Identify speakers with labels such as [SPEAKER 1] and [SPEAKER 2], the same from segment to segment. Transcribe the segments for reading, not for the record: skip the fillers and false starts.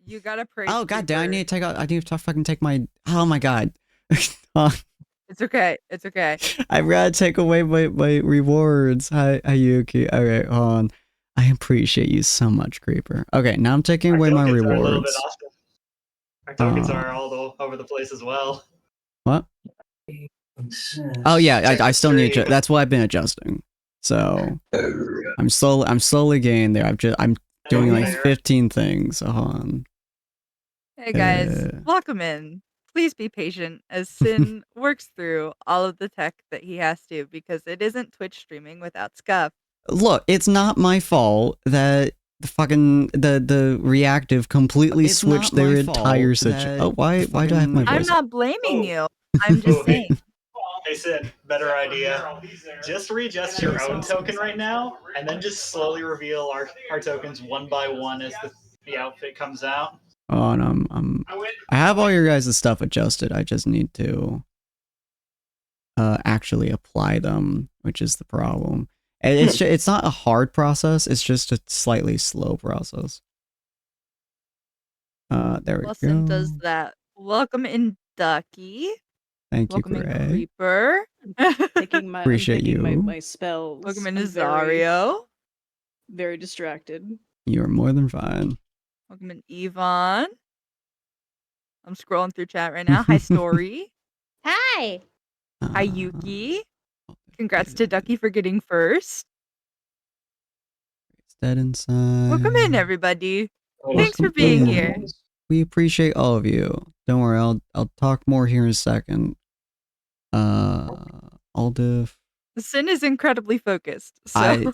[SPEAKER 1] You gotta pray.
[SPEAKER 2] Oh god damn! I need to take out. I need to fucking take my. Oh my god.
[SPEAKER 1] It's okay. It's okay.
[SPEAKER 2] I've got to take away my rewards. Hi Yuki. All right, hold on. I appreciate you so much, Creeper. Okay, now I'm taking away my rewards. A little bit
[SPEAKER 3] awesome. Our tokens are all over the place as well.
[SPEAKER 2] What? Oh yeah, I still need to. That's what I've been adjusting. So I'm slowly getting there. I'm doing like 15 things. So hold on.
[SPEAKER 1] Hey guys, welcome in. Please be patient as Sin works through all of the tech that he has to, because it isn't Twitch streaming without scuff.
[SPEAKER 2] Look, it's not my fault that the reactive completely switched their entire situation. Oh, why do I have my voice?
[SPEAKER 1] I'm not blaming you. I'm just saying.
[SPEAKER 3] Hey Sin, better idea. Just readjust your own token right now, and then just slowly reveal our tokens one by one as the outfit comes out.
[SPEAKER 2] Oh, and I have all your guys' stuff adjusted. I just need to actually apply them, which is the problem. And it's not a hard process. It's just a slightly slow process. There we go.
[SPEAKER 1] Does that. Welcome in, Ducky.
[SPEAKER 2] Thank
[SPEAKER 1] Welcome
[SPEAKER 2] you, Gray.
[SPEAKER 1] in, Creeper.
[SPEAKER 2] Appreciate you.
[SPEAKER 4] My spells.
[SPEAKER 1] Welcome in, Zario.
[SPEAKER 4] Very distracted.
[SPEAKER 2] You're more than fine.
[SPEAKER 1] Welcome in, Yvonne. I'm scrolling through chat right now. Hi, Story.
[SPEAKER 5] Hi.
[SPEAKER 1] Hi, Yuki. Congrats to Ducky for getting first.
[SPEAKER 2] It's dead inside.
[SPEAKER 1] Welcome in, everybody. Thanks for being here.
[SPEAKER 2] We appreciate all of you. Don't worry, I'll talk more here in a second. Aldiff.
[SPEAKER 1] Sin is incredibly focused. So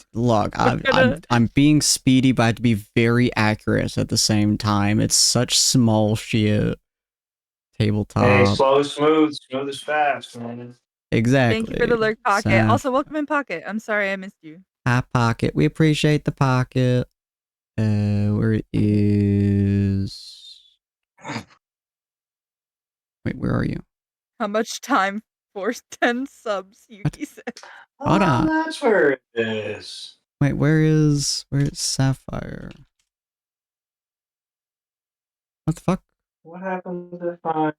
[SPEAKER 2] I'm being speedy, but I have to be very accurate at the same time. It's such small shit. Tabletop.
[SPEAKER 6] Hey, slow, smooth is fast, man.
[SPEAKER 2] Exactly.
[SPEAKER 1] Thank you for the lurk, Pocket. Also, welcome in, Pocket. I'm sorry I missed you.
[SPEAKER 2] Hi, Pocket. We appreciate the Pocket. Where is... Wait, where are you?
[SPEAKER 1] How much time for 10 subs, Yuki said.
[SPEAKER 2] Hold on.
[SPEAKER 6] That's where it is.
[SPEAKER 2] Wait, where's Sapphire? What the fuck?
[SPEAKER 6] What happens if I...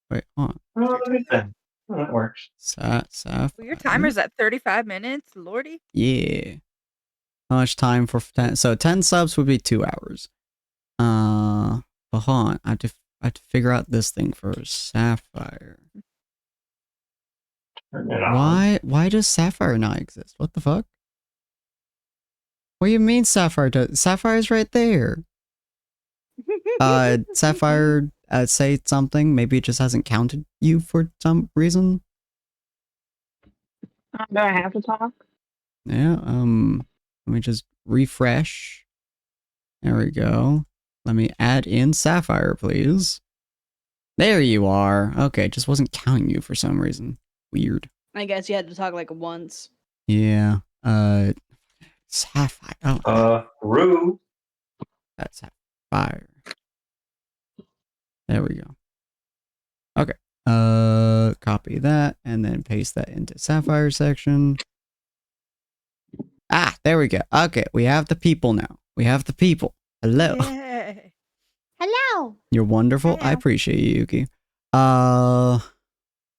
[SPEAKER 2] Wait, hold on.
[SPEAKER 6] Oh, that works.
[SPEAKER 2] Sapphire.
[SPEAKER 1] Well, your timer's at 35 minutes, lordy.
[SPEAKER 2] Yeah. How much time for 10? So 10 subs would be 2 hours. But hold on. I have to figure out this thing first. Sapphire. Why does Sapphire not exist? What the fuck? What do you mean Sapphire does? Sapphire's right there. Sapphire, say something. Maybe it just hasn't counted you for some reason.
[SPEAKER 5] Do I have to talk?
[SPEAKER 2] Yeah, let me just refresh. There we go. Let me add in Sapphire, please. There you are. Okay, just wasn't counting you for some reason. Weird.
[SPEAKER 4] I guess you had to talk like once.
[SPEAKER 2] Yeah. Sapphire. Oh.
[SPEAKER 6] Rue.
[SPEAKER 2] That's Sapphire. There we go. Okay. Copy that and then paste that into Sapphire section. Ah, there we go. Okay, we have the people now. We have the people. Hello.
[SPEAKER 1] Yay.
[SPEAKER 5] Hello.
[SPEAKER 2] You're wonderful.
[SPEAKER 5] Hello.
[SPEAKER 2] I appreciate you, Yuki.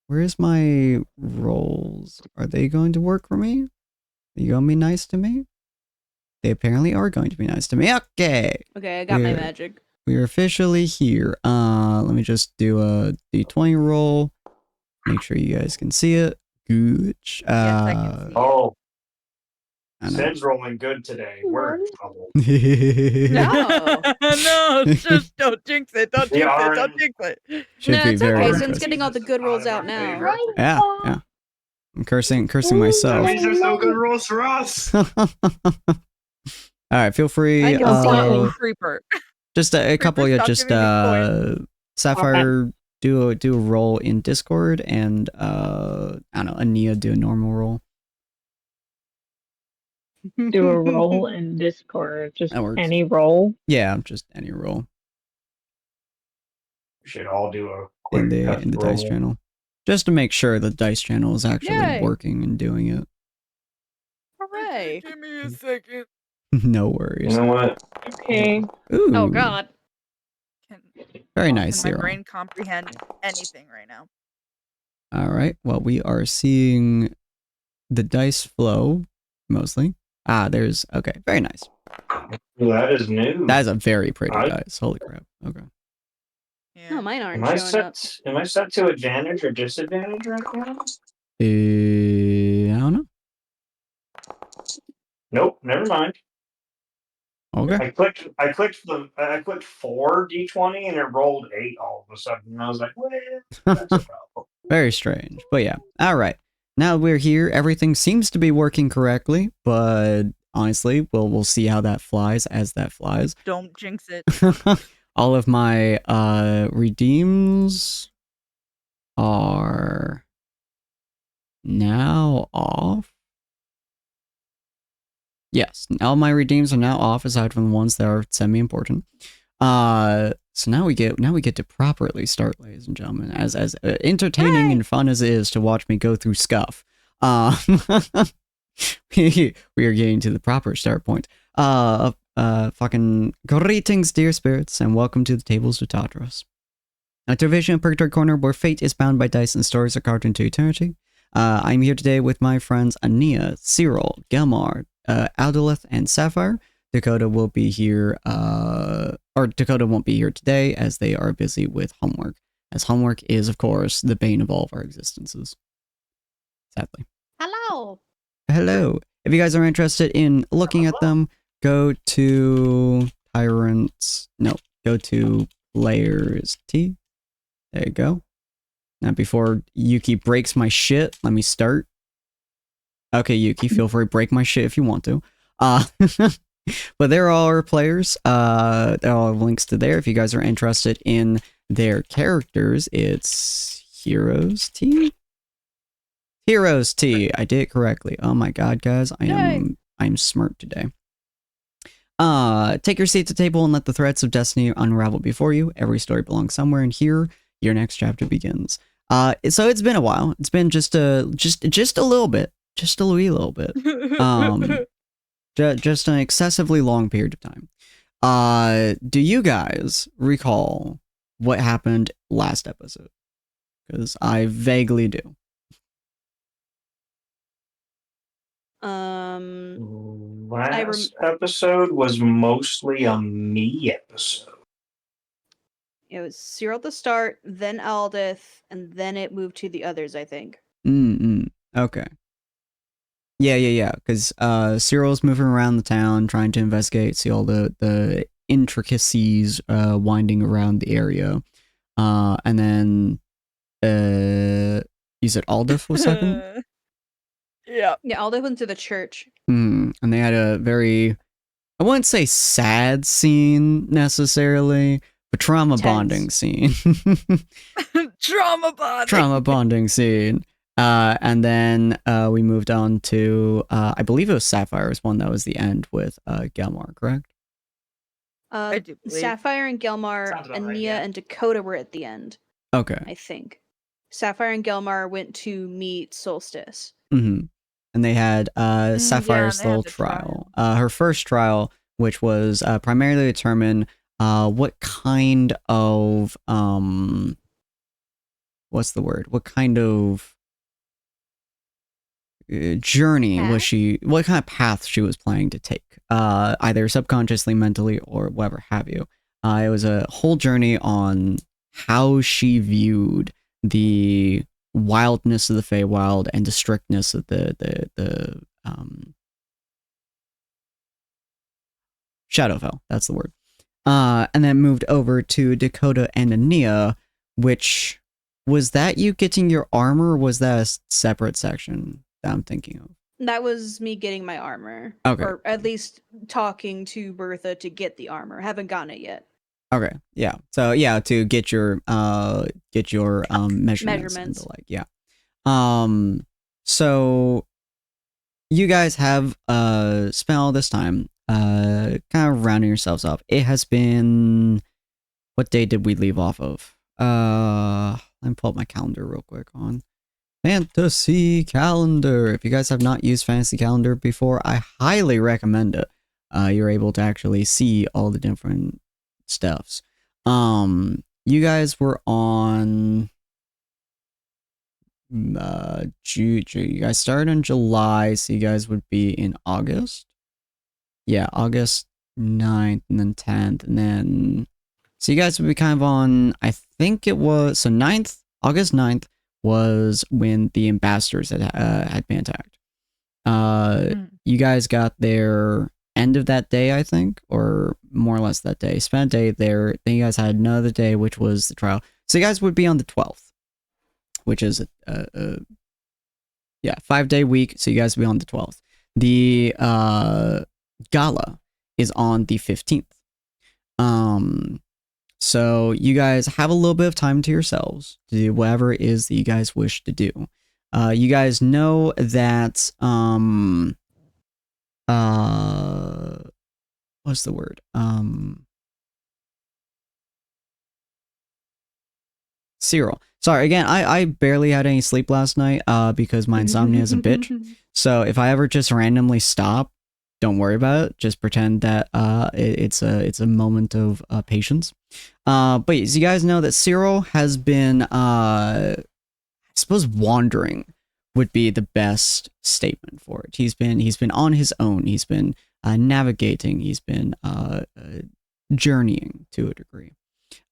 [SPEAKER 2] Where's my roles? Are they going to work for me? Are you going to be nice to me? They apparently are going to be nice to me. Okay.
[SPEAKER 4] Okay, I got my magic.
[SPEAKER 2] We're officially here. Let me just do a D20 roll. Make sure you guys can see it. Good.
[SPEAKER 1] Yes, I can see.
[SPEAKER 6] Oh. Sid's rolling good today. We're in trouble.
[SPEAKER 4] No.
[SPEAKER 1] No, just don't jinx it. Don't jinx it. Don't jinx it.
[SPEAKER 2] Should
[SPEAKER 4] No,
[SPEAKER 2] be
[SPEAKER 4] it's
[SPEAKER 2] very
[SPEAKER 4] okay.
[SPEAKER 2] interesting.
[SPEAKER 4] Since getting all the good rolls out now.
[SPEAKER 2] Yeah, yeah. I'm cursing myself.
[SPEAKER 6] That means there's no good rules for us.
[SPEAKER 2] Alright, feel free.
[SPEAKER 1] I can see Creeper.
[SPEAKER 2] Just a couple of just Sapphire do a roll in Discord, and I don't know, Ania do a normal roll.
[SPEAKER 5] Do a roll in Discord. Just any roll?
[SPEAKER 2] Yeah, just any roll.
[SPEAKER 6] We should all do a quick
[SPEAKER 2] in the dice channel. Just to make sure the dice channel is actually working and doing it.
[SPEAKER 4] Hooray!
[SPEAKER 1] Give me a second.
[SPEAKER 2] No
[SPEAKER 6] You
[SPEAKER 2] worries.
[SPEAKER 6] know what?
[SPEAKER 5] Okay.
[SPEAKER 2] Ooh,
[SPEAKER 4] Oh god.
[SPEAKER 2] very nice,
[SPEAKER 1] Can my
[SPEAKER 2] Zero.
[SPEAKER 1] brain comprehend anything right now?
[SPEAKER 2] All right. Well, we are seeing the dice flow mostly. There's okay. Very nice.
[SPEAKER 6] That is new.
[SPEAKER 2] That is a very pretty dice. Holy crap. Okay.
[SPEAKER 1] Yeah.
[SPEAKER 4] No, mine aren't
[SPEAKER 6] Am I
[SPEAKER 4] showing up.
[SPEAKER 6] set? Am I set to advantage or disadvantage right now?
[SPEAKER 2] I don't know.
[SPEAKER 6] Nope. Never mind.
[SPEAKER 2] Okay.
[SPEAKER 6] I clicked 4 d20 and it rolled 8 all of a sudden. And I was like, well, that's a problem.
[SPEAKER 2] Very strange. But yeah. All right. Now we're here. Everything seems to be working correctly, but honestly, we'll see how that flies as that flies.
[SPEAKER 1] Don't jinx it.
[SPEAKER 2] All of my redeems are now off. Yes, all my redeems are now off, aside from the ones that are semi-important. So now we get to properly start, ladies and gentlemen. As entertaining and fun as it is to watch me go through scuff, we are getting to the proper start point. Fucking greetings, dear spirits, and welcome to the Tables of Tartarus, a division of Purgatory Corner where fate is bound by dice and stories are carved into eternity. I'm here today with my friends Ania, Cyril, Gelmar, Aldolith, and Sapphire. Dakota will be here, or Dakota won't be here today as they are busy with homework, as homework is, of course, the bane of all of our existences. Sadly.
[SPEAKER 4] Hello.
[SPEAKER 2] Hello. If you guys are interested in looking at them, go to Tyrant. No, go to Players T. There you go. Now, before Yuki breaks my shit, let me start. Okay, Yuki, feel free to break my shit if you want to. But there are all our players. There are all links to there. If you guys are interested in their characters, it's Heroes T. Heroes T. I did it correctly. Oh my god, guys, I'm smart today. Take your seat at the table and let the threads of destiny unravel before you. Every story belongs somewhere, and here your next chapter begins. So it's been a while. It's been just a little bit, just a wee little bit. Just an excessively long period of time. Do you guys recall what happened last episode? Because I vaguely do.
[SPEAKER 6] Last episode was mostly a me episode.
[SPEAKER 4] It was Cyril at the start, then Aldith, and then it moved to the others, I think.
[SPEAKER 2] Okay. Yeah. Because Cyril's moving around the town, trying to investigate, see all the intricacies winding around the area. And then you said Aldith was second?
[SPEAKER 1] Yeah.
[SPEAKER 4] Yeah, Aldith went to the church.
[SPEAKER 2] And they had a very, I wouldn't say sad scene necessarily, but trauma bonding scene. Trauma bonding scene. And then we moved on to, I believe it was Sapphire's one that was the end with Gelmar, correct?
[SPEAKER 1] I do believe.
[SPEAKER 4] Sapphire and Gelmar, and
[SPEAKER 3] right,
[SPEAKER 4] Nia
[SPEAKER 3] yeah.
[SPEAKER 4] and Dakota were at the end,
[SPEAKER 2] Okay.
[SPEAKER 4] I think. Sapphire and Gelmar went to meet Solstice.
[SPEAKER 2] And they had Sapphire's
[SPEAKER 1] they had
[SPEAKER 2] little
[SPEAKER 1] the
[SPEAKER 2] trial. Her first trial, which was primarily to determine what kind of, what's the word? What kind of journey was she, what kind of path she was planning to take, either subconsciously, mentally, or whatever have you. It was a whole journey on how she viewed the wildness of the Feywild and the strictness of the Shadowfell. That's the word. And then moved over to Dakota and Ania, which was that you getting your armor, or was that a separate section that I'm thinking of?
[SPEAKER 4] That was me getting my armor.
[SPEAKER 2] Okay.
[SPEAKER 4] Or at least talking to Bertha to get the armor. Haven't gotten it yet.
[SPEAKER 2] Okay, yeah. So yeah, to get your measurements and the like, yeah. So you guys have spent all this time kind of rounding yourselves up. It has been, what day did we leave off of? Let me pull up my calendar real quick on Fantasy Calendar. If you guys have not used Fantasy Calendar before, I highly recommend it. you're able to actually see all the different stuffs. You guys were on you guys started in July, so you guys would be in August. Yeah, August 9th and then 10th, and then so you guys would be kind of on, I think it was, so August 9th was when the ambassadors had been attacked. You guys got there end of that day, I think, or more or less that day. Spent a day there. Then you guys had another day, which was the trial. So you guys would be on the 12th, which is a 5-day week. So you guys would be on the 12th. The gala is on the 15th. So you guys have a little bit of time to yourselves to do whatever it is that you guys wish to do. You guys know that what's the word? Cyril. Sorry, again, I barely had any sleep last night because my insomnia is a bitch. So if I ever just randomly stop, don't worry about it. Just pretend that it's a moment of patience. But as you guys know that Cyril has been I suppose wandering would be the best statement for it. He's been on his own. He's been navigating. He's been journeying to a degree.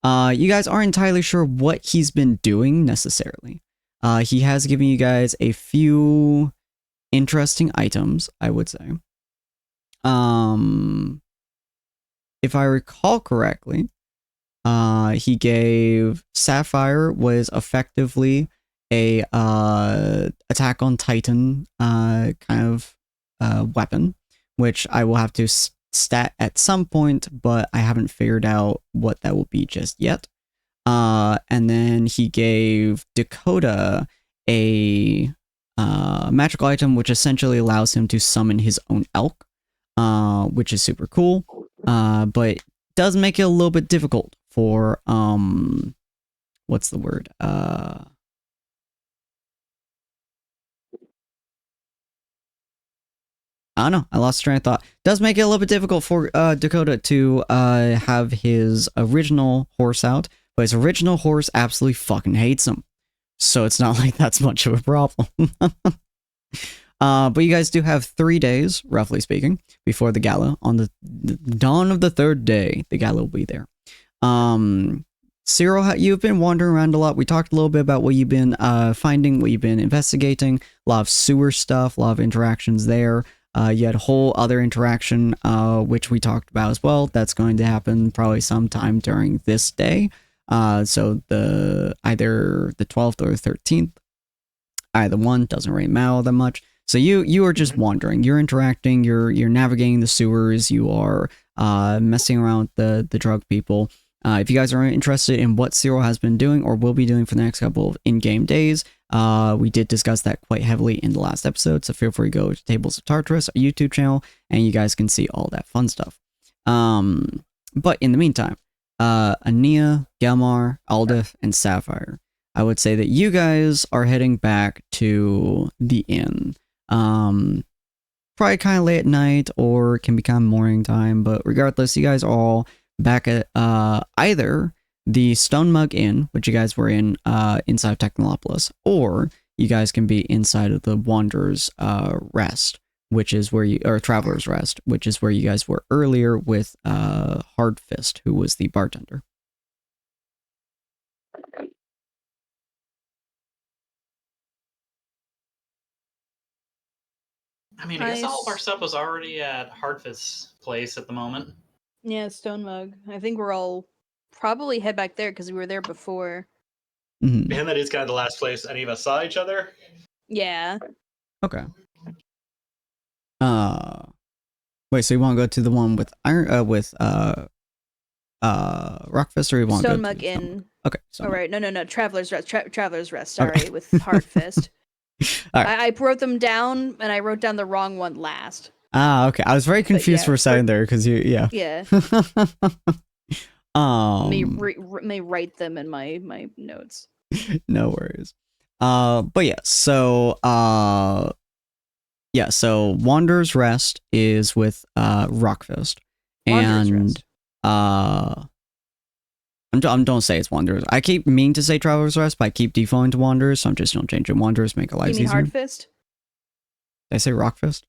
[SPEAKER 2] You guys aren't entirely sure what he's been doing necessarily. He has given you guys a few interesting items, I would say. If I recall correctly, he gave Sapphire was effectively a attack on Titan kind of weapon, which I will have to stat at some point, but I haven't figured out what that will be just yet. And then he gave Dakota a magical item, which essentially allows him to summon his own elk, which is super cool, but does make it a little bit difficult for what's the word? I don't know. I lost train of thought. Does make it a little bit difficult for Dakota to have his original horse out, but his original horse absolutely fucking hates him. So it's not like that's much of a problem. But you guys do have 3 days, roughly speaking, before the gala. On the dawn of the 3rd day, the gala will be there. Cyril, you've been wandering around a lot. We talked a little bit about what you've been finding, what you've been investigating. A lot of sewer stuff, a lot of interactions there. You had a whole other interaction, which we talked about as well. That's going to happen probably sometime during this day. So either the 12th or the 13th. Either one, doesn't really matter that much. So you are just wandering. You're interacting. You're navigating the sewers. You are messing around with the drug people. If you guys are interested in what Cyril has been doing or will be doing for the next couple of in-game days, we did discuss that quite heavily in the last episode. So feel free to go to Tables of Tartarus, our YouTube channel, and you guys can see all that fun stuff. But in the meantime, Ania, Gelmar, Aldith, and Sapphire, I would say that you guys are heading back to the inn. Probably kind of late at night or it can be kind of morning time, but regardless, you guys are all back at either the Stone Mug Inn, which you guys were in inside of Technolopolis, or you guys can be inside of the Wanderer's Rest, which is where or Traveler's Rest, which is where you guys were earlier with Hardfist, who was the bartender.
[SPEAKER 3] I mean, I guess all of our stuff was already at Hardfist's place at the moment.
[SPEAKER 4] Yeah, Stone Mug. I think we're all probably head back there because we were there before.
[SPEAKER 2] Mm-hmm.
[SPEAKER 3] And that is kind of the last place any of us saw each other.
[SPEAKER 4] Yeah.
[SPEAKER 2] Okay. Wait, so you want to go to the one with Rockfist, or you want to go
[SPEAKER 4] Stone Mug
[SPEAKER 2] to
[SPEAKER 4] Inn.
[SPEAKER 2] Okay.
[SPEAKER 4] All right. No. Traveler's Rest. Traveler's Rest. Sorry, with Hardfist.
[SPEAKER 2] All right.
[SPEAKER 4] I wrote them down, and I wrote down the wrong one last.
[SPEAKER 2] Okay. I was very confused for a second there because yeah.
[SPEAKER 4] May write them in my notes.
[SPEAKER 2] No worries. But yeah, so Yeah, so Wanderer's Rest is with Rockfist.
[SPEAKER 4] Wanderer's
[SPEAKER 2] And
[SPEAKER 4] Rest.
[SPEAKER 2] don't say it's Wanderers. I keep meaning to say Traveler's Rest, but I keep defaulting to Wanderers, so I'm just gonna change it. Wanderers make it life
[SPEAKER 4] You mean
[SPEAKER 2] easier.
[SPEAKER 4] Hard Fist?
[SPEAKER 2] Did I say Rockfist?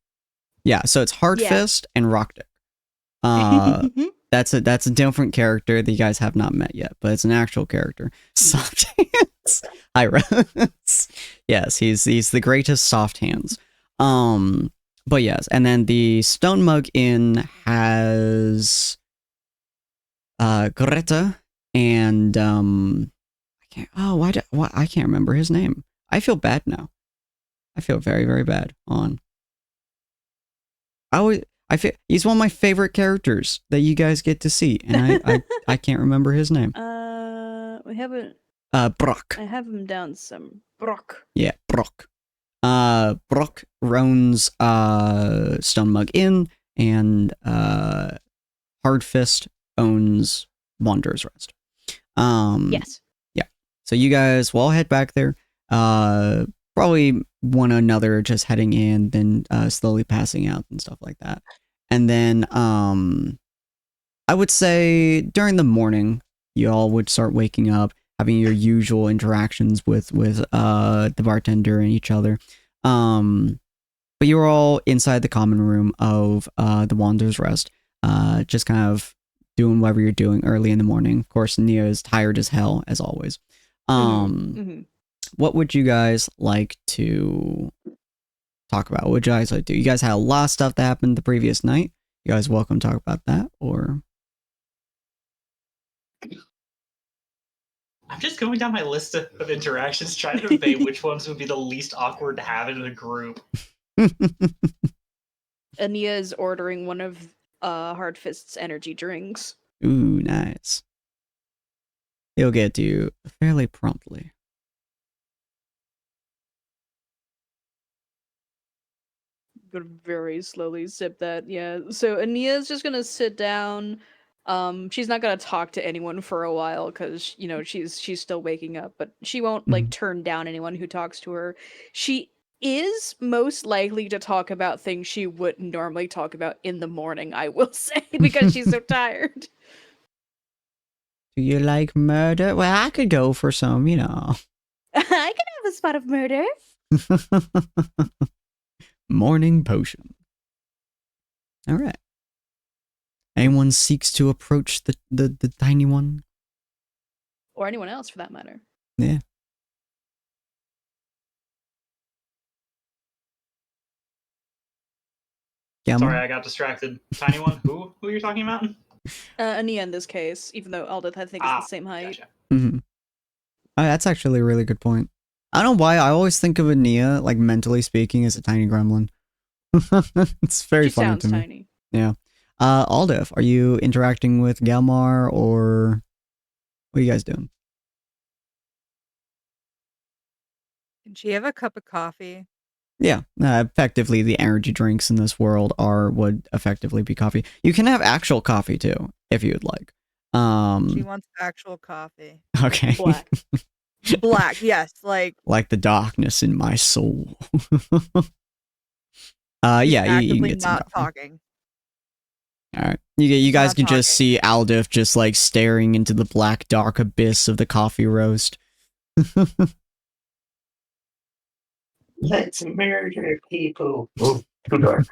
[SPEAKER 2] Yeah, so it's Hard
[SPEAKER 4] Yeah.
[SPEAKER 2] Fist and Rockdick. That's a different character that you guys have not met yet, but it's an actual character. Soft Hands. Hi, Rose. Yes, he's the greatest soft hands. But yes, and then the Stone Mug Inn has Greta and I can't remember his name. I feel bad now. I feel very, very bad on. I feel he's one of my favorite characters that you guys get to see, and I can't remember his name.
[SPEAKER 4] We haven't.
[SPEAKER 2] Brock.
[SPEAKER 4] I have him down some. Brock.
[SPEAKER 2] Yeah, Brock. Brock runs Stone Mug Inn, and Hard Fist owns Wanderer's Rest.
[SPEAKER 4] Yes.
[SPEAKER 2] Yeah. So you guys will all head back there. Probably one another just heading in, then slowly passing out and stuff like that. And then I would say during the morning, you all would start waking up, having your usual interactions with the bartender and each other. But you're all inside the common room of the Wanderer's Rest, just kind of doing whatever you're doing early in the morning. Of course, Nia is tired as hell, as always. What would you guys like to talk about? What would you guys like to do? You guys had a lot of stuff that happened the previous night. You guys welcome to talk about that, or?
[SPEAKER 3] I'm just going down my list of interactions, trying to debate which ones would be the least awkward to have in a group.
[SPEAKER 4] Ania is ordering one of Hard Fist's energy drinks.
[SPEAKER 2] Ooh, nice. He'll get to you fairly promptly.
[SPEAKER 4] Gonna very slowly sip that. Yeah. So Ania's just gonna sit down. She's not gonna talk to anyone for a while because she's still waking up, but she won't like turn down anyone who talks to her. She is most likely to talk about things she wouldn't normally talk about in the morning, I will say, because she's so tired.
[SPEAKER 2] Do you like murder? Well, I could go for some,
[SPEAKER 4] I can have a spot of murder.
[SPEAKER 2] Morning potion. All right. Anyone seeks to approach the tiny one?
[SPEAKER 4] Or anyone else, for that matter.
[SPEAKER 2] Yeah.
[SPEAKER 3] Sorry, I got distracted. Tiny one? Who are you talking about?
[SPEAKER 4] Ania in this case, even though Aldith I think is the same height.
[SPEAKER 3] Gotcha.
[SPEAKER 2] Oh, that's actually a really good point. I don't know why I always think of Ania, like mentally speaking, as a tiny gremlin. It's very funny to me.
[SPEAKER 4] Tiny.
[SPEAKER 2] Yeah. Aldith, are you interacting with Galmar, or what are you guys doing?
[SPEAKER 1] Can she have a cup of coffee?
[SPEAKER 2] Yeah, effectively the energy drinks in this world would effectively be coffee. You can have actual coffee too, if you would like.
[SPEAKER 1] She wants actual coffee.
[SPEAKER 2] Okay.
[SPEAKER 4] Black.
[SPEAKER 1] Black, yes, like
[SPEAKER 2] the darkness in my soul. Yeah, you can get some
[SPEAKER 1] not
[SPEAKER 2] coffee.
[SPEAKER 1] talking.
[SPEAKER 2] All right, you guys
[SPEAKER 1] not
[SPEAKER 2] can just see Aldith just like staring into the black dark abyss of the coffee roast.
[SPEAKER 6] Let's murder people. Oh, too dark.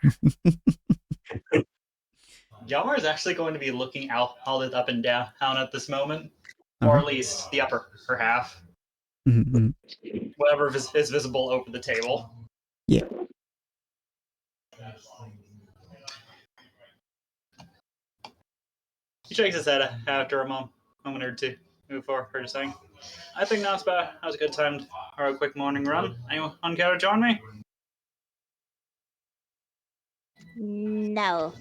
[SPEAKER 3] Yalmar is actually going to be looking Aldith up and down at this moment, or at least the upper half. Whatever is visible over the table.
[SPEAKER 2] Yeah.
[SPEAKER 3] He shakes his head after a moment or two before her saying, I think now's a good time for a quick morning run. Anyone care to join me?
[SPEAKER 7] No.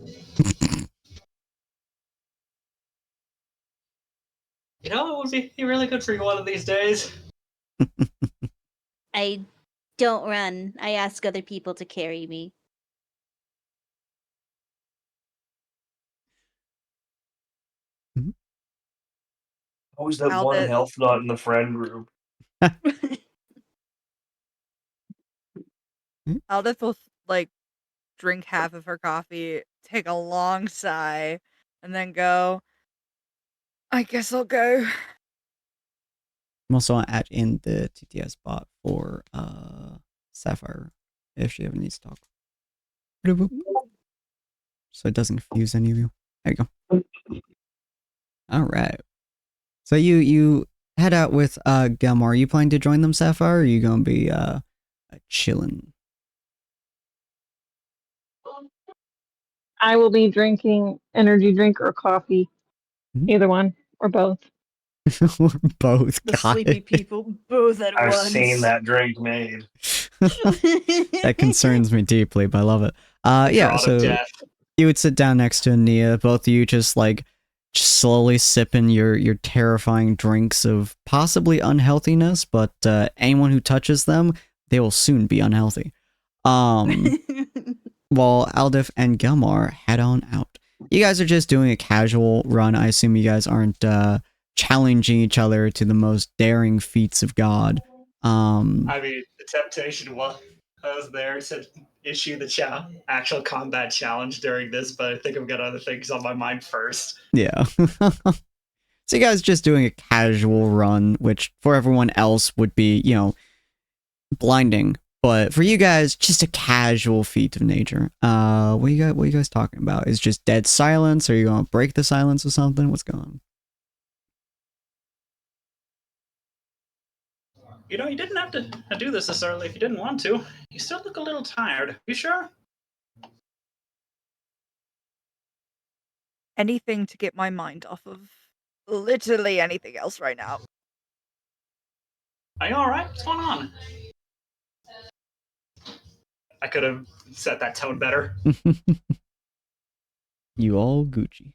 [SPEAKER 3] You know, it would be really good for you one of these days.
[SPEAKER 7] I don't run. I ask other people to carry me.
[SPEAKER 6] Always that one health not in the friend group.
[SPEAKER 1] Aldith will like drink half of her coffee, take a long sigh, and then go, I guess I'll go.
[SPEAKER 2] I'm also add in the TTS bot for Sapphire if she ever needs to talk. So it doesn't confuse any of you. There you go. All right. So you head out with Gelmar. Are you planning to join them, Sapphire, or are you gonna be chilling?
[SPEAKER 5] I will be drinking energy drink or coffee. Either one or both.
[SPEAKER 2] Both.
[SPEAKER 4] The sleepy people, both at
[SPEAKER 6] I've
[SPEAKER 4] once.
[SPEAKER 6] seen that drink made.
[SPEAKER 2] That concerns me deeply, but I love it. Yeah,
[SPEAKER 3] God
[SPEAKER 2] so
[SPEAKER 3] of death.
[SPEAKER 2] you would sit down next to Nia, both of you just slowly sipping your terrifying drinks of possibly unhealthiness, but anyone who touches them, they will soon be unhealthy. While Aldif and Gelmar head on out. You guys are just doing a casual run. I assume you guys aren't challenging each other to the most daring feats of God.
[SPEAKER 3] I mean, the temptation was there to issue the actual combat challenge during this, but I think I've got other things on my mind first.
[SPEAKER 2] Yeah. So you guys just doing a casual run, which for everyone else would be, blinding. But for you guys, just a casual feat of nature. What are you guys talking about? Is just dead silence? Are you gonna break the silence or something? What's going on?
[SPEAKER 3] You didn't have to do this early if you didn't want to. You still look a little tired. You sure?
[SPEAKER 1] Anything to get my mind off of literally anything else right now.
[SPEAKER 3] Are you alright? What's going on? I could have set that tone better.
[SPEAKER 2] You all Gucci.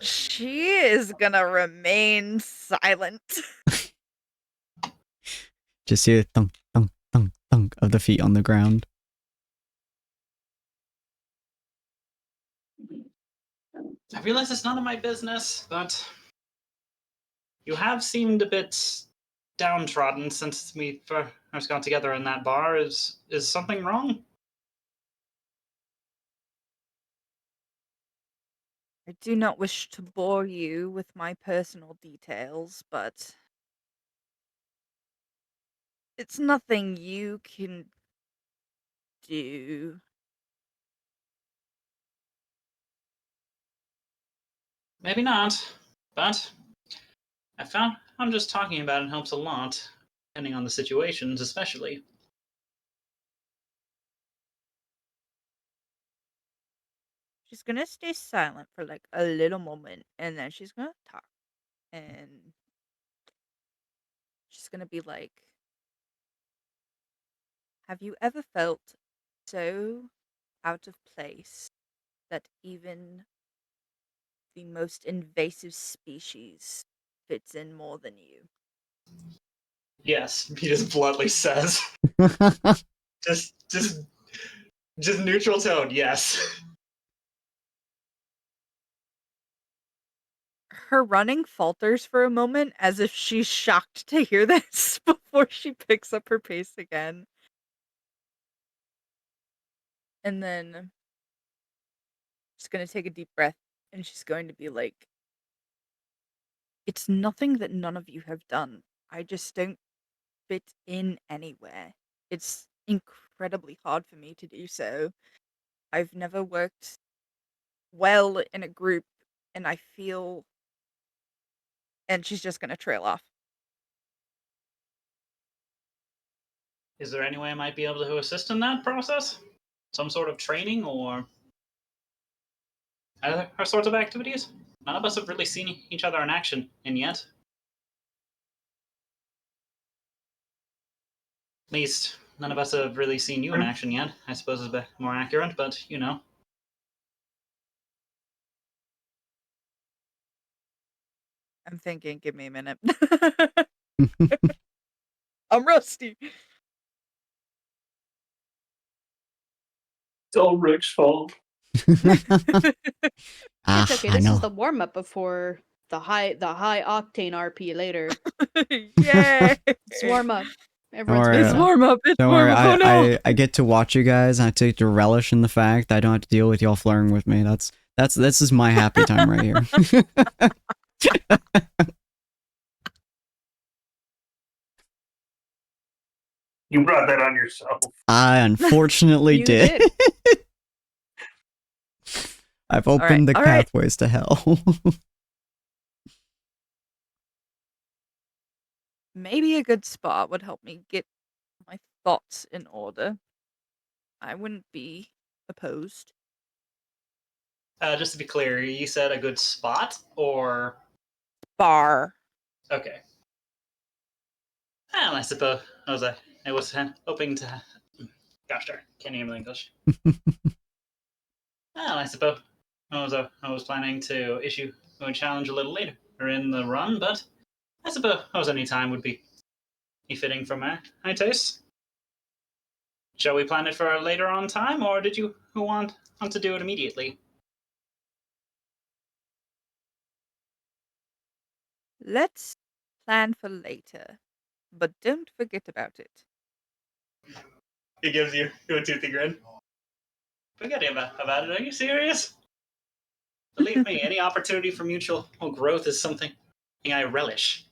[SPEAKER 1] She is gonna remain silent.
[SPEAKER 2] Just hear thunk, thunk, thunk, thunk of the feet on the ground.
[SPEAKER 3] I realize it's none of my business, but you have seemed a bit downtrodden since we first got together in that bar. Is something wrong?
[SPEAKER 1] I do not wish to bore you with my personal details, but it's nothing you can do.
[SPEAKER 3] Maybe not, but I found I'm just talking about it helps a lot, depending on the situations, especially.
[SPEAKER 1] She's gonna stay silent for like a little moment, and then she's gonna talk. And she's gonna be like, have you ever felt so out of place that even the most invasive species fits in more than you?
[SPEAKER 3] Yes, he just bluntly says. just neutral tone. Yes.
[SPEAKER 1] Her running falters for a moment as if she's shocked to hear this before she picks up her pace again. And then she's going to take a deep breath and she's going to be like, it's nothing that none of you have done. I just don't fit in anywhere. It's incredibly hard for me to do so. I've never worked well in a group, and I feel... And she's just going to trail off.
[SPEAKER 3] Is there any way I might be able to assist in that process? Some sort of training or other sorts of activities? None of us have really seen each other in action, and yet. At least, none of us have really seen you in action yet. I suppose is more accurate, but
[SPEAKER 1] I'm thinking, give me a minute. I'm rusty.
[SPEAKER 6] It's all Rick's fault.
[SPEAKER 4] It's okay.
[SPEAKER 2] I
[SPEAKER 4] This
[SPEAKER 2] know.
[SPEAKER 4] is the warm up before the high octane RP later.
[SPEAKER 1] Yay!
[SPEAKER 4] Let's warm up. Everyone's
[SPEAKER 2] worry,
[SPEAKER 1] It's warm up. It's
[SPEAKER 2] Don't
[SPEAKER 1] warm
[SPEAKER 2] worry,
[SPEAKER 1] up. Oh no.
[SPEAKER 2] I get to watch you guys, and I take to relish in the fact that I don't have to deal with y'all flirting with me. This is my happy time right here.
[SPEAKER 6] You brought that on yourself.
[SPEAKER 2] I unfortunately
[SPEAKER 4] You
[SPEAKER 2] did. I've opened the
[SPEAKER 1] all right.
[SPEAKER 2] pathways to hell.
[SPEAKER 1] Maybe a good spot would help me get my thoughts in order. I wouldn't be opposed.
[SPEAKER 3] Just to be clear, you said a good spot, or
[SPEAKER 1] Bar.
[SPEAKER 3] okay? Well, I suppose I was hoping to. Gosh darn, can't even English. Well, I suppose I was planning to issue a challenge a little later in the run, but I suppose any time would be fitting for my taste. Shall we plan it for a later on time, or did you want to do it immediately?
[SPEAKER 1] Let's plan for later, but don't forget about it.
[SPEAKER 3] He gives you a toothy grin. Forgetting about it. Are you serious? Believe me, any opportunity for mutual growth is something I relish.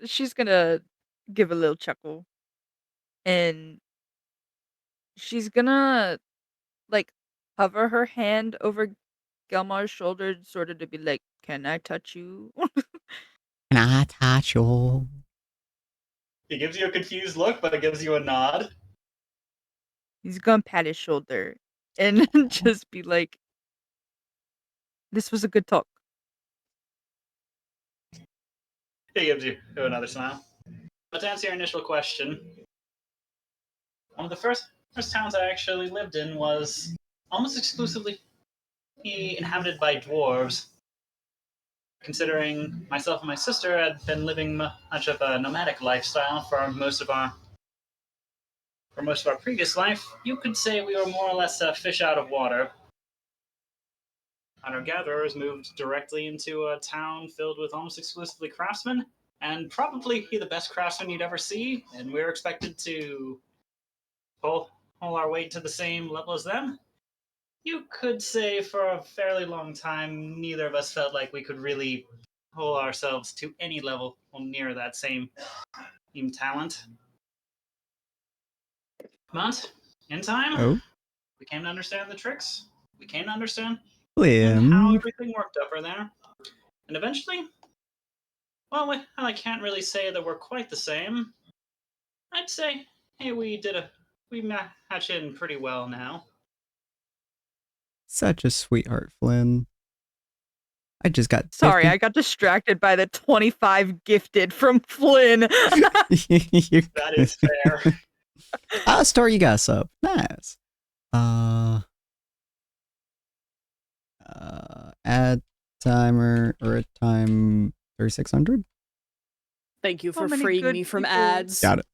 [SPEAKER 1] She's gonna give a little chuckle, and she's gonna like hover her hand over Gelmar's shoulder, sort of to be like, "Can I touch you?"
[SPEAKER 2] Can I touch you?
[SPEAKER 3] He gives you a confused look, but it gives you a nod.
[SPEAKER 1] He's gonna pat his shoulder and just be like, "This was a good talk."
[SPEAKER 3] He gives you another smile. But to answer your initial question, one of the first towns I actually lived in was almost exclusively inhabited by dwarves. Considering myself and my sister had been living much of a nomadic lifestyle for most of our previous life, you could say we were more or less a fish out of water. Hunter-gatherers moved directly into a town filled with almost exclusively craftsmen, and probably the best craftsmen you'd ever see, and we were expected to pull our weight to the same level as them. You could say for a fairly long time, neither of us felt like we could really pull ourselves to any level near that same talent. But in time,
[SPEAKER 2] Oh,
[SPEAKER 3] we came to understand the tricks. We came to understand and how
[SPEAKER 2] Liam.
[SPEAKER 3] everything worked over there. And eventually, well, I can't really say that we're quite the same. I'd say, hey, we match in pretty well now.
[SPEAKER 2] Such a sweetheart, Flynn. I just got
[SPEAKER 1] Sorry,
[SPEAKER 2] 50.
[SPEAKER 1] I got distracted by the 25 gifted from Flynn.
[SPEAKER 3] That is fair.
[SPEAKER 2] Store you guys up. Nice. Add timer or time 3600.
[SPEAKER 4] Thank you
[SPEAKER 1] So
[SPEAKER 4] for
[SPEAKER 1] many
[SPEAKER 4] freeing
[SPEAKER 1] good
[SPEAKER 4] me from
[SPEAKER 1] people.
[SPEAKER 4] ads.
[SPEAKER 2] Got it.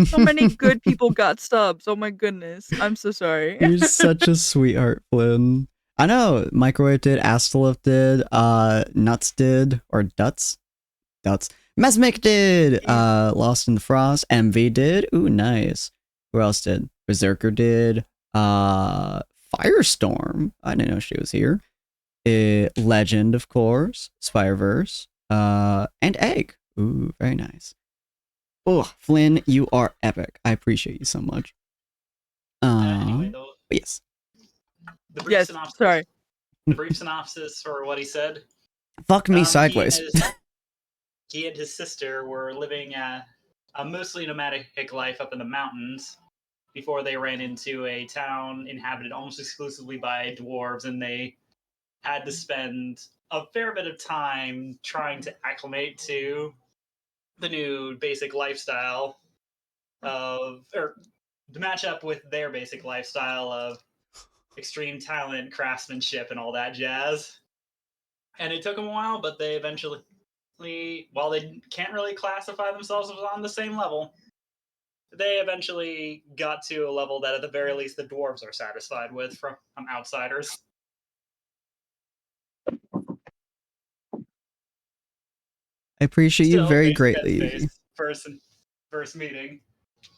[SPEAKER 1] So many good people got subs. Oh my goodness. I'm so sorry.
[SPEAKER 2] You're such a sweetheart, Flynn. I know. Microwave did, Astalif did, Nuts did, or Duts? Mesmic did, Lost in the Frost, MV did. Ooh, nice. Who else did? Berserker did, Firestorm. I didn't know she was here. Legend, of course. Spireverse, and Egg. Ooh, very nice. Oh, Flynn, you are epic. I appreciate you so much.
[SPEAKER 3] Anyway, though,
[SPEAKER 2] Yes.
[SPEAKER 3] the brief
[SPEAKER 1] Yes,
[SPEAKER 3] synopsis.
[SPEAKER 1] sorry.
[SPEAKER 3] The brief synopsis for what he said.
[SPEAKER 2] Fuck me sideways.
[SPEAKER 3] He and his sister were living a mostly nomadic life up in the mountains before they ran into a town inhabited almost exclusively by dwarves, and they had to spend a fair bit of time trying to acclimate to the new basic lifestyle or to match up with their basic lifestyle of extreme talent, craftsmanship, and all that jazz. And it took them a while, but they eventually, while they can't really classify themselves as on the same level, they eventually got to a level that at the very least the dwarves are satisfied with from outsiders.
[SPEAKER 2] I appreciate you
[SPEAKER 3] Still,
[SPEAKER 2] very
[SPEAKER 3] face to
[SPEAKER 2] greatly.
[SPEAKER 3] face, first meeting.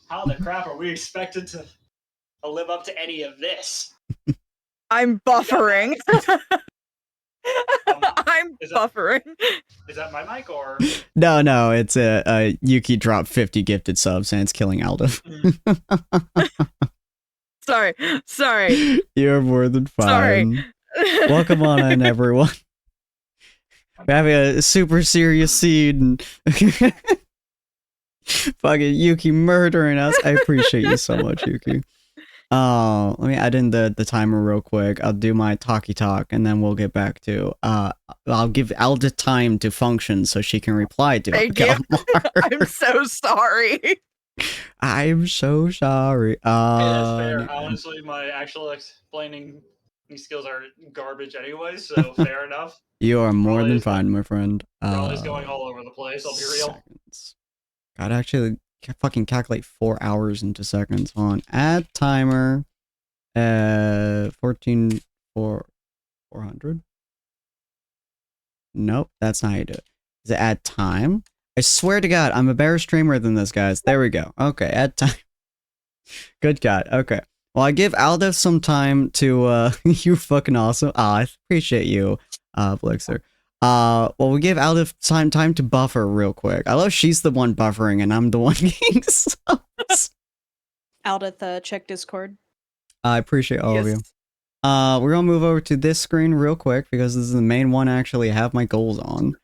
[SPEAKER 3] How the crap are we expected to live up to any of this?
[SPEAKER 1] I'm buffering. I'm
[SPEAKER 3] is that-
[SPEAKER 1] buffering.
[SPEAKER 3] Is that my mic or?
[SPEAKER 2] No, it's a Yuki dropped 50 gifted subs and it's killing Aldo.
[SPEAKER 1] Sorry.
[SPEAKER 2] You're more than fine.
[SPEAKER 1] Sorry.
[SPEAKER 2] Welcome on in, everyone. We're having a super serious scene. Fucking Yuki murdering us. I appreciate you so much, Yuki. Let me add in the timer real quick. I'll do my talkie talk and then we'll get back to I'll give Alda time to function so she can reply to
[SPEAKER 1] Thank you. I'm so sorry.
[SPEAKER 2] I'm so sorry.
[SPEAKER 3] That's fair. Honestly, my actual explaining skills are garbage anyway, so fair enough.
[SPEAKER 2] You are more than fine, my friend.
[SPEAKER 3] Probably going all over the place, I'll be real.
[SPEAKER 2] Seconds. Gotta actually fucking calculate 4 hours into seconds. Hold on. Add timer. 400? Nope, that's not how you do it. Is it add time? I swear to God, I'm a better streamer than this, guys. There we go. Okay, add time. Good God. Okay. Well, I give Alda some time to, you fucking awesome. I appreciate you, Blixer. Well, we give Alda time to buffer real quick. I love she's the one buffering and I'm the one getting subs.
[SPEAKER 4] Alda, check Discord.
[SPEAKER 2] I appreciate all of you. We're gonna move over to this screen real quick because this is the main one I actually have my goals on.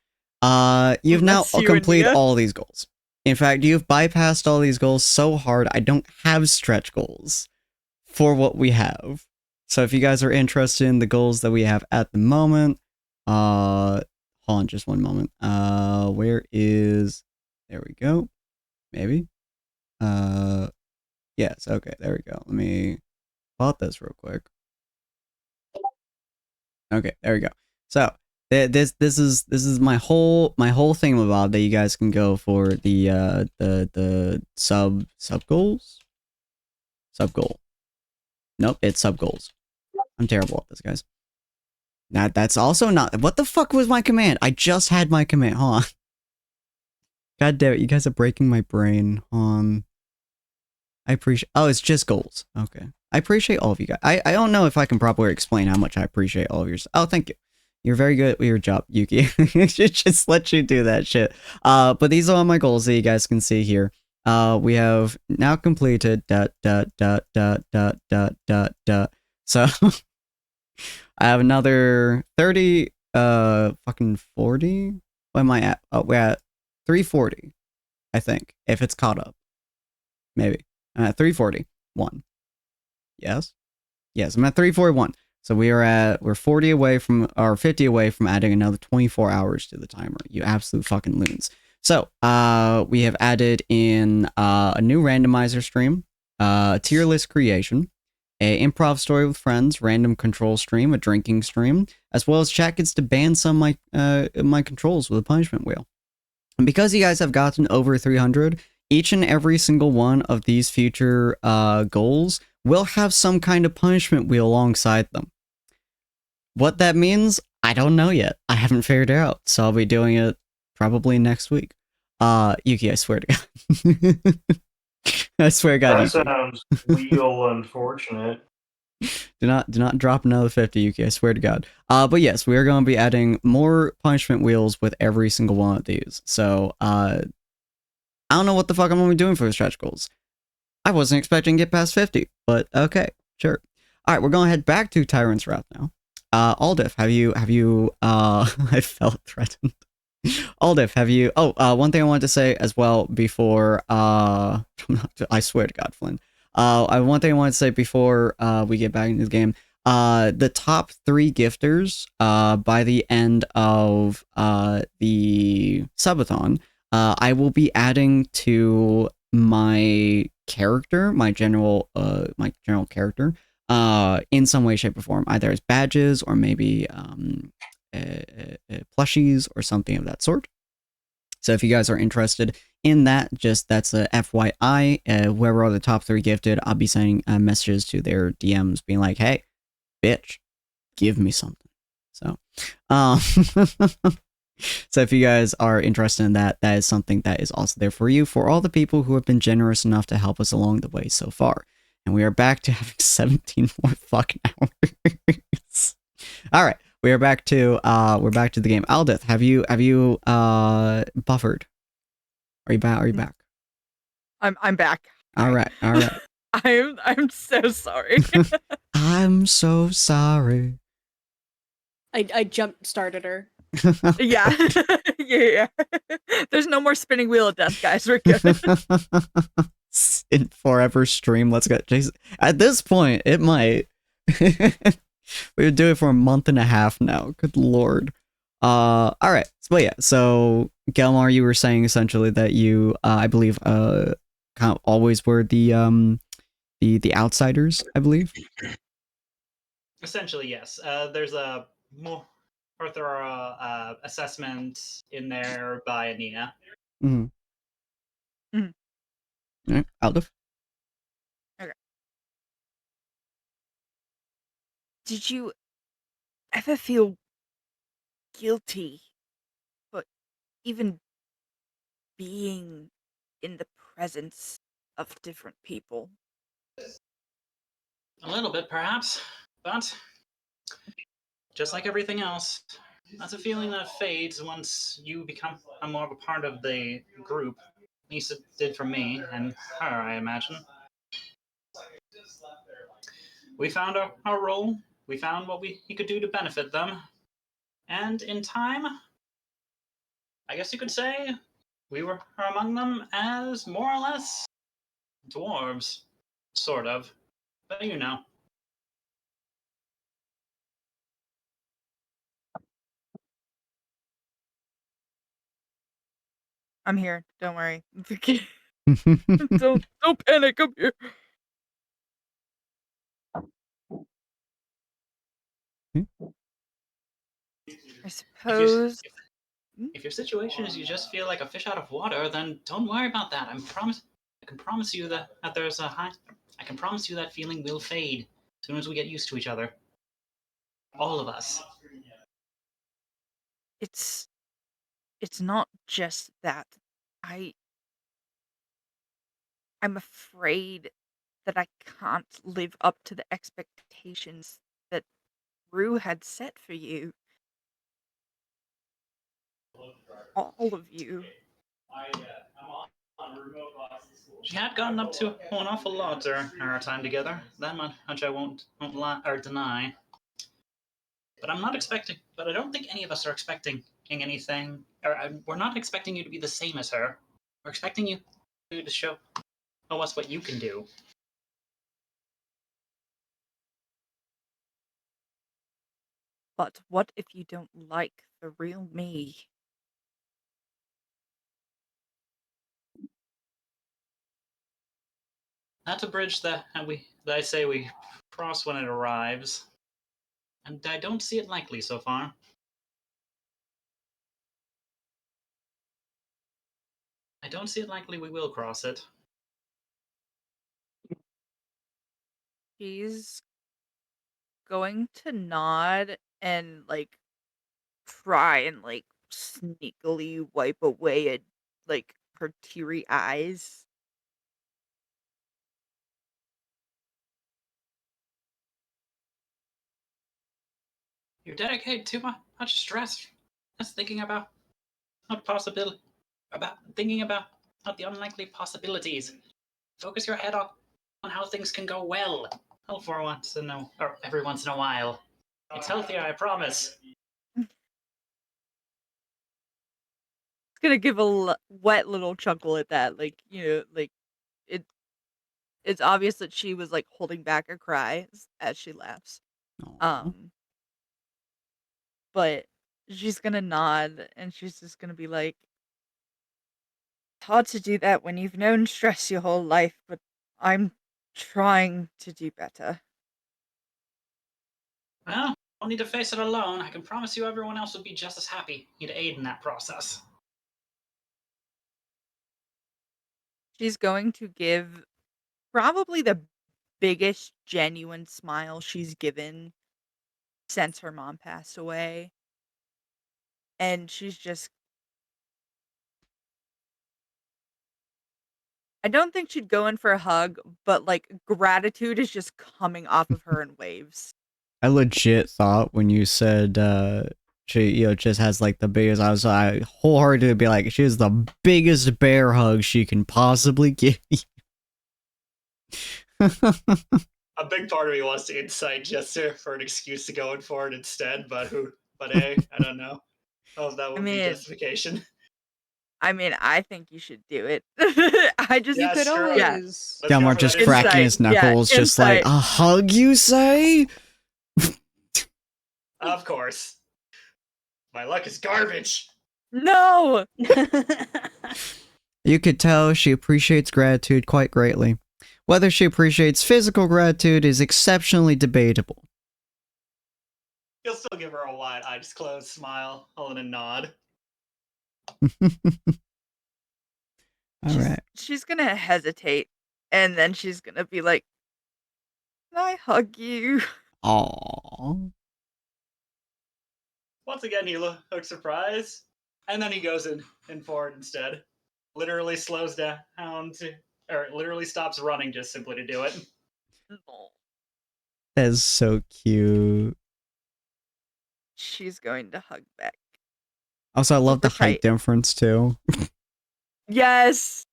[SPEAKER 2] You've now completed all these goals. In fact, you've bypassed all these goals so hard, I don't have stretch goals for what we have. So if you guys are interested in the goals that we have at the moment, hold on just one moment. Where is, there we go. Maybe. Yes, okay, there we go. Let me plot this real quick. Okay, there we go. So this is my whole thingamabob that you guys can go for the sub goals. Sub goal. Nope, it's sub goals. I'm terrible at this, guys. That's also not. What the fuck was my command? I just had my command. Hold on. God damn it, you guys are breaking my brain. I appreciate. Oh, it's just goals. Okay. I appreciate all of you guys. I don't know if I can properly explain how much I appreciate all of yours. Oh, thank you. You're very good at your job, Yuki. Just let you do that shit. But these are all my goals that you guys can see here. We have now completed ... So I have another 30 fucking 40. What am I at? Oh, we're at 340. I think if it's caught up. Maybe. I'm at 341. Yes. Yes, I'm at 341. So we're 40 away from, or 50 away from adding another 24 hours to the timer. You absolute fucking loons. So, we have added in a new randomizer stream, tier list creation, a improv story with friends, random control stream, a drinking stream, as well as chat gets to ban some of my controls with a punishment wheel. And because you guys have gotten over 300, each and every single one of these future goals will have some kind of punishment wheel alongside them. What that means, I don't know yet. I haven't figured it out, so I'll be doing it probably next week. Yuki, I swear to God. I swear to God,
[SPEAKER 6] That
[SPEAKER 2] Yuki.
[SPEAKER 6] sounds real unfortunate.
[SPEAKER 2] Do not drop another 50, Yuki, I swear to God. But yes, we are going to be adding more punishment wheels with every single one of these. So, I don't know what the fuck I'm going to be doing for the stretch goals. I wasn't expecting to get past 50, but okay, sure. Alright, we're going to head back to Tyrant's Wrath now. Aldif, have you, I felt threatened. Aldif, have you, one thing I wanted to say as well before, I swear to God, Flynn. One thing I wanted to say before, we get back into the game, the top 3 gifters, by the end of, the subathon, I will be adding to my character, my general character, in some way, shape, or form, either as badges or maybe plushies or something of that sort. So if you guys are interested in that, that's a FYI. Whoever are the top 3 gifted, I'll be sending messages to their DMs being like, hey, bitch, give me something. So, So if you guys are interested in that, that is something that is also there for you, for all the people who have been generous enough to help us along the way so far. And we are back to having 17 more fucking hours. All right, we're back to the game. Aldith, have you buffered? Are you back? Are you back?
[SPEAKER 1] I'm back.
[SPEAKER 2] All right.
[SPEAKER 1] I'm so sorry.
[SPEAKER 2] I'm so sorry.
[SPEAKER 4] I jump started her.
[SPEAKER 1] Yeah. Yeah. There's no more spinning wheel of death, guys. We're good.
[SPEAKER 2] In forever stream, let's go. Jason, at this point, it might. We would do it for a month and a half now. Good lord. All right. But yeah, so Gelmar, you were saying essentially that you, I believe, kind of always were the outsiders, I believe.
[SPEAKER 3] Essentially, yes. There's a more thorough assessment in there by Ania.
[SPEAKER 2] Mm-hmm.
[SPEAKER 1] Mhm.
[SPEAKER 2] All right, Aldous.
[SPEAKER 1] Did you ever feel guilty for even being in the presence of different people?
[SPEAKER 3] A little bit, perhaps, but just like everything else, that's a feeling that fades once you become more of a part of the group. At least it did for me and her, I imagine. We found our role. We found what he could do to benefit them. And in time, I guess you could say, we were among them as more or less dwarves. Sort of. But you know.
[SPEAKER 1] I'm here. Don't worry. Don't panic. I'm here. I suppose.
[SPEAKER 3] If your situation is you just feel like a fish out of water, then don't worry about that. I can promise you that there's a high. I can promise you that feeling will fade as soon as we get used to each other. All of us.
[SPEAKER 1] It's not just that. I'm afraid that I can't live up to the expectations that Rue had set for you. All of you.
[SPEAKER 3] She had gotten up to an awful lot during our time together. That much I won't lie or deny. But I'm not expecting. But I don't think any of us are expecting anything. We're not expecting you to be the same as her. We're expecting you to show us what you can do.
[SPEAKER 1] But what if you don't like the real me?
[SPEAKER 3] That's a bridge that I say we cross when it arrives, and I don't see it likely so far. I don't see it likely we will cross it.
[SPEAKER 1] She's going to nod and try and sneakily wipe away her teary eyes.
[SPEAKER 3] You dedicate too much stress just thinking about thinking about the unlikely possibilities. Focus your head on how things can go well. Well, for once or every once in a while. It's healthier, I promise.
[SPEAKER 1] It's gonna give a wet little chuckle at that, it. It's obvious that she was holding back a cry as she laughs.
[SPEAKER 2] Aw.
[SPEAKER 1] But she's gonna nod and she's just gonna be like, "It's hard to do that when you've known stress your whole life, but I'm trying to do better."
[SPEAKER 3] Well, don't need to face it alone. I can promise you everyone else would be just as happy to aid in that process.
[SPEAKER 1] She's going to give probably the biggest genuine smile she's given since her mom passed away. and she's just. I don't think she'd go in for a hug, but like gratitude is just coming off of her in waves.
[SPEAKER 2] I legit thought when you said she just has like the biggest, I wholeheartedly be like, she has the biggest bear hug she can possibly give you.
[SPEAKER 3] A big part of me wants to inside gesture for an excuse to go in for it instead, but hey, I don't know. Oh, that would be justification.
[SPEAKER 1] I think you should do it. I just
[SPEAKER 4] You could
[SPEAKER 3] sure.
[SPEAKER 4] always.
[SPEAKER 3] Let's
[SPEAKER 2] Delmar
[SPEAKER 3] go for
[SPEAKER 2] just
[SPEAKER 3] that
[SPEAKER 2] cracking his knuckles, just like, a hug, you say?
[SPEAKER 3] Of course. My luck is garbage.
[SPEAKER 1] No!
[SPEAKER 2] You could tell she appreciates gratitude quite greatly. Whether she appreciates physical gratitude is exceptionally debatable.
[SPEAKER 3] You'll still give her a wide-eyed, closed smile, and a nod.
[SPEAKER 2] Alright.
[SPEAKER 1] She's gonna hesitate, and then she's gonna be like, "Can I hug you?"
[SPEAKER 2] Aww.
[SPEAKER 3] Once again, he looks surprised, and then he goes in for it instead. Literally slows down or literally stops running just simply to do it.
[SPEAKER 2] That is so cute.
[SPEAKER 1] She's going to hug back.
[SPEAKER 2] Also, I love the
[SPEAKER 1] Super
[SPEAKER 2] height
[SPEAKER 1] tight.
[SPEAKER 2] difference too.
[SPEAKER 1] Yes.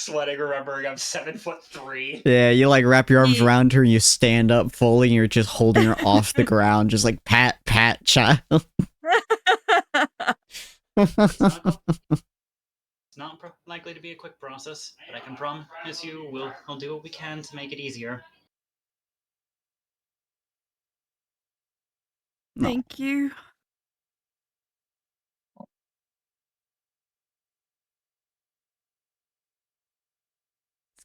[SPEAKER 3] Sweating, remembering I'm 7'3".
[SPEAKER 2] Yeah, you like wrap your arms around her and you stand up fully and you're just holding her off the ground, just like pat, child.
[SPEAKER 3] It's not likely to be a quick process, but I can promise you we'll do what we can to make it easier.
[SPEAKER 1] Thank you.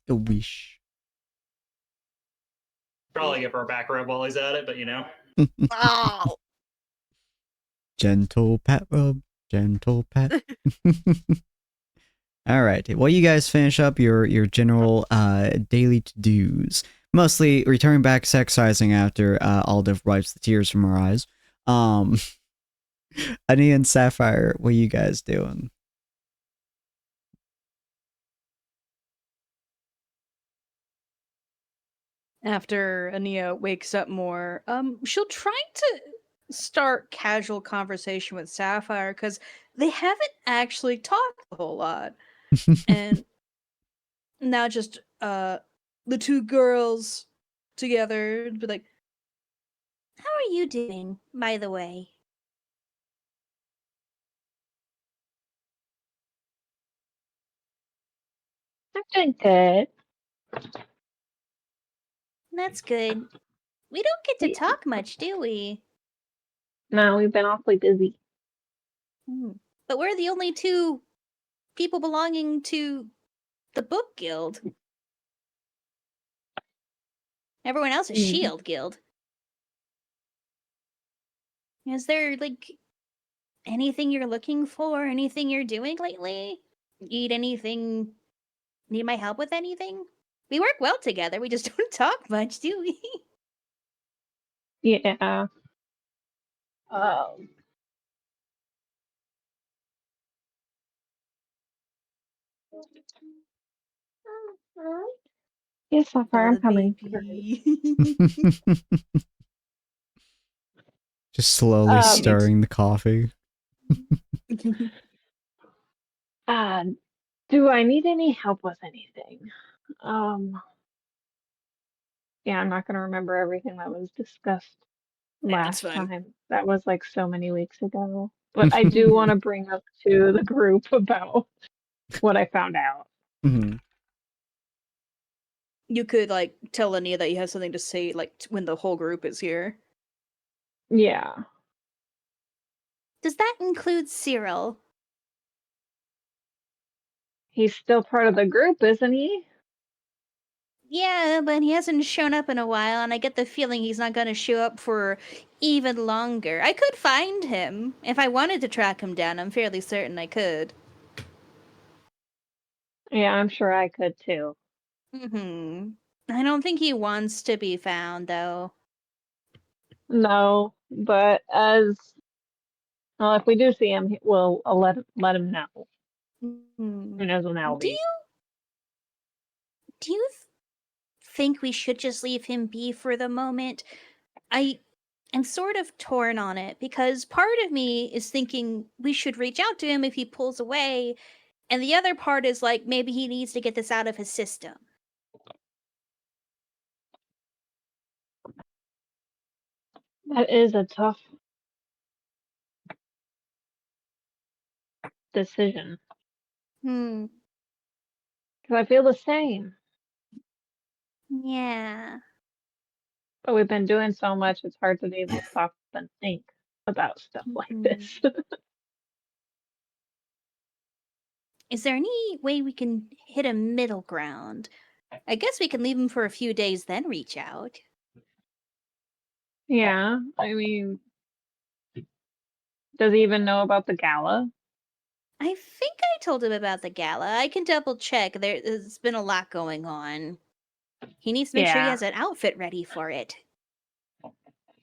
[SPEAKER 2] A wish.
[SPEAKER 3] Probably give her a back rub while he's at it, but you know.
[SPEAKER 1] Wow.
[SPEAKER 2] Gentle pat rub. Gentle pat. Alright, well you guys finish up your general daily to-dos. Mostly returning back sexizing after Aldiv wipes the tears from her eyes. Ani and Sapphire, what are you guys doing?
[SPEAKER 4] After Ania wakes up more, she'll try to start casual conversation with Sapphire because they haven't actually talked a whole lot. And now just the two girls together be like,
[SPEAKER 7] how are you doing, by the way?
[SPEAKER 5] I'm doing good.
[SPEAKER 7] That's good. We don't get to talk much, do we?
[SPEAKER 5] No, we've been awfully busy.
[SPEAKER 7] But we're the only two people belonging to the book guild. Everyone else is Shield Guild. Is there, like, anything you're looking for? Anything you're doing lately? Need anything? Need my help with anything? We work well together. We just don't talk much, do we?
[SPEAKER 5] Yeah. Yes, Sapphire, I'm coming.
[SPEAKER 2] Just slowly stirring the coffee.
[SPEAKER 5] Do I need any help with anything? Yeah, I'm not going to remember everything that was discussed last time. That was like so many weeks ago. But I do want to bring up to the group about what I found out.
[SPEAKER 2] Mm-hmm.
[SPEAKER 4] You could like tell Ania that you have something to say like when the whole group is here.
[SPEAKER 5] Yeah.
[SPEAKER 7] Does that include Cyril?
[SPEAKER 5] He's still part of the group, isn't he?
[SPEAKER 7] Yeah, but he hasn't shown up in a while, and I get the feeling he's not going to show up for even longer. I could find him. If I wanted to track him down, I'm fairly certain I could.
[SPEAKER 5] Yeah, I'm sure I could too.
[SPEAKER 7] I don't think he wants to be found, though.
[SPEAKER 5] No, but as Well, if we do see him, we'll let him know.
[SPEAKER 7] Hmm.
[SPEAKER 5] Who knows when that'll
[SPEAKER 7] Do
[SPEAKER 5] be?
[SPEAKER 7] you think we should just leave him be for the moment? I'm sort of torn on it because part of me is thinking we should reach out to him if he pulls away, and the other part is like maybe he needs to get this out of his system.
[SPEAKER 5] That is a tough decision.
[SPEAKER 7] Hmm.
[SPEAKER 5] Because I feel the same.
[SPEAKER 7] Yeah.
[SPEAKER 5] But we've been doing so much, it's hard to even stop and think about stuff like this.
[SPEAKER 7] Is there any way we can hit a middle ground? I guess we can leave him for a few days, then reach out.
[SPEAKER 5] Yeah, I mean, does he even know about the gala?
[SPEAKER 7] I think I told him about the gala. I can double check. There's been a lot going on. He needs to make sure he
[SPEAKER 5] Yeah.
[SPEAKER 7] has an outfit ready for it.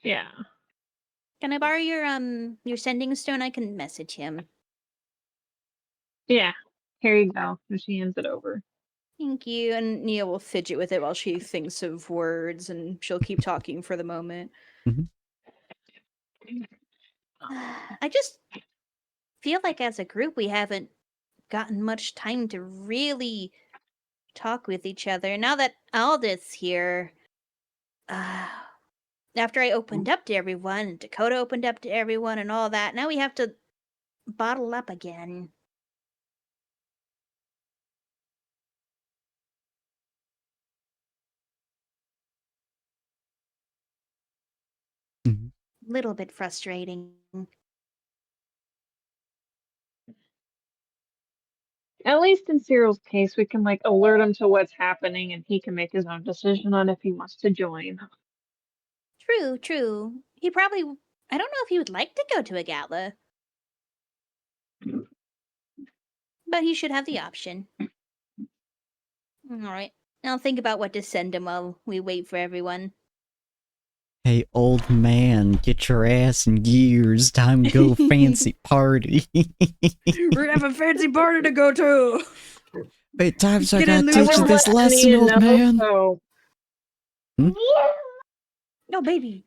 [SPEAKER 5] Yeah.
[SPEAKER 7] Can I borrow your sending stone? I can message him.
[SPEAKER 5] Yeah. Here you go. And she hands it over.
[SPEAKER 4] Thank you. And Nia will fidget with it while she thinks of words, and she'll keep talking for the moment.
[SPEAKER 7] I just feel like as a group we haven't gotten much time to really talk with each other. Now that Aldith's here, after I opened up to everyone, and Dakota opened up to everyone and all that, now we have to bottle up again. Little bit frustrating.
[SPEAKER 5] At least in Cyril's case, we can like alert him to what's happening and he can make his own decision on if he wants to join.
[SPEAKER 7] True, true. He probably... I don't know if he would like to go to a gala. But he should have the option. Alright. I'll think about what to send him while we wait for everyone.
[SPEAKER 2] Hey, old man, get your ass in gears. Time to go fancy party.
[SPEAKER 4] We're gonna have a fancy party to go to!
[SPEAKER 2] Wait, times I
[SPEAKER 4] Get
[SPEAKER 2] gotta
[SPEAKER 4] in,
[SPEAKER 2] teach you
[SPEAKER 4] Lucy.
[SPEAKER 2] this lesson, old man.
[SPEAKER 5] So
[SPEAKER 7] No, baby.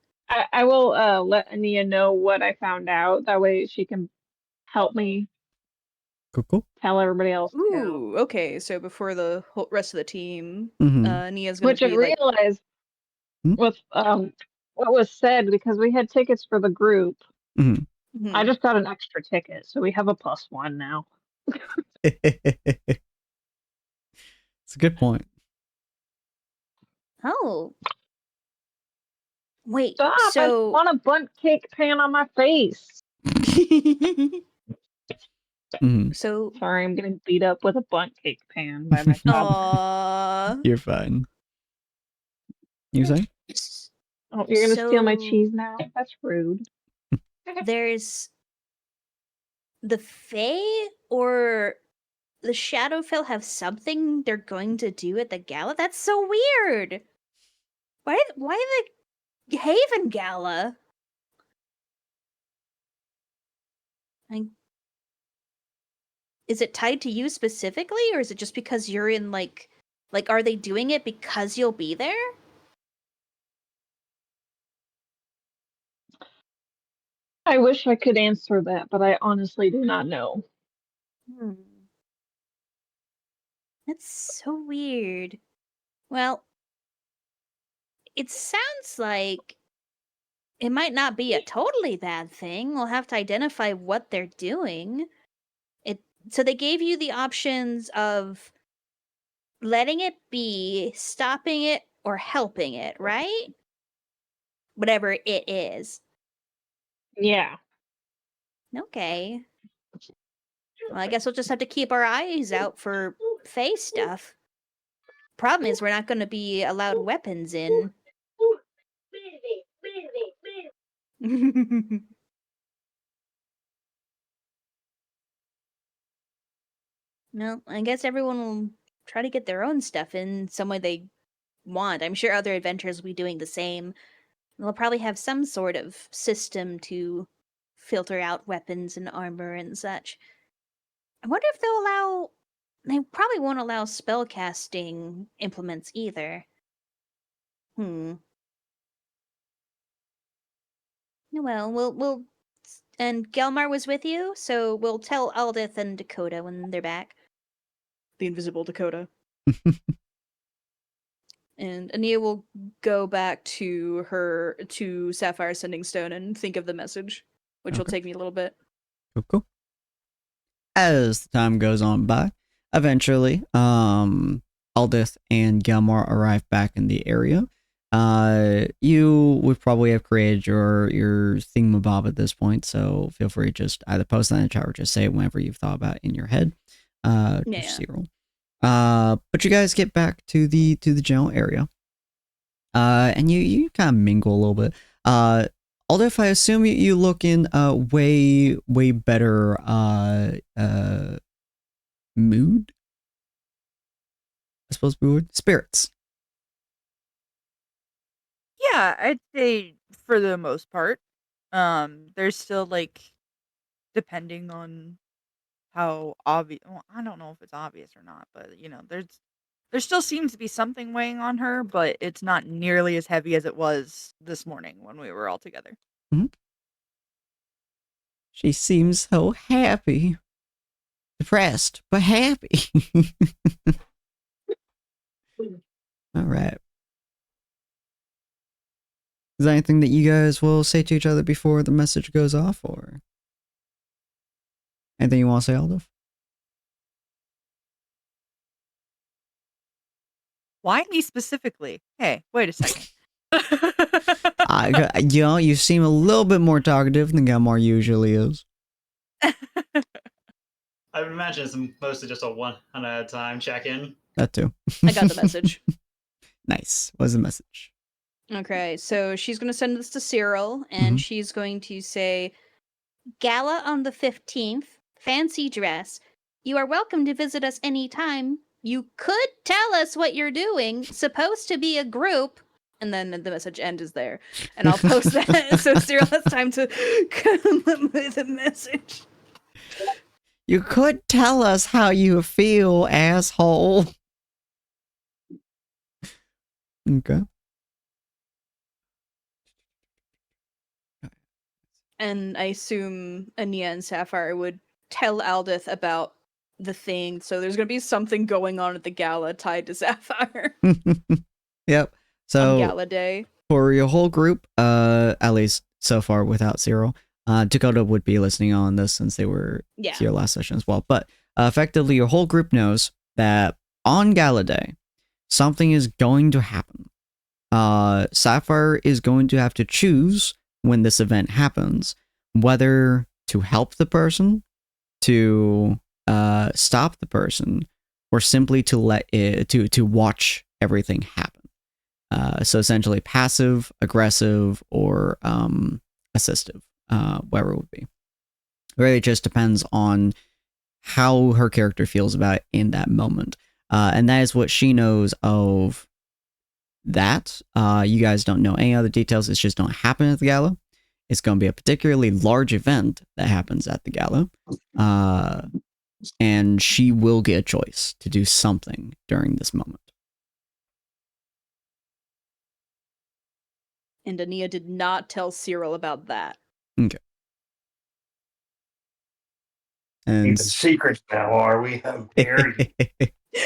[SPEAKER 5] I will let Ania know what I found out. That way she can help me
[SPEAKER 2] Cool.
[SPEAKER 5] tell everybody else too.
[SPEAKER 4] Ooh, okay. So before the whole rest of the team,
[SPEAKER 2] Mm-hmm.
[SPEAKER 4] Nia's gonna
[SPEAKER 5] Which I
[SPEAKER 4] be like,
[SPEAKER 5] realized with what was said because we had tickets for the group.
[SPEAKER 2] Mm-hmm.
[SPEAKER 5] I just got an extra ticket, so we have a +1 now.
[SPEAKER 2] It's a good point.
[SPEAKER 7] Oh. Wait,
[SPEAKER 5] Stop! I
[SPEAKER 7] so...
[SPEAKER 5] want a bundt cake pan on my face.
[SPEAKER 7] So...
[SPEAKER 5] Sorry, I'm getting beat up with a bundt cake pan by my father.
[SPEAKER 4] Aww.
[SPEAKER 2] You're fine. You say?
[SPEAKER 5] Oh, you're gonna steal my
[SPEAKER 7] So-
[SPEAKER 5] cheese now? That's rude.
[SPEAKER 7] There's... The Fae or the Shadowfell have something they're going to do at the gala? That's so weird! Why the Haven Gala? Is it tied to you specifically, or is it just because you're in, like, are they doing it because you'll be there?
[SPEAKER 5] I wish I could answer that, but I honestly do not know.
[SPEAKER 7] That's so weird. Well, it sounds like it might not be a totally bad thing. We'll have to identify what they're doing. So they gave you the options of letting it be, stopping it, or helping it, right? Whatever it is.
[SPEAKER 5] Yeah.
[SPEAKER 7] Okay. Well, I guess we'll just have to keep our eyes out for Fae stuff. Problem is, we're not going to be allowed weapons in. No, I guess everyone will try to get their own stuff in some way they want. I'm sure other adventurers will be doing the same. They'll probably have some sort of system to filter out weapons and armor and such. I wonder if they'll allow. They probably won't allow spellcasting implements either. Well, we'll. And Gelmar was with you, so we'll tell Aldith and Dakota when they're back.
[SPEAKER 4] The invisible Dakota. And Ania will go back to Sapphire Sending Stone and think of the message, which will take me a little bit.
[SPEAKER 2] Cool. As the time goes on by, eventually, Aldith and Gelmar arrive back in the area. You would probably have created your thingamabob at this point, so feel free to just either post that in the chat or just say it whenever you've thought about it in your head. Cyril. But you guys get back to the general area. And you kind of mingle a little bit. Aldith, I assume you look in way better mood. I suppose we would. Spirits.
[SPEAKER 1] Yeah, I'd say for the most part. There's still like, depending on how obvious. Well, I don't know if it's obvious or not, but you know, there still seems to be something weighing on her, but it's not nearly as heavy as it was this morning when we were all together.
[SPEAKER 2] Mm-hmm. She seems so happy. Depressed, but happy. All right. Is there anything that you guys will say to each other before the message goes off, or anything you want to say, Aldith?
[SPEAKER 1] Why me specifically? Hey, wait a second.
[SPEAKER 2] You seem a little bit more talkative than Gelmar usually is.
[SPEAKER 3] I would imagine it's mostly just a one at a time check-in.
[SPEAKER 2] That too.
[SPEAKER 4] I got the message.
[SPEAKER 2] Nice. What's the message?
[SPEAKER 4] Okay, so she's going to send this to Cyril, and she's going to say, Gala on the 15th, fancy dress. You are welcome to visit us anytime. You could tell us what you're doing. Supposed to be a group. And then the message end is there. And I'll post that so Cyril has time to come up with a message.
[SPEAKER 2] You could tell us how you feel, asshole. Okay.
[SPEAKER 4] And I assume Ania and Sapphire would tell Aldith about the thing. So there's going to be something going on at the gala tied to Sapphire.
[SPEAKER 2] Yep. So
[SPEAKER 4] on Gala Day.
[SPEAKER 2] For your whole group, at least so far without Cyril, Dakota would be listening on this since they were here last session as well. But effectively, your whole group knows that on Gala Day, something is going to happen. Sapphire is going to have to choose when this event happens, whether to help the person, to stop the person, or simply to let it to watch everything happen. So essentially passive, aggressive, or assistive, whatever it would be. It really just depends on how her character feels about it in that moment. And that is what she knows of that. You guys don't know any other details. It's just don't happen at the gala. It's going to be a particularly large event that happens at the gala. And she will get a choice to do something during this moment.
[SPEAKER 4] And Ania did not tell Cyril about that.
[SPEAKER 2] Okay. And
[SPEAKER 6] Keeping secrets now, are we? How dare you?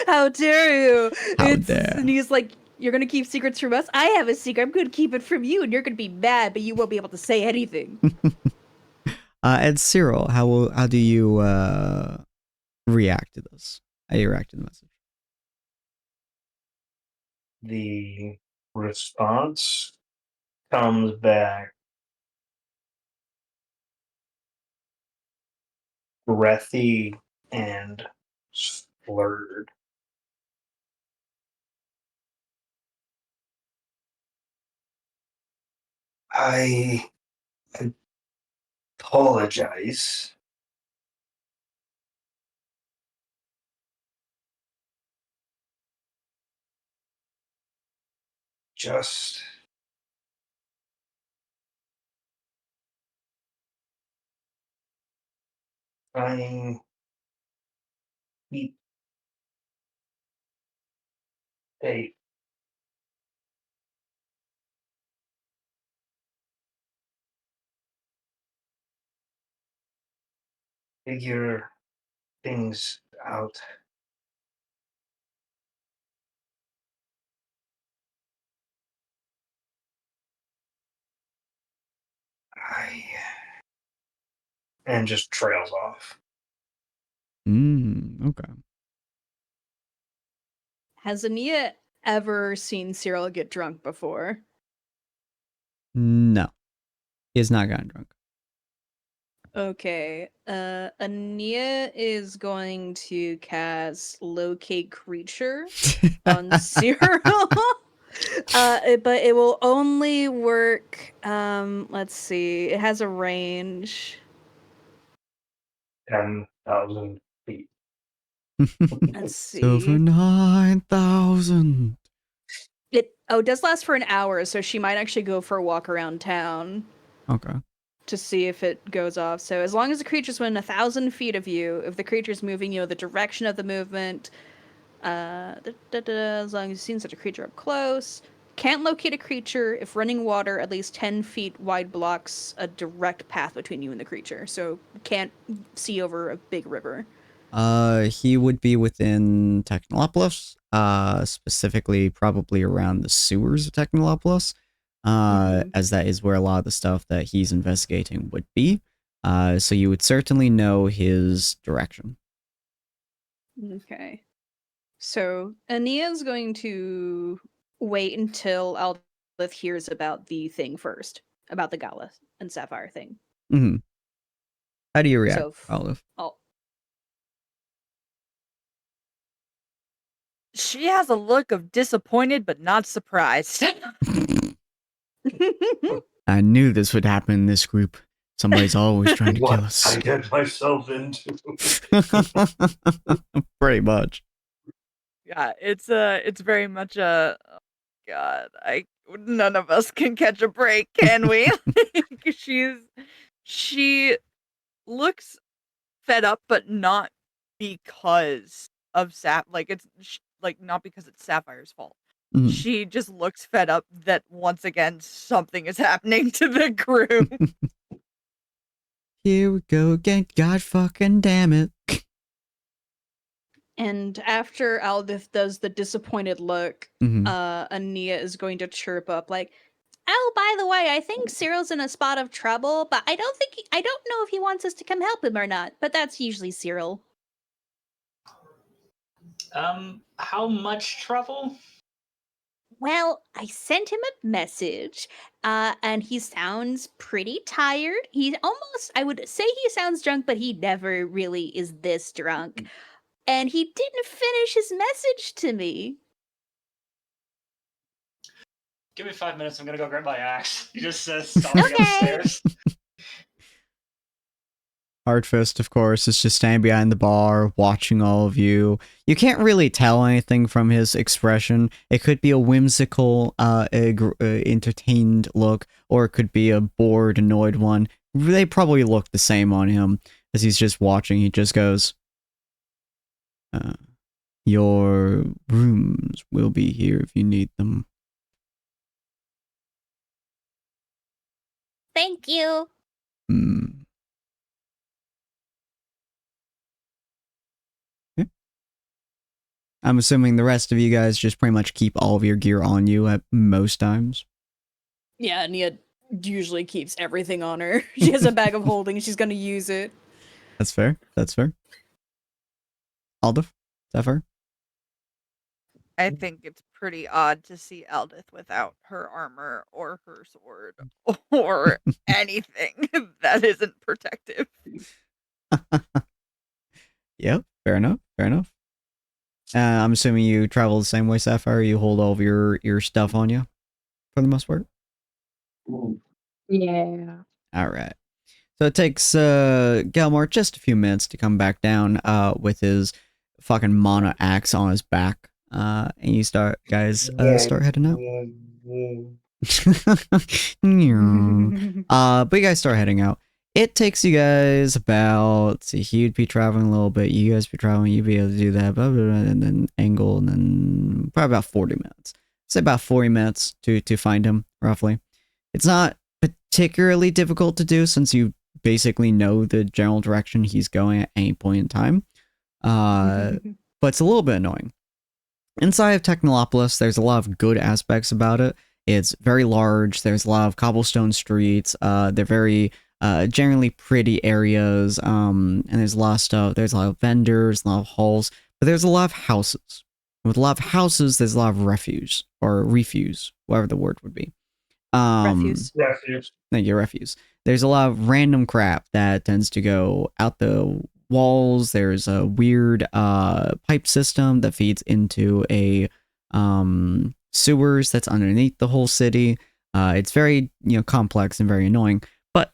[SPEAKER 4] How dare you?
[SPEAKER 2] How dare.
[SPEAKER 4] And he's like, you're going to keep secrets from us? I have a secret. I'm going to keep it from you, and you're going to be mad, but you won't be able to say anything.
[SPEAKER 2] And Cyril, how do you react to this? How do you react to the message?
[SPEAKER 6] The response comes back breathy and slurred. I apologize. Just trying keep a figure things out. And just trails off.
[SPEAKER 2] Okay.
[SPEAKER 4] Has Ania ever seen Cyril get drunk before?
[SPEAKER 2] No. He has not gotten drunk.
[SPEAKER 4] Okay. Ania is going to cast Locate Creature on Cyril. But it will only work. Let's see. It has a range.
[SPEAKER 6] 10,000 feet.
[SPEAKER 4] Let's see.
[SPEAKER 2] Over 9,000.
[SPEAKER 4] It does last for an hour, so she might actually go for a walk around town.
[SPEAKER 2] Okay.
[SPEAKER 4] To see if it goes off. So as long as the creature's within 1,000 feet of you, if the creature's moving, you know the direction of the movement. As long as you've seen such a creature up close. Can't locate a creature if running water at least 10 feet wide blocks a direct path between you and the creature. So can't see over a big river.
[SPEAKER 2] He would be within Technolopolis, specifically probably around the sewers of Technolopolis, as that is where a lot of the stuff that he's investigating would be. So you would certainly know his direction.
[SPEAKER 4] Okay. So Ania's going to wait until Aldith hears about the thing first, about the Gala and Sapphire thing.
[SPEAKER 2] Mm-hmm. How do you react,
[SPEAKER 4] So
[SPEAKER 2] Olive?
[SPEAKER 1] She has a look of disappointed but not surprised.
[SPEAKER 2] I knew this would happen in this group. Somebody's always trying to kill
[SPEAKER 6] What
[SPEAKER 2] us.
[SPEAKER 6] I get myself into.
[SPEAKER 2] Pretty much.
[SPEAKER 1] Yeah, it's very much a oh God. None of us can catch a break, can we? She looks fed up, but not because of not because it's Sapphire's fault.
[SPEAKER 2] Mhm.
[SPEAKER 1] She just looks fed up that once again something is happening to the group.
[SPEAKER 2] Here we go again. God fucking damn it.
[SPEAKER 4] And after Aldith does the disappointed look,
[SPEAKER 2] Mhm.
[SPEAKER 4] Ania is going to chirp up like, "Oh, by the way, I think Cyril's in a spot of trouble, but I don't know if he wants us to come help him or not. But that's usually Cyril."
[SPEAKER 3] How much trouble?
[SPEAKER 7] Well, I sent him a message, and he sounds pretty tired. He's almost, I would say he sounds drunk, but he never really is this drunk. And he didn't finish his message to me.
[SPEAKER 3] Give me 5 minutes. I'm gonna go grab my axe. He just says, stomping
[SPEAKER 7] Okay.
[SPEAKER 3] upstairs.
[SPEAKER 2] Hardfist, of course, is just standing behind the bar, watching all of you. You can't really tell anything from his expression. It could be a whimsical, entertained look, or it could be a bored, annoyed one. They probably look the same on him. As he's just watching, he just goes, your rooms will be here if you need them.
[SPEAKER 7] Thank you.
[SPEAKER 2] I'm assuming the rest of you guys just pretty much keep all of your gear on you at most times.
[SPEAKER 4] Yeah, Ania usually keeps everything on her. She has a bag of holding. She's going to use it.
[SPEAKER 2] That's fair. That's fair. Aldith? Is that fair?
[SPEAKER 1] I think it's pretty odd to see Aldith without her armor or her sword or anything that isn't protective.
[SPEAKER 2] Yep, fair enough. Fair enough. I'm assuming you travel the same way, Sapphire. You hold all of your stuff on you, for the most part.
[SPEAKER 5] Yeah.
[SPEAKER 2] All right. So it takes Galmar just a few minutes to come back down with his fucking mana axe on his back. And you start heading out. But you guys start heading out. It takes you guys about, let's see, he would be traveling a little bit, you guys be traveling, you'd be able to do that, blah, blah, blah, and then angle, and then probably about 40 minutes. Say about 40 minutes to find him, roughly. It's not particularly difficult to do since you basically know the general direction he's going at any point in time. But it's a little bit annoying. Inside of Technolopolis, there's a lot of good aspects about it. It's very large. There's a lot of cobblestone streets. They're very generally pretty areas. And there's a lot of stuff. There's a lot of vendors, a lot of halls. But there's a lot of houses. With a lot of houses, there's a lot of refuse. Or refuse, whatever the word would be.
[SPEAKER 4] Refuse.
[SPEAKER 2] Thank you, refuse. There's a lot of random crap that tends to go out the walls. There's a weird pipe system that feeds into a sewers that's underneath the whole city. It's very complex and very annoying. But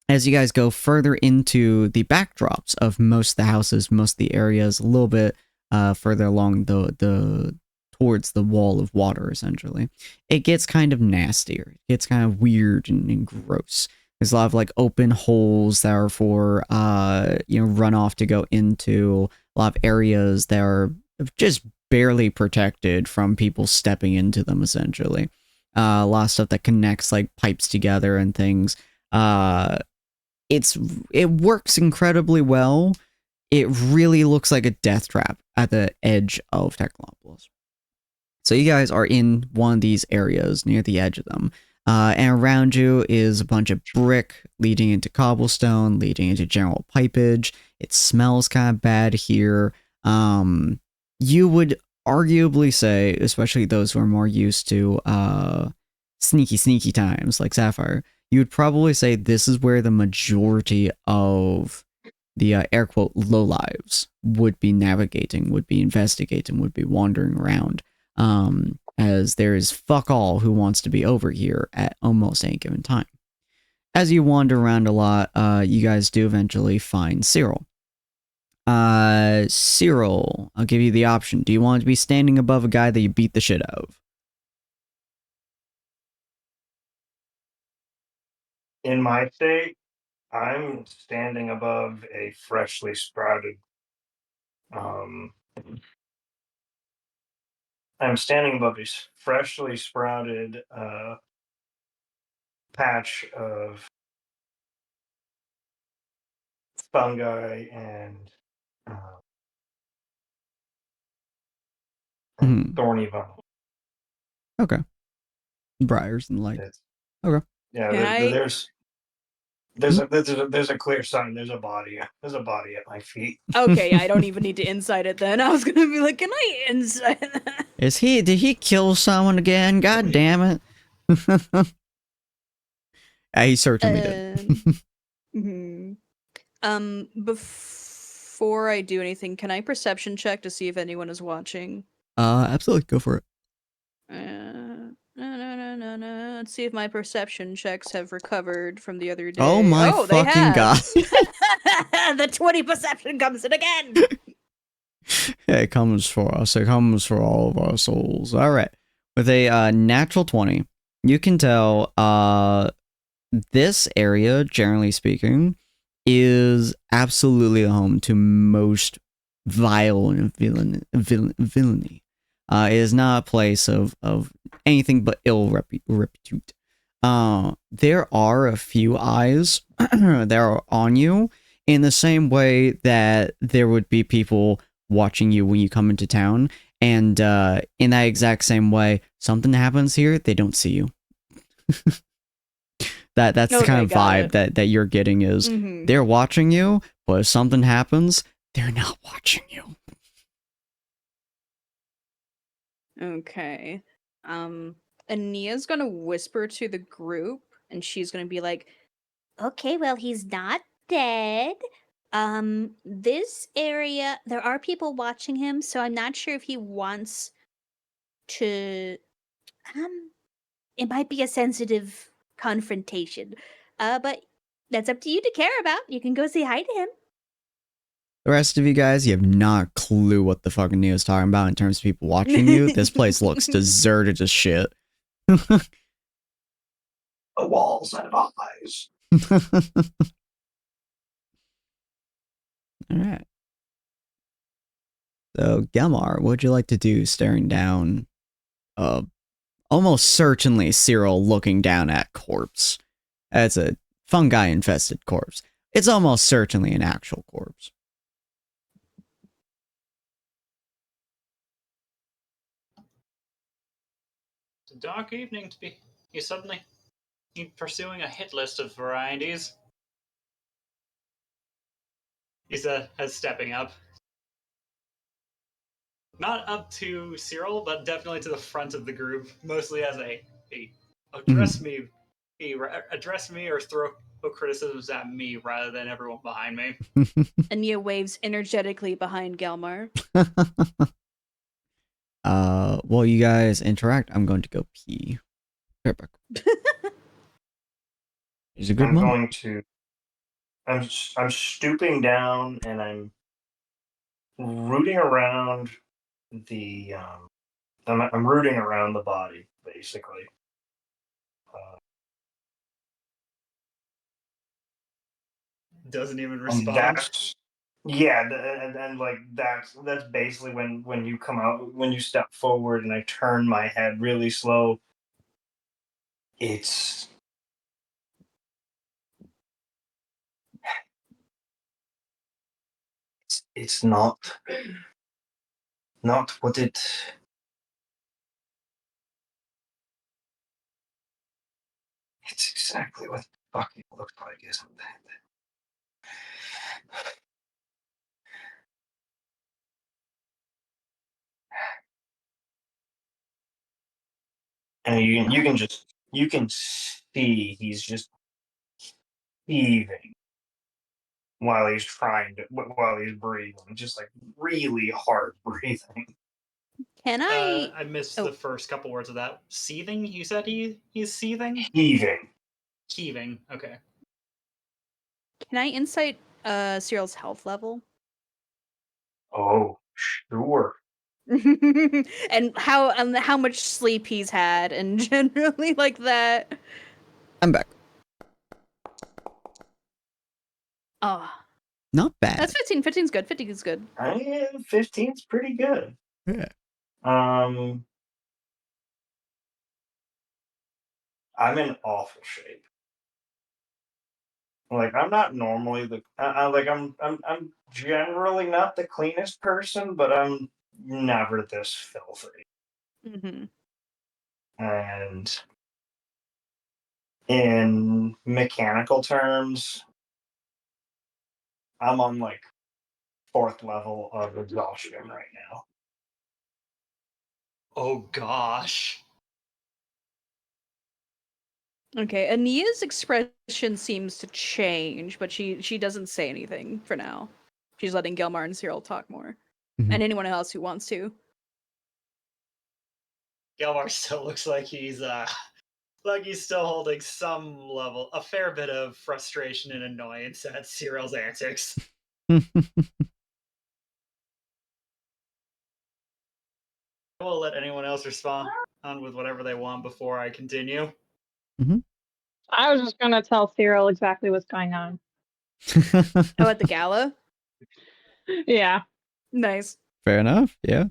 [SPEAKER 2] as you guys go further into the backdrops of most of the houses, most of the areas, a little bit further along the towards the wall of water, essentially, it gets kind of nastier. It gets kind of weird and gross. There's a lot of like open holes that are for runoff to go into, a lot of areas that are just barely protected from people stepping into them, essentially. A lot of stuff that connects like pipes together and things. It works incredibly well. It really looks like a death trap at the edge of Technolopolis. So you guys are in one of these areas near the edge of them. And around you is a bunch of brick leading into cobblestone, leading into general pipage. It smells kind of bad here. You would arguably say, especially those who are more used to sneaky times like Sapphire, you would probably say this is where the majority of the air quote lowlives would be navigating, would be investigating, would be wandering around. As there is fuck all who wants to be over here at almost any given time. As you wander around a lot, you guys do eventually find Cyril. Cyril, I'll give you the option. Do you want to be standing above a guy that you beat the shit out of?
[SPEAKER 6] In my state, I'm standing above a freshly sprouted I'm standing above a freshly sprouted patch of fungi and thorny vine.
[SPEAKER 2] Okay. Briars and light. Okay.
[SPEAKER 6] Yeah, there's a clear sign. There's a body at my feet.
[SPEAKER 4] Okay, I don't even need to insight it then. I was gonna be like, can I insight that?
[SPEAKER 2] Did he kill someone again? God damn it. He certainly did.
[SPEAKER 4] Before I do anything, can I perception check to see if anyone is watching?
[SPEAKER 2] Absolutely, go for it.
[SPEAKER 4] No. Let's see if my perception checks have recovered from the other day.
[SPEAKER 2] Oh my fucking god.
[SPEAKER 7] The 20 perception comes in again.
[SPEAKER 2] Yeah, it comes for us. It comes for all of our souls. All right. With a natural 20, you can tell this area, generally speaking, is absolutely a home to most vile and villainy. It is not a place of anything but ill repute. There are a few eyes that are on you in the same way that there would be people watching you when you come into town. And in that exact same way, something happens here, they don't see you. That's the kind of vibe that you're getting is they're watching you, but if something happens, they're not watching you.
[SPEAKER 4] Okay. Ania's gonna whisper to the group, and she's gonna be like,
[SPEAKER 7] Okay, well, he's not dead. This area, there are people watching him, so I'm not sure if he wants to. It might be a sensitive confrontation. But that's up to you to care about. You can go say hi to him.
[SPEAKER 2] The rest of you guys, you have not a clue what the fucking Neo's talking about in terms of people watching you. This place looks deserted as shit.
[SPEAKER 6] The walls have eyes.
[SPEAKER 2] Alright. So, Gelmar, what would you like to do staring down almost certainly Cyril looking down at corpse? That's a fungi-infested corpse. It's almost certainly an actual corpse.
[SPEAKER 3] It's a dark evening to be. You suddenly pursuing a hit list of varieties. He's stepping up. Not up to Cyril, but definitely to the front of the group, mostly as a address me, address me or throw criticisms at me rather than everyone behind me.
[SPEAKER 4] Anya waves energetically behind Gelmar.
[SPEAKER 2] While you guys interact, I'm going to go pee. Right back. It's a good
[SPEAKER 6] I'm
[SPEAKER 2] moment.
[SPEAKER 6] going to. I'm stooping down and I'm rooting around the. I'm rooting around the body basically.
[SPEAKER 3] Doesn't even
[SPEAKER 6] And
[SPEAKER 3] respond.
[SPEAKER 6] that's and like that's basically when you come out, when you step forward and I turn my head really slow. It's not what it. It's exactly what the fuck it looks like, isn't it? And you can see he's just heaving while he's breathing, just like really hard breathing.
[SPEAKER 4] Can I?
[SPEAKER 3] I missed the first couple words of that. Seething? You said he's seething?
[SPEAKER 6] Heaving.
[SPEAKER 3] Heaving. Okay.
[SPEAKER 4] Can I insight Cyril's health level?
[SPEAKER 6] Oh, sure.
[SPEAKER 4] and how much sleep he's had and generally like that.
[SPEAKER 2] I'm back.
[SPEAKER 4] Oh,
[SPEAKER 2] Not bad.
[SPEAKER 4] that's 15. 15's good. 15 is good.
[SPEAKER 6] 15's pretty good.
[SPEAKER 2] Yeah.
[SPEAKER 6] I'm in awful shape. Like I'm not normally I'm generally not the cleanest person, but I'm never this filthy.
[SPEAKER 4] Mm-hmm.
[SPEAKER 6] And in mechanical terms, I'm on like 4th level of exhaustion right now.
[SPEAKER 3] Oh gosh.
[SPEAKER 4] Okay, Ania's expression seems to change, but she doesn't say anything for now. She's letting Gelmar and Cyril talk more, and anyone else who wants to.
[SPEAKER 3] Gelmar still looks like he's still holding a fair bit of frustration and annoyance at Cyril's antics. I will let anyone else respond with whatever they want before I continue.
[SPEAKER 5] I was just gonna tell Cyril exactly what's going on.
[SPEAKER 4] Oh, at the gala?
[SPEAKER 5] Yeah.
[SPEAKER 4] Nice.
[SPEAKER 2] Fair enough, yeah.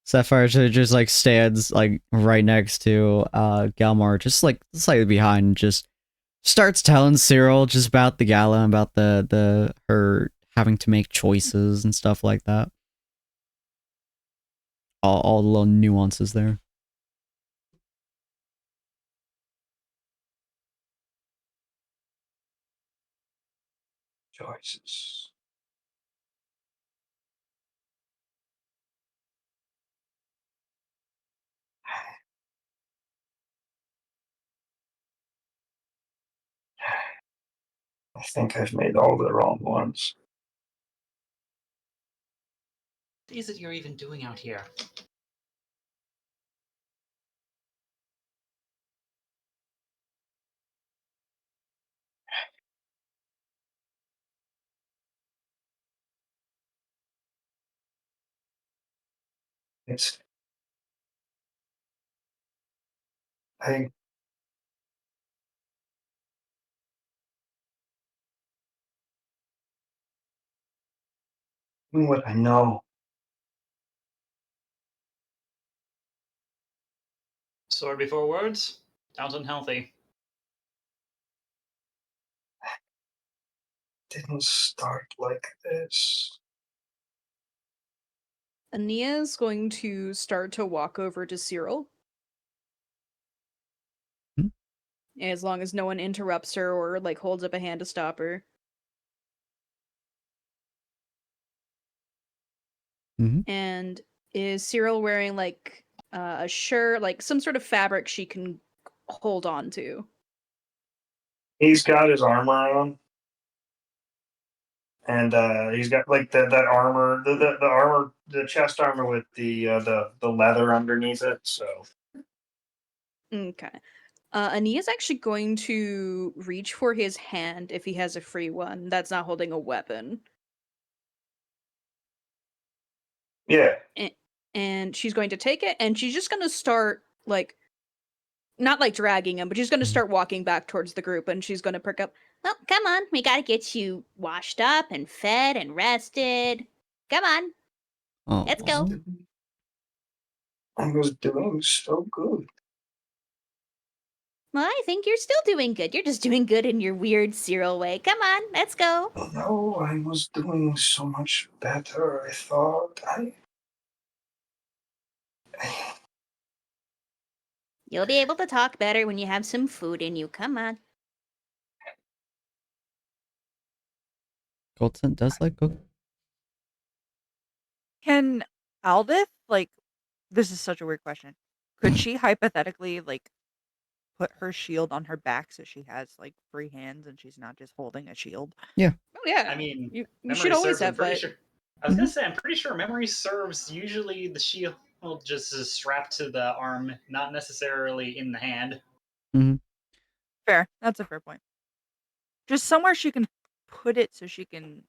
[SPEAKER 2] Sapphire just like stands like right next to Galmar, just like slightly behind, just starts telling Cyril just about the gala, about the her having to make choices and stuff like that. All the little nuances there.
[SPEAKER 6] Choices. I think I've made all the wrong ones.
[SPEAKER 3] What is it you're even doing out here?
[SPEAKER 6] It's I doing what I know.
[SPEAKER 3] Sword before words? Sounds unhealthy.
[SPEAKER 6] Didn't start like this.
[SPEAKER 4] Ania is going to start to walk over to Cyril.
[SPEAKER 2] Hmm?
[SPEAKER 4] As long as no one interrupts her or like holds up a hand to stop her.
[SPEAKER 2] Mm-hmm.
[SPEAKER 4] And is Cyril wearing like a shirt, like some sort of fabric she can hold on to?
[SPEAKER 6] He's got his armor on. And he's got like that armor, the armor, the chest armor with the leather underneath it. So
[SPEAKER 4] Okay. Ania's actually going to reach for his hand if he has a free one that's not holding a weapon.
[SPEAKER 6] yeah,
[SPEAKER 4] And she's going to take it and she's just going to start like not like dragging him, but she's going to start walking back towards the group and she's going to perk up.
[SPEAKER 7] Well, come on. We gotta get you washed up and fed and rested. Come on.
[SPEAKER 2] Oh,
[SPEAKER 7] Let's go.
[SPEAKER 6] I was doing so good.
[SPEAKER 7] Well, I think you're still doing good. You're just doing good in your weird Cyril way. Come on, let's go.
[SPEAKER 6] No, I was doing so much better. I thought
[SPEAKER 7] You'll be able to talk better when you have some food in you. Come on.
[SPEAKER 2] Goldson does like cook.
[SPEAKER 1] Can Aldith, like, this is such a weird question. Could she hypothetically, like, put her shield on her back so she has, like, free hands and she's not just holding a shield?
[SPEAKER 4] Oh yeah.
[SPEAKER 3] I mean,
[SPEAKER 4] you
[SPEAKER 3] memory
[SPEAKER 4] should always
[SPEAKER 3] serves, I'm
[SPEAKER 4] have
[SPEAKER 3] pretty
[SPEAKER 4] that.
[SPEAKER 3] sure. I was gonna say, I'm pretty sure memory serves. Usually, the shield just is strapped to the arm, not necessarily in the hand.
[SPEAKER 1] Fair. That's a fair point. Just somewhere she can put it so she can,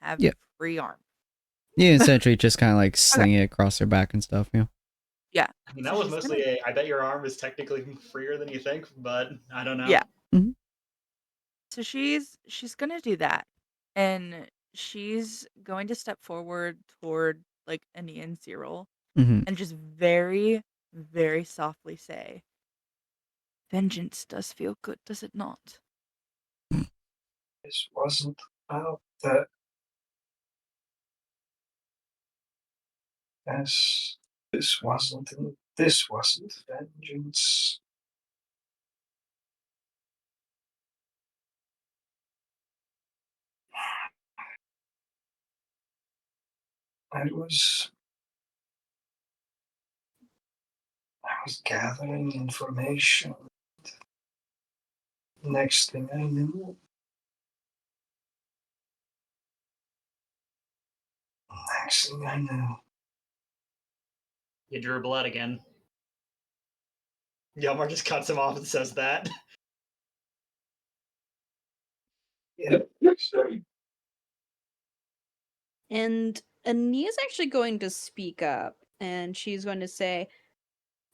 [SPEAKER 1] have
[SPEAKER 2] Yeah.
[SPEAKER 1] free arm.
[SPEAKER 2] Yeah, essentially just kind of like sling it across her back and stuff. Yeah.
[SPEAKER 1] Yeah.
[SPEAKER 3] I mean,
[SPEAKER 1] So
[SPEAKER 3] that was
[SPEAKER 1] she's
[SPEAKER 3] mostly
[SPEAKER 1] gonna-
[SPEAKER 3] I bet your arm is technically freer than you think, but I don't know.
[SPEAKER 1] Yeah.
[SPEAKER 2] Mm-hmm.
[SPEAKER 1] So she's gonna do that. And she's going to step forward toward, like, Ania and Cyril
[SPEAKER 2] Mm-hmm.
[SPEAKER 1] and just very, very softly say, "Vengeance does feel good, does it not?"
[SPEAKER 6] this wasn't about that. Yes, this wasn't vengeance. I was gathering information. Next thing I knew,
[SPEAKER 3] You drew blood again. Yelmar just cuts him off and says that.
[SPEAKER 6] yep, sorry.
[SPEAKER 4] And Ania's actually going to speak up and she's going to say,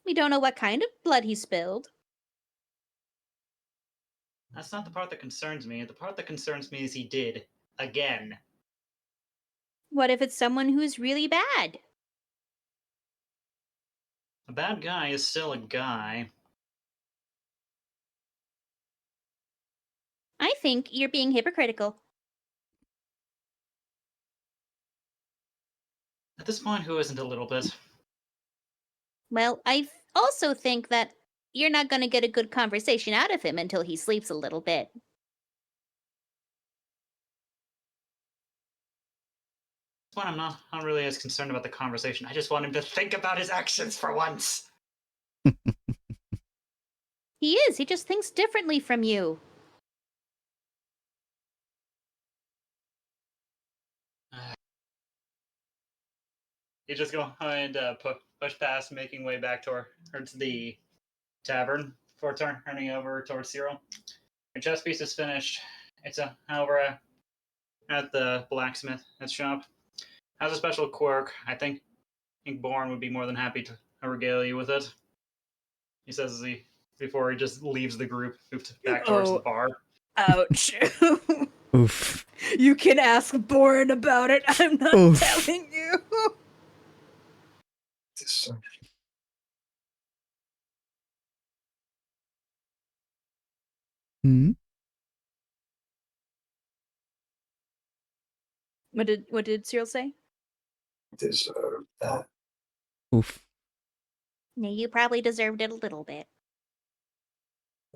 [SPEAKER 7] We don't know what kind of blood he spilled.
[SPEAKER 3] That's not the part that concerns me. The part that concerns me is he did. Again.
[SPEAKER 7] What if it's someone who's really bad?
[SPEAKER 3] A bad guy is still a guy.
[SPEAKER 7] I think you're being hypocritical.
[SPEAKER 3] At this point, who isn't a little bit?
[SPEAKER 7] Well, I also think that you're not going to get a good conversation out of him until he sleeps a little bit.
[SPEAKER 3] At this point, I'm not really as concerned about the conversation. I just want him to think about his actions for once.
[SPEAKER 7] He is. He just thinks differently from you.
[SPEAKER 3] You just go and push past, making way back towards the tavern before turning over towards Cyril. Your chess piece is finished. It's over at the blacksmith shop. Has a special quirk. I think Born would be more than happy to regale you with it. He says before he just leaves the group, moved back towards the bar.
[SPEAKER 4] ouch.
[SPEAKER 2] Oof.
[SPEAKER 4] You can ask Boren about it. I'm not
[SPEAKER 2] Oof.
[SPEAKER 4] telling you.
[SPEAKER 2] Hmm?
[SPEAKER 4] What did Cyril say?
[SPEAKER 6] Deserve that.
[SPEAKER 2] Oof.
[SPEAKER 7] Yeah, you probably deserved it a little bit.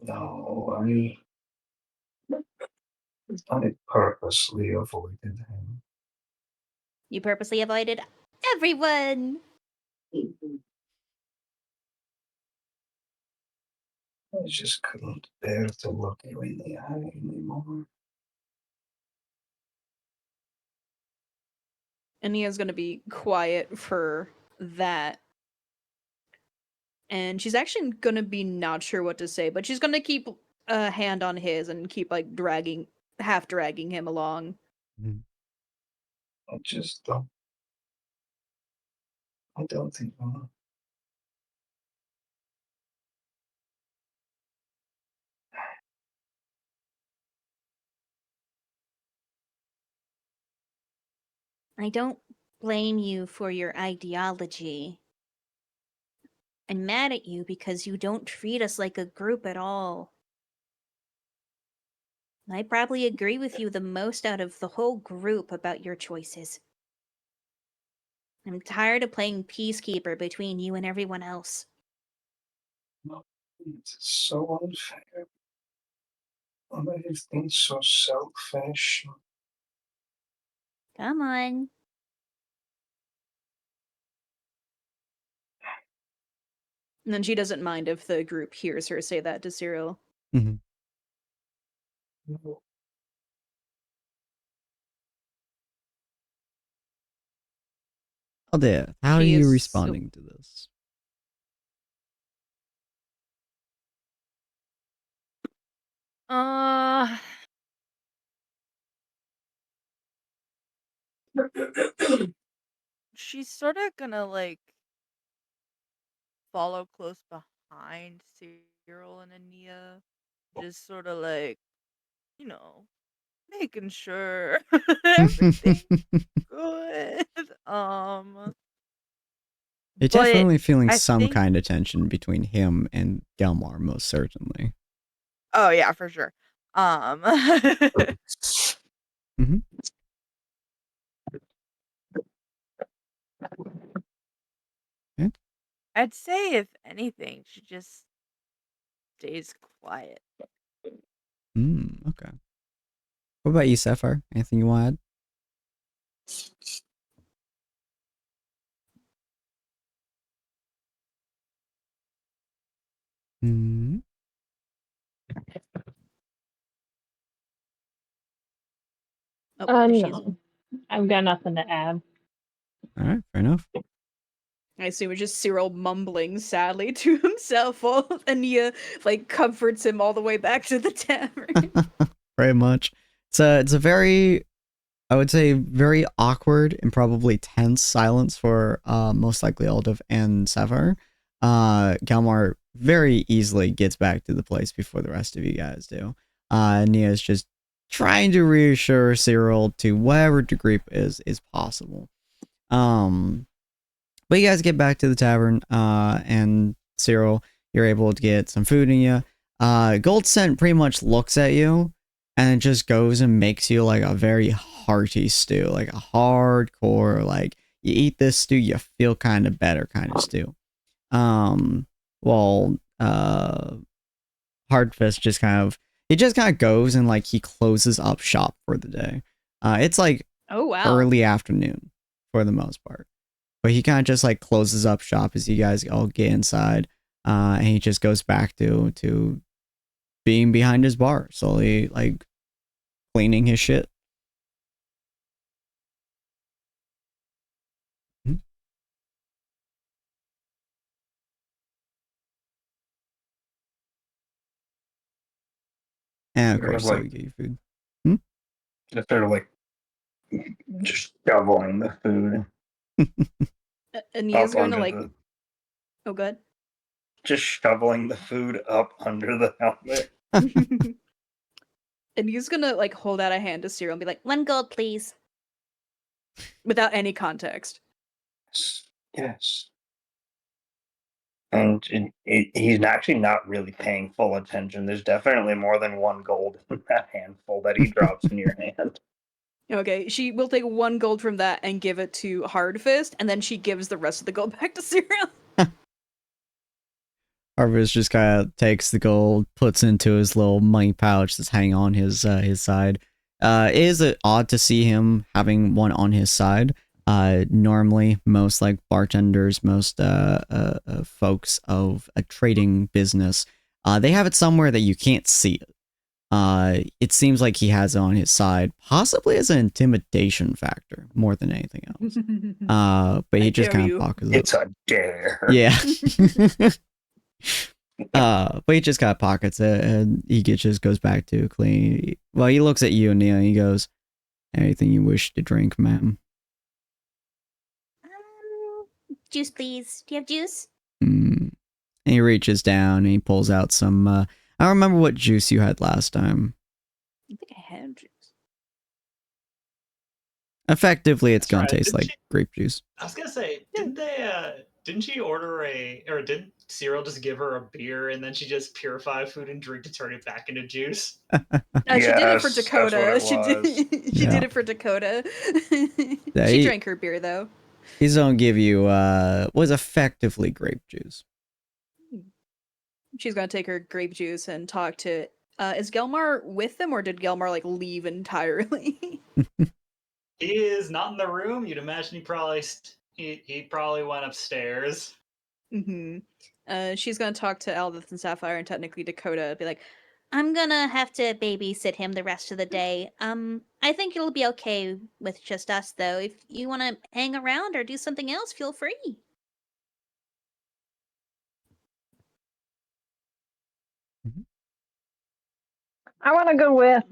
[SPEAKER 6] No, I purposely avoided him.
[SPEAKER 7] You purposely avoided everyone.
[SPEAKER 6] I just couldn't bear to look you in the eye anymore.
[SPEAKER 4] Ania's gonna be quiet for that. And she's actually gonna be not sure what to say, but she's gonna keep a hand on his and keep like half dragging him along.
[SPEAKER 6] I just don't. I don't think.
[SPEAKER 7] I don't blame you for your ideology. I'm mad at you because you don't treat us like a group at all. I probably agree with you the most out of the whole group about your choices. I'm tired of playing peacekeeper between you and everyone else.
[SPEAKER 6] It's so unfair. Everything's so selfish.
[SPEAKER 7] Come on.
[SPEAKER 4] And then she doesn't mind if the group hears her say that to Cyril.
[SPEAKER 2] Mm-hmm. Aldea, how are
[SPEAKER 4] She
[SPEAKER 2] you
[SPEAKER 4] is-
[SPEAKER 2] responding to this?
[SPEAKER 1] She's sort of gonna like follow close behind Cyril and Ania, just sort of like, making sure everything's good.
[SPEAKER 2] You're
[SPEAKER 1] But
[SPEAKER 2] definitely feeling
[SPEAKER 1] I
[SPEAKER 2] some
[SPEAKER 1] think,
[SPEAKER 2] kind of tension between him and Gelmar, most certainly.
[SPEAKER 1] oh yeah, for sure.
[SPEAKER 2] Mm-hmm. Yeah.
[SPEAKER 1] I'd say if anything, she just stays quiet.
[SPEAKER 2] Okay. What about you, Sapphire? Anything you want to add? Hmm.
[SPEAKER 4] Oh, there she is.
[SPEAKER 5] No, I've got nothing to add.
[SPEAKER 2] All right, fair enough.
[SPEAKER 4] I assume it's just Cyril mumbling sadly to himself while Ania like comforts him all the way back to the tavern.
[SPEAKER 2] Very much. It's a very, I would say, very awkward and probably tense silence for most likely Aldov and Sapphire. Galmar very easily gets back to the place before the rest of you guys do. Nia's just trying to reassure Cyril to whatever degree is possible. But you guys get back to the tavern, and Cyril, you're able to get some food in you. Gold Scent pretty much looks at you and it just goes and makes you like a very hearty stew, like a hardcore, like you eat this stew, you feel kind of better kind of stew. Well, Hardfist just kind of goes and like he closes up shop for the day. It's like
[SPEAKER 4] Oh wow.
[SPEAKER 2] early afternoon for the most part. But he kind of just like closes up shop as you guys all get inside, and he just goes back to being behind his bar, slowly like cleaning his shit. Hmm? And of
[SPEAKER 6] Sort of
[SPEAKER 2] course, so
[SPEAKER 6] like-
[SPEAKER 2] we get you food.
[SPEAKER 6] Just sort of like just shoveling the food
[SPEAKER 4] Ania's
[SPEAKER 6] up
[SPEAKER 4] going to
[SPEAKER 6] under
[SPEAKER 4] like.
[SPEAKER 6] the,
[SPEAKER 4] Oh, good.
[SPEAKER 6] just shoveling the food up under the helmet.
[SPEAKER 4] And he's gonna like hold out a hand to Cyril and be like,
[SPEAKER 7] 1 gold, please.
[SPEAKER 4] without any context.
[SPEAKER 6] Yes. And he's actually not really paying full attention. There's definitely more than 1 gold in that handful that he drops in your hand.
[SPEAKER 4] Okay, she will take 1 gold from that and give it to Hardfist, and then she gives the rest of the gold back to Cyril.
[SPEAKER 2] Harvest just kind of takes the gold, puts into his little money pouch that's hanging on his side. It is odd to see him having one on his side. Normally, most like bartenders, most folks of a trading business, they have it somewhere that you can't see it. It seems like he has it on his side, possibly as an intimidation factor more than anything else. But he just kind of pockets it.
[SPEAKER 6] It's a dare.
[SPEAKER 2] Yeah. But he just got pockets it, and he just goes back to clean. Well, he looks at you, Neil, and he goes, "Anything you wish to drink, ma'am?"
[SPEAKER 7] Juice, please. Do you have juice?
[SPEAKER 2] And he reaches down and he pulls out some. I don't remember what juice you had last time.
[SPEAKER 4] I think I had juice.
[SPEAKER 2] Effectively, it's
[SPEAKER 3] That's
[SPEAKER 2] gonna
[SPEAKER 3] right.
[SPEAKER 2] taste
[SPEAKER 3] Didn't
[SPEAKER 2] like grape juice.
[SPEAKER 3] I was gonna say, didn't she order or didn't Cyril just give her a beer and then she just purify food and drink to turn it back into juice?
[SPEAKER 4] She did it for
[SPEAKER 6] Yes, that's
[SPEAKER 4] Dakota.
[SPEAKER 6] what it
[SPEAKER 4] She did. She
[SPEAKER 2] Yeah.
[SPEAKER 4] did it for Dakota.
[SPEAKER 2] Yeah,
[SPEAKER 4] She
[SPEAKER 2] he-
[SPEAKER 4] drank her beer though.
[SPEAKER 2] He's gonna give you was effectively grape juice.
[SPEAKER 4] She's gonna take her grape juice and talk to. Is Gelmar with them, or did Gelmar like leave entirely?
[SPEAKER 3] He is not in the room. You'd imagine he probably went upstairs.
[SPEAKER 4] She's gonna talk to Aldith and Sapphire and technically Dakota. Be like,
[SPEAKER 7] I'm gonna have to babysit him the rest of the day. I think it'll be okay with just us, though. If you want to hang around or do something else, feel free.
[SPEAKER 5] I want to go with.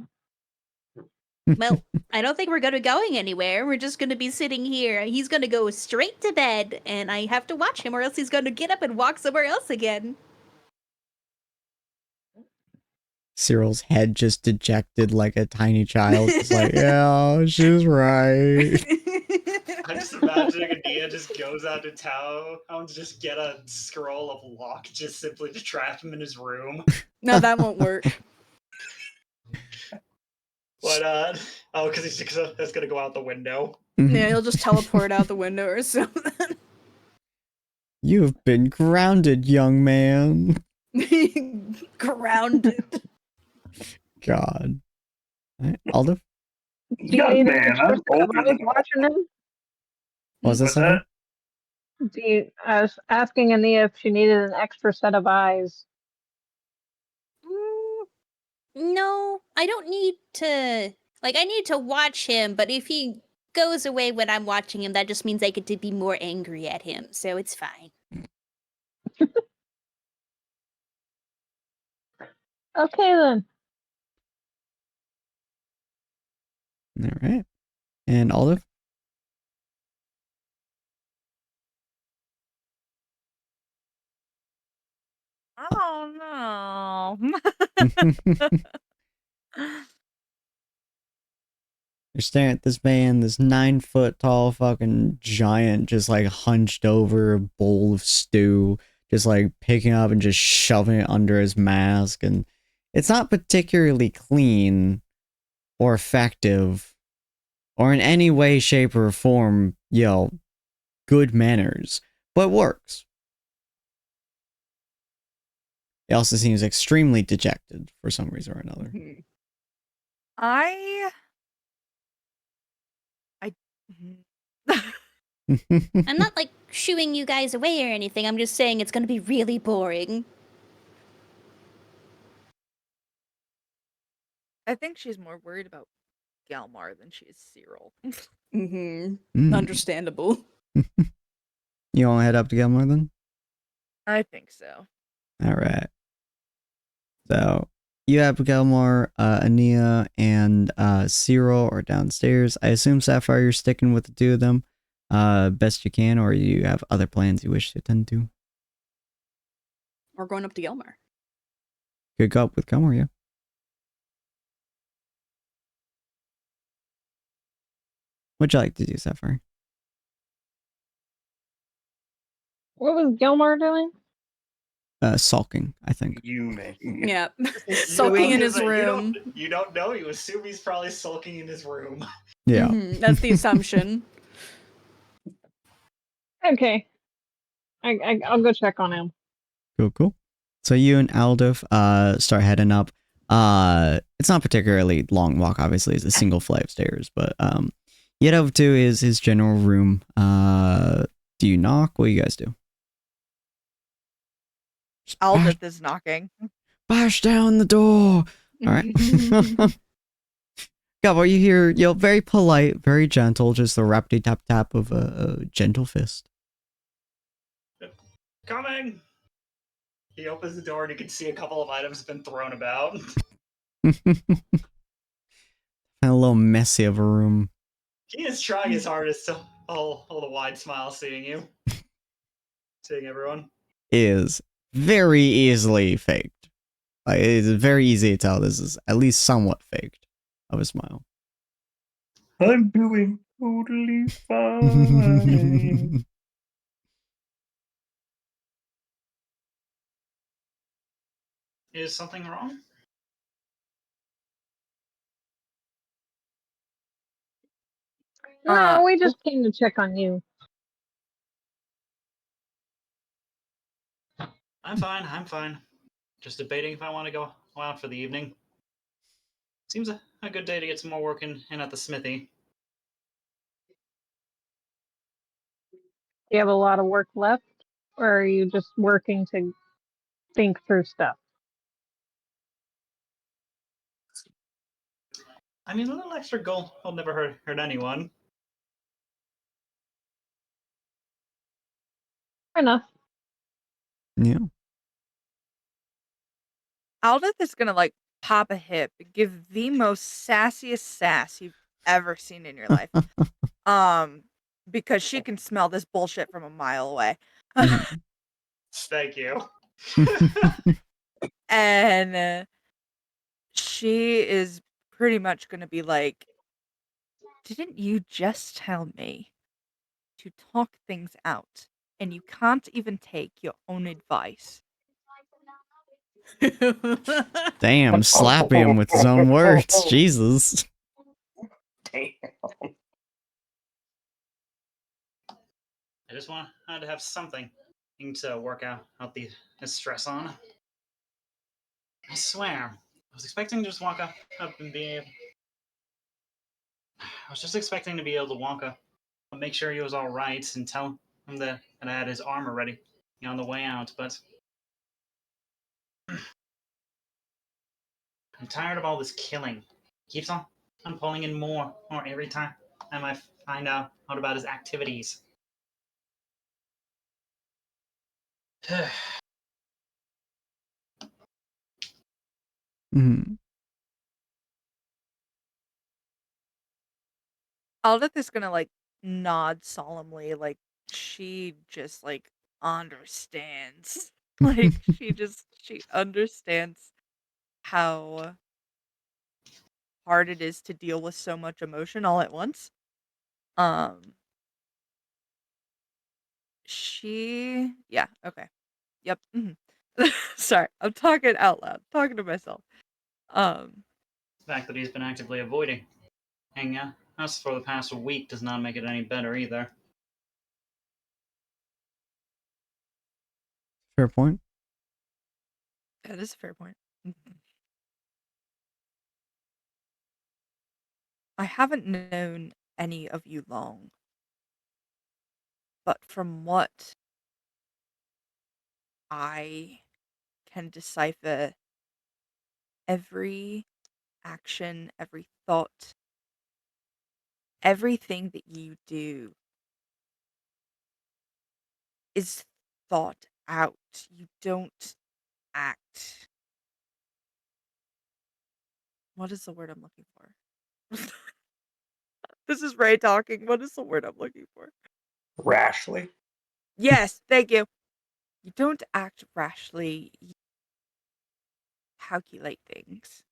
[SPEAKER 7] Well, I don't think we're gonna be going anywhere. We're just gonna be sitting here. He's gonna go straight to bed, and I have to watch him, or else he's gonna get up and walk somewhere else again.
[SPEAKER 2] Cyril's head just dejected like a tiny child. It's like, yeah, she's right.
[SPEAKER 3] I'm just imagining Adia just goes out to town and just get a scroll of lock just simply to trap him in his room.
[SPEAKER 4] no, that won't work.
[SPEAKER 3] But because that's gonna go out the window.
[SPEAKER 4] Yeah, he'll just teleport out the window or something.
[SPEAKER 2] You've been grounded, young man.
[SPEAKER 4] Grounded.
[SPEAKER 2] God. Right, Aldo?
[SPEAKER 5] Do you
[SPEAKER 6] Young
[SPEAKER 5] need
[SPEAKER 6] man,
[SPEAKER 5] an extra
[SPEAKER 6] I'm
[SPEAKER 5] set of
[SPEAKER 6] older
[SPEAKER 5] eyes
[SPEAKER 6] than
[SPEAKER 5] watching him?
[SPEAKER 2] What was that?
[SPEAKER 6] What's
[SPEAKER 2] Something?
[SPEAKER 6] that?
[SPEAKER 5] I was asking Ania if she needed an extra set of eyes.
[SPEAKER 7] No, I don't need to. Like, I need to watch him, but if he goes away when I'm watching him, that just means I get to be more angry at him, so it's fine.
[SPEAKER 5] Okay then.
[SPEAKER 2] All right. And Olive?
[SPEAKER 1] I don't know.
[SPEAKER 2] You're staring at this man, this 9-foot tall fucking giant, just like hunched over a bowl of stew, just like picking up and just shoving it under his mask. And it's not particularly clean or effective or in any way, shape, or form, good manners, but works. He also seems extremely dejected for some reason or another.
[SPEAKER 7] I'm not, like, shooing you guys away or anything. I'm just saying it's gonna be really boring.
[SPEAKER 1] I think she's more worried about Galmar than she is Cyril.
[SPEAKER 4] Understandable.
[SPEAKER 2] You want to head up to Gilmore then?
[SPEAKER 1] I think so.
[SPEAKER 2] All right. So you have Gilmore, Ania, and Cyril are downstairs. I assume Sapphire, you're sticking with the two of them best you can, or you have other plans you wish to attend to.
[SPEAKER 4] Or going up to Gelmar.
[SPEAKER 2] Could go up with Gilmore, yeah. What'd you like to do, Sapphire?
[SPEAKER 5] What was Gilmore doing?
[SPEAKER 2] Sulking, I think.
[SPEAKER 6] Fuming.
[SPEAKER 4] Yeah.
[SPEAKER 3] You
[SPEAKER 4] Sulking in
[SPEAKER 3] don't-
[SPEAKER 4] his room.
[SPEAKER 3] You don't know. You assume he's probably sulking in his room.
[SPEAKER 2] Yeah.
[SPEAKER 4] That's the assumption.
[SPEAKER 5] Okay. I'll go check on him.
[SPEAKER 2] Cool. So you and Aldous start heading up. It's not particularly long walk, obviously, it's a single flight of stairs, but you head over to his general room. Do you knock? What do you guys do? Just
[SPEAKER 1] Aldith is knocking.
[SPEAKER 2] bash down the door. All right. Gabor, you hear, very polite, very gentle, just the rapty tap tap of a gentle fist.
[SPEAKER 3] Coming! He opens the door and you can see a couple of items have been thrown about.
[SPEAKER 2] A little messy of a room.
[SPEAKER 3] He is trying his hardest to hold a wide smile seeing you. Seeing everyone.
[SPEAKER 2] Is very easily faked. Like, it's very easy to tell this is at least somewhat faked of a smile.
[SPEAKER 6] I'm doing totally fine.
[SPEAKER 3] Is something wrong?
[SPEAKER 5] No, we just came to check on you.
[SPEAKER 3] I'm fine. Just debating if I want to go out for the evening. Seems a good day to get some more work in at the smithy.
[SPEAKER 5] Do you have a lot of work left? Or are you just working to think through stuff?
[SPEAKER 3] I mean, a little extra gold will never hurt anyone.
[SPEAKER 5] Fair enough.
[SPEAKER 2] Yeah.
[SPEAKER 1] Aldith is gonna like pop a hip, give the most sassiest sass you've ever seen in your life. Because she can smell this bullshit from a mile away.
[SPEAKER 3] Thank you.
[SPEAKER 1] And she is pretty much gonna be like, didn't you just tell me to talk things out? And you can't even take your own advice.
[SPEAKER 2] Damn, slapping him with his own words. Jesus.
[SPEAKER 6] Damn.
[SPEAKER 3] I just wanted to have something to work out the stress on. I swear, I was expecting to just walk up and be able... I was just expecting to be able to walk up, make sure he was all right, and tell him that I had his armor ready, on the way out. But I'm tired of all this killing. Keeps on pulling in more every time I find out about his activities.
[SPEAKER 2] Mhm.
[SPEAKER 1] Aldith is gonna like nod solemnly, like she just like understands. Like she understands how hard it is to deal with so much emotion all at once. Yeah, okay. Yep. Sorry, I'm talking out loud, talking to myself.
[SPEAKER 3] The fact that he's been actively avoiding hanging out us for the past week does not make it any better either.
[SPEAKER 2] Fair point.
[SPEAKER 1] That is a fair point. I haven't known any of you long, but from what I can decipher, every action, every thought, everything that you do is thought out. You don't act. What is the word I'm looking for? This is Ray talking. What is the word I'm looking for?
[SPEAKER 6] Rashly.
[SPEAKER 1] Yes, thank you. You don't act rashly. You calculate things.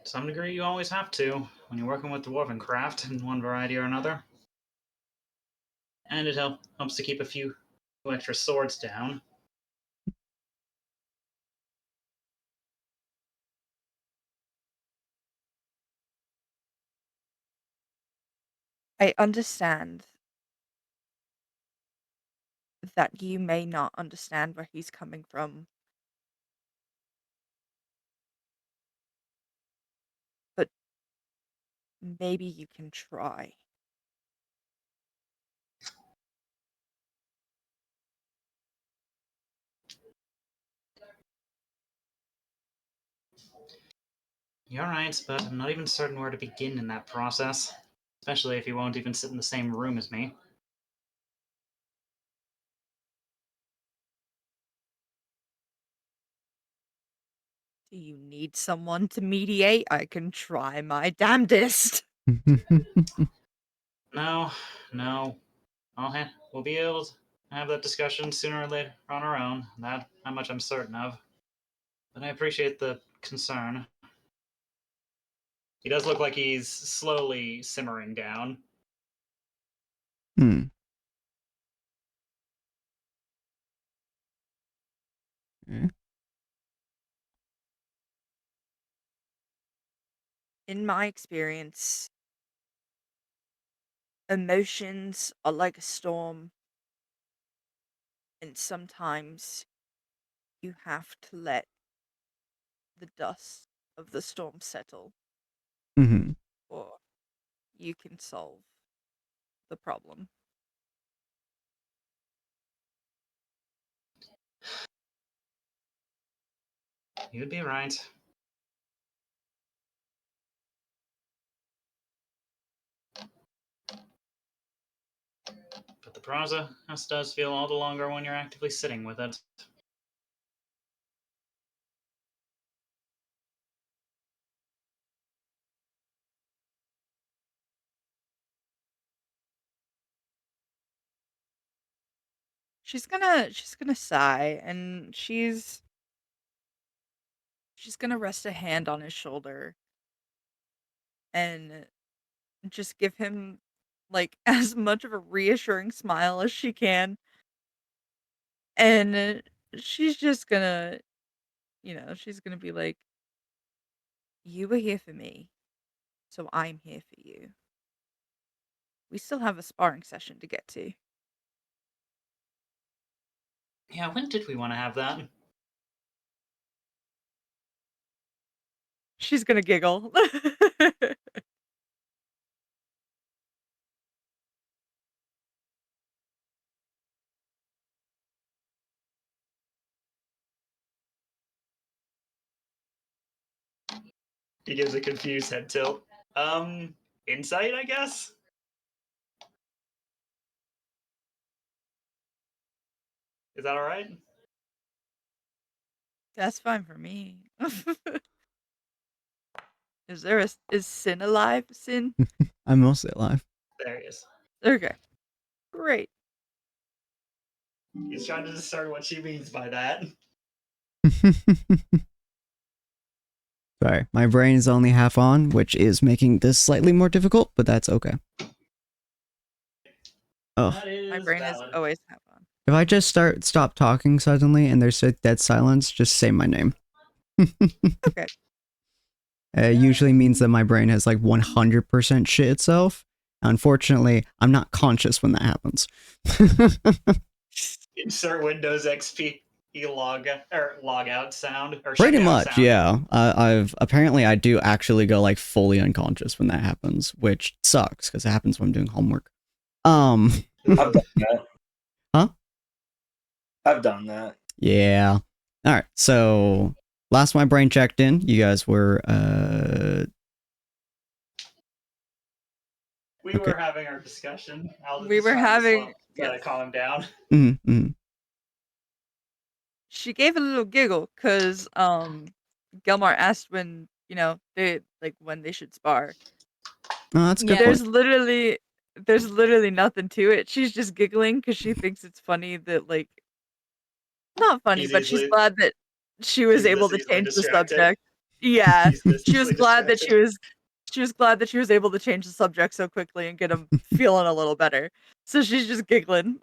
[SPEAKER 3] To some degree, you always have to when you're working with dwarven craft in one variety or another. And it helps to keep a few extra swords down.
[SPEAKER 1] I understand that you may not understand where he's coming from. But maybe you can try.
[SPEAKER 3] You're right, but I'm not even certain where to begin in that process. Especially if you won't even sit in the same room as me.
[SPEAKER 1] Do you need someone to mediate? I can try my damnedest.
[SPEAKER 3] No. We'll be able to have that discussion sooner or later on our own. That how much I'm certain of. But I appreciate the concern. He does look like he's slowly simmering down.
[SPEAKER 2] Hmm. Okay.
[SPEAKER 1] In my experience, emotions are like a storm, and sometimes you have to let the dust of the storm settle,
[SPEAKER 2] Mm-hmm.
[SPEAKER 1] or you can solve the problem.
[SPEAKER 3] You'd be right. But the process does feel all the longer when you're actively sitting with it.
[SPEAKER 1] She's gonna sigh, and she's gonna rest a hand on his shoulder and just give him like as much of a reassuring smile as she can. And she's just gonna, she's gonna be like, you were here for me, so I'm here for you. We still have a sparring session to get to.
[SPEAKER 3] Yeah, when did we want to have that?
[SPEAKER 1] She's gonna giggle.
[SPEAKER 3] He gives a confused head tilt. Insight, I guess? Is that alright?
[SPEAKER 1] That's fine for me. Is Sin alive? Sin?
[SPEAKER 2] I'm mostly alive.
[SPEAKER 3] There he is.
[SPEAKER 1] Okay. Great.
[SPEAKER 3] He's trying to discern what she means by that.
[SPEAKER 2] Sorry, my brain is only half on, which is making this slightly more difficult, but that's okay. Oh,
[SPEAKER 3] That is
[SPEAKER 1] My brain
[SPEAKER 3] valid.
[SPEAKER 1] is always half on.
[SPEAKER 2] if I just stop talking suddenly and there's a dead silence, just say my name.
[SPEAKER 1] Okay.
[SPEAKER 2] Usually means that my brain has like 100% shit itself. Unfortunately, I'm not conscious when that happens.
[SPEAKER 3] Insert Windows XP log out sound or
[SPEAKER 2] Pretty
[SPEAKER 3] shutdown
[SPEAKER 2] much,
[SPEAKER 3] sound.
[SPEAKER 2] yeah. I do actually go like fully unconscious when that happens, which sucks because it happens when I'm doing homework.
[SPEAKER 6] I've done that.
[SPEAKER 2] Huh?
[SPEAKER 6] I've done that.
[SPEAKER 2] Yeah. All right. So last my brain checked in, you guys were
[SPEAKER 3] We were having our discussion.
[SPEAKER 1] We were having
[SPEAKER 3] calm him down.
[SPEAKER 2] Mm-hmm.
[SPEAKER 1] She gave a little giggle because Gelmar asked when when they should spar.
[SPEAKER 2] Oh, that's a good
[SPEAKER 4] Yeah.
[SPEAKER 2] point.
[SPEAKER 1] There's literally nothing to it. She's just giggling because she thinks it's funny that not funny,
[SPEAKER 3] He's
[SPEAKER 1] but she's
[SPEAKER 3] easily-
[SPEAKER 1] glad that she was
[SPEAKER 3] he's
[SPEAKER 1] able
[SPEAKER 3] this
[SPEAKER 1] to
[SPEAKER 3] easily
[SPEAKER 1] change the
[SPEAKER 3] distracted.
[SPEAKER 1] subject. Yeah,
[SPEAKER 3] He's
[SPEAKER 1] she was
[SPEAKER 3] visibly
[SPEAKER 1] glad that
[SPEAKER 3] distracted.
[SPEAKER 1] she was glad that she was able to change the subject so quickly and get him feeling a little better. So she's just giggling.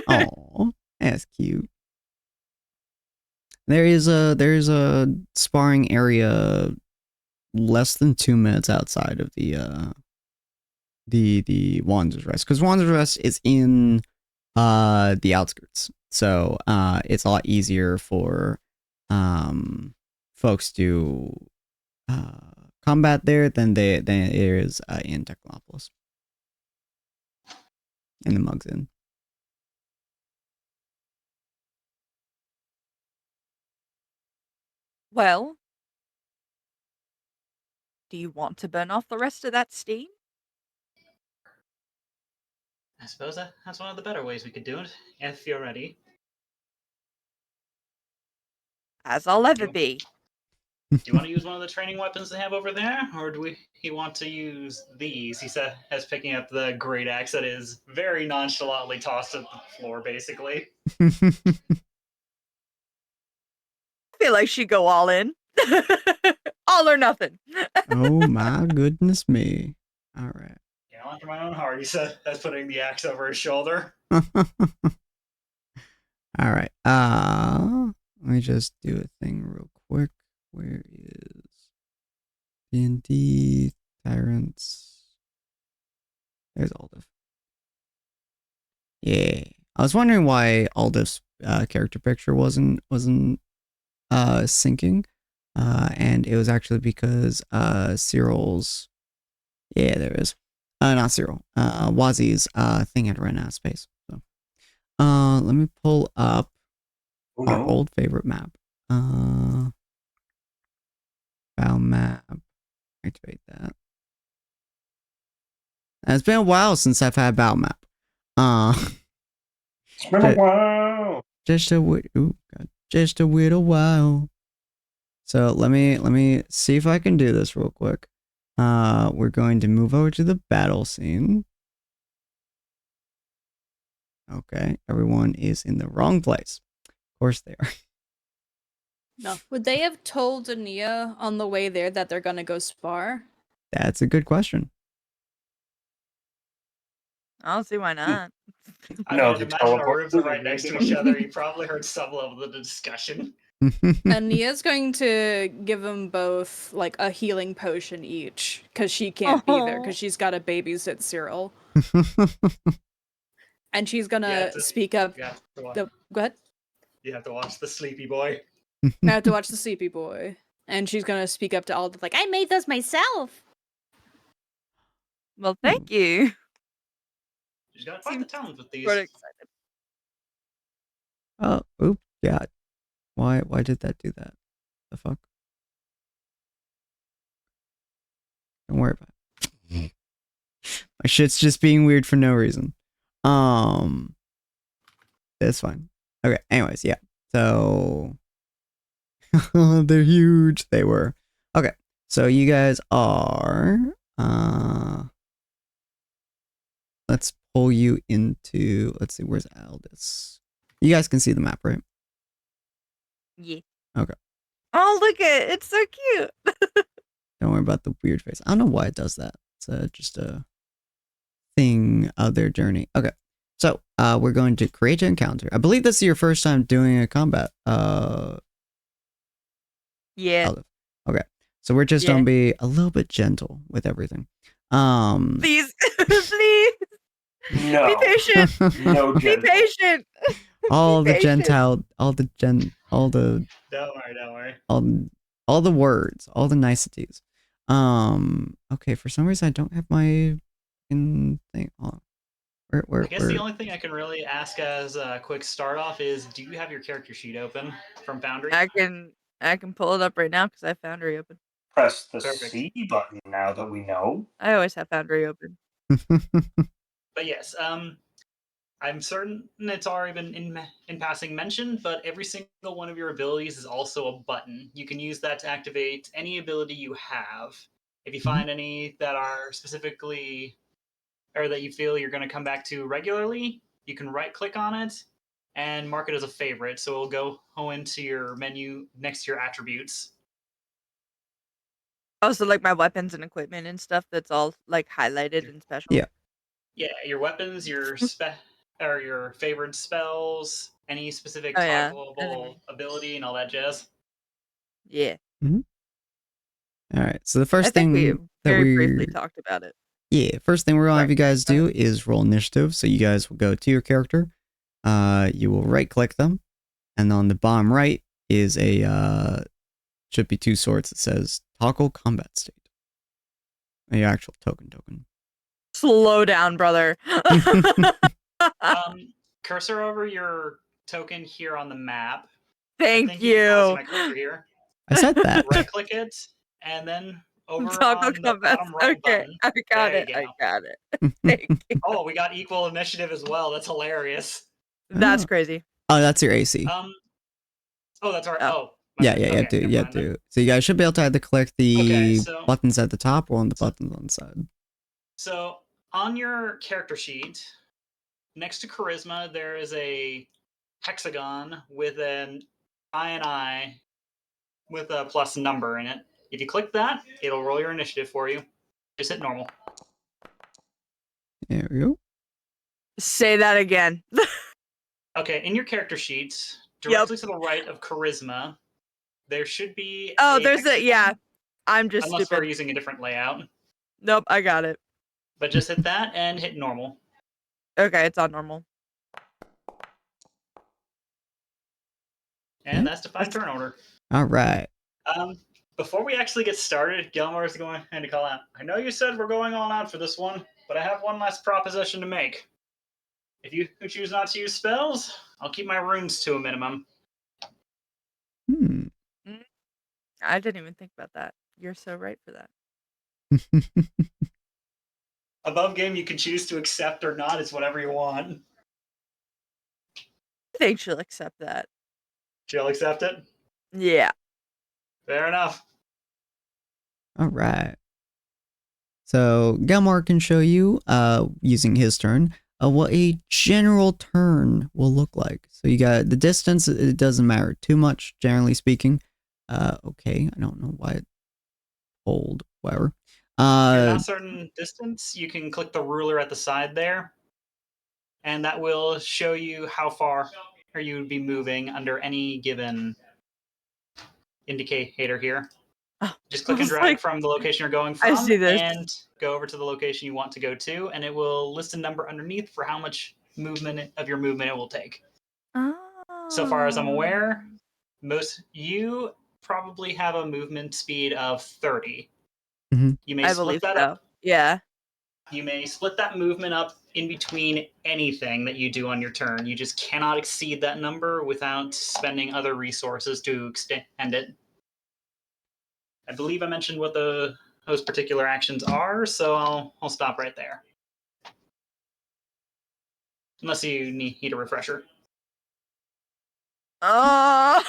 [SPEAKER 2] Oh, that's cute. There's a sparring area less than 2 minutes outside of the Wanderer's Rest, because Wanderer's Rest is in the outskirts, so it's a lot easier for folks to combat there than it is in Technopolis in the Mugs Inn.
[SPEAKER 1] Well, do you want to burn off the rest of that steam?
[SPEAKER 3] I suppose that's one of the better ways we could do it, if you're ready.
[SPEAKER 1] As I'll ever
[SPEAKER 3] You-
[SPEAKER 1] be.
[SPEAKER 3] Do you want to use one of the training weapons they have over there, or do he want to use these? He said, as picking up the great axe that is very nonchalantly tossed at the floor, basically.
[SPEAKER 1] I feel like she'd go all in. All or nothing.
[SPEAKER 2] Oh my goodness me. All right.
[SPEAKER 3] Yeah, after my own heart, he said, as putting the axe over his shoulder.
[SPEAKER 2] All right. Let me just do a thing real quick. Where is D&D Tyrants? There's Aldif. Yeah. I was wondering why Aldif's character picture wasn't syncing. And it was actually because Cyril's, yeah, there is. Not Cyril. Wazi's thing had run out of space. So let me pull up our old favorite map. Bow map. Activate that. And it's been a while since I've had bow map.
[SPEAKER 6] It's been a while.
[SPEAKER 2] Just a little while. So let me see if I can do this real quick. We're going to move over to the battle scene. Okay, everyone is in the wrong place. Of course they are.
[SPEAKER 4] No. Would they have told Ania on the way there that they're gonna go spar?
[SPEAKER 2] That's a good question.
[SPEAKER 1] I don't see why not.
[SPEAKER 3] I
[SPEAKER 6] No,
[SPEAKER 3] mean,
[SPEAKER 6] they
[SPEAKER 3] imagine our
[SPEAKER 6] teleport.
[SPEAKER 3] rooms are right next to each other. You probably heard some level of the discussion.
[SPEAKER 4] Ania's going to give them both like a healing potion each, because she can't be there, because she's got to babysit Cyril. And she's gonna speak up.
[SPEAKER 3] You have to watch,
[SPEAKER 4] Go ahead.
[SPEAKER 3] you have to watch the sleepy boy.
[SPEAKER 4] I have to watch the sleepy boy. And she's gonna speak up to Alda like,
[SPEAKER 7] I made those myself.
[SPEAKER 1] Well, thank you.
[SPEAKER 3] She's got quite the talent with these.
[SPEAKER 1] Sort of excited.
[SPEAKER 2] Oh, oops, yeah. Why did that do that? The fuck? Don't worry about it. My shit's just being weird for no reason. That's fine. Okay, anyways, yeah. So they're huge. They were. Okay. So you guys are let's pull you into, let's see, where's Aldis? You guys can see the map, right?
[SPEAKER 1] Yeah.
[SPEAKER 2] Okay.
[SPEAKER 1] Oh, look at it. It's so cute.
[SPEAKER 2] Don't worry about the weird face. I don't know why it does that. It's just a thing of their journey. Okay. So, we're going to create an encounter. I believe this is your first time doing a combat.
[SPEAKER 1] Yeah.
[SPEAKER 2] Aldis. Okay. So we're just gonna be a little bit gentle with everything.
[SPEAKER 1] Please. Please.
[SPEAKER 6] No.
[SPEAKER 1] Be patient.
[SPEAKER 6] No,
[SPEAKER 1] Be
[SPEAKER 6] gentle.
[SPEAKER 1] patient.
[SPEAKER 2] all
[SPEAKER 1] Be
[SPEAKER 2] the
[SPEAKER 1] patient.
[SPEAKER 2] gentile,
[SPEAKER 3] Don't worry.
[SPEAKER 2] all the words, all the niceties. Okay, for some reason I don't have my thing. Hold on. Where,
[SPEAKER 3] I guess the only thing I can really ask as a quick start off is, do you have your character sheet open from Foundry?
[SPEAKER 1] I can pull it up right now because I have Foundry open.
[SPEAKER 6] Press the
[SPEAKER 3] Perfect.
[SPEAKER 6] C button now that we know.
[SPEAKER 1] I always have Foundry open.
[SPEAKER 3] But yes, I'm certain it's already been in passing mentioned, but every single one of your abilities is also a button. You can use that to activate any ability you have. If you find any that are specifically, or that you feel you're going to come back to regularly, you can right click on it and mark it as a favorite. So it'll go into your menu next to your attributes.
[SPEAKER 1] Also, like my weapons and equipment and stuff. That's all like highlighted and special.
[SPEAKER 2] Yeah.
[SPEAKER 3] Yeah, your weapons, your or your favored spells, any specific
[SPEAKER 1] Oh, yeah.
[SPEAKER 3] toggleable ability, and all that jazz.
[SPEAKER 1] Yeah.
[SPEAKER 2] All right. So the
[SPEAKER 1] I
[SPEAKER 2] first
[SPEAKER 1] think we
[SPEAKER 2] thing that
[SPEAKER 1] very briefly
[SPEAKER 2] we're
[SPEAKER 1] talked about it.
[SPEAKER 2] first thing we're gonna have you guys
[SPEAKER 1] Right.
[SPEAKER 2] do is roll initiative. So you guys will go to your character. You will right click them, and on the bottom right is a should be two swords that says toggle combat state. The actual token.
[SPEAKER 1] Slow down, brother.
[SPEAKER 3] Cursor over your token here on the map.
[SPEAKER 1] Thank
[SPEAKER 3] You can probably see
[SPEAKER 1] you.
[SPEAKER 3] my cursor here.
[SPEAKER 2] I said that.
[SPEAKER 3] Right click it, and then over
[SPEAKER 1] Toggle
[SPEAKER 3] on the
[SPEAKER 1] combat.
[SPEAKER 3] bottom right
[SPEAKER 1] Okay,
[SPEAKER 3] button.
[SPEAKER 1] I got
[SPEAKER 3] There
[SPEAKER 1] it.
[SPEAKER 3] you
[SPEAKER 1] I
[SPEAKER 3] go.
[SPEAKER 1] got it. Thank you.
[SPEAKER 3] Oh, we got equal initiative as well. That's hilarious.
[SPEAKER 1] That's
[SPEAKER 2] Oh.
[SPEAKER 1] crazy.
[SPEAKER 2] Oh, that's your AC.
[SPEAKER 3] Oh, that's right.
[SPEAKER 1] Oh.
[SPEAKER 3] Oh,
[SPEAKER 2] Yeah,
[SPEAKER 3] okay,
[SPEAKER 2] yeah, do,
[SPEAKER 3] never
[SPEAKER 2] yeah,
[SPEAKER 3] mind then.
[SPEAKER 2] do. So you guys should be able to either click the
[SPEAKER 3] Okay, so-
[SPEAKER 2] buttons at the top or on the buttons on the side.
[SPEAKER 3] So on your character sheet, next to charisma, there is a hexagon with an I with a plus number in it. If you click that, it'll roll your initiative for you. Just hit normal.
[SPEAKER 2] There we go.
[SPEAKER 1] Say that again.
[SPEAKER 3] Okay, in your character sheet, directly to the right of charisma, there should be
[SPEAKER 1] Oh,
[SPEAKER 3] a
[SPEAKER 1] there's
[SPEAKER 3] hexagon,
[SPEAKER 1] a yeah. I'm just
[SPEAKER 3] unless
[SPEAKER 1] stupid.
[SPEAKER 3] we're using a different layout.
[SPEAKER 1] Nope, I got it.
[SPEAKER 3] But just hit that and hit normal.
[SPEAKER 1] Okay, it's on normal.
[SPEAKER 3] And that's defined turn order.
[SPEAKER 2] All right.
[SPEAKER 3] Before we actually get started, Gilmore is going to call out. I know you said we're going all out for this one, but I have one last proposition to make. If you choose not to use spells, I'll keep my runes to a minimum.
[SPEAKER 1] I didn't even think about that. You're so right for that.
[SPEAKER 3] Above game, you can choose to accept or not. It's whatever you want.
[SPEAKER 1] I think she'll accept that.
[SPEAKER 3] She'll accept it?
[SPEAKER 1] Yeah.
[SPEAKER 3] Fair enough.
[SPEAKER 2] All right. So Gelmar can show you, using his turn, what a general turn will look like. So you got the distance. It doesn't matter too much, generally speaking. Okay, I don't know why it hold, whatever.
[SPEAKER 3] If you're not certain distance, you can click the ruler at the side there, and that will show you how far you would be moving under any given indicator here.
[SPEAKER 1] Oh,
[SPEAKER 3] just click and drag from the location you're going from,
[SPEAKER 1] I see this.
[SPEAKER 3] and go over to the location you want to go to, and it will list a number underneath for how much movement of your movement it will take. So far as I'm aware, you probably have a movement speed of 30.
[SPEAKER 2] Mm-hmm.
[SPEAKER 3] You may
[SPEAKER 1] I
[SPEAKER 3] split
[SPEAKER 1] believe
[SPEAKER 3] that
[SPEAKER 1] so.
[SPEAKER 3] up.
[SPEAKER 1] Yeah.
[SPEAKER 3] You may split that movement up in between anything that you do on your turn. You just cannot exceed that number without spending other resources to extend it. I believe I mentioned what those particular actions are, so I'll stop right there. Unless you need a refresher.
[SPEAKER 1] Probably.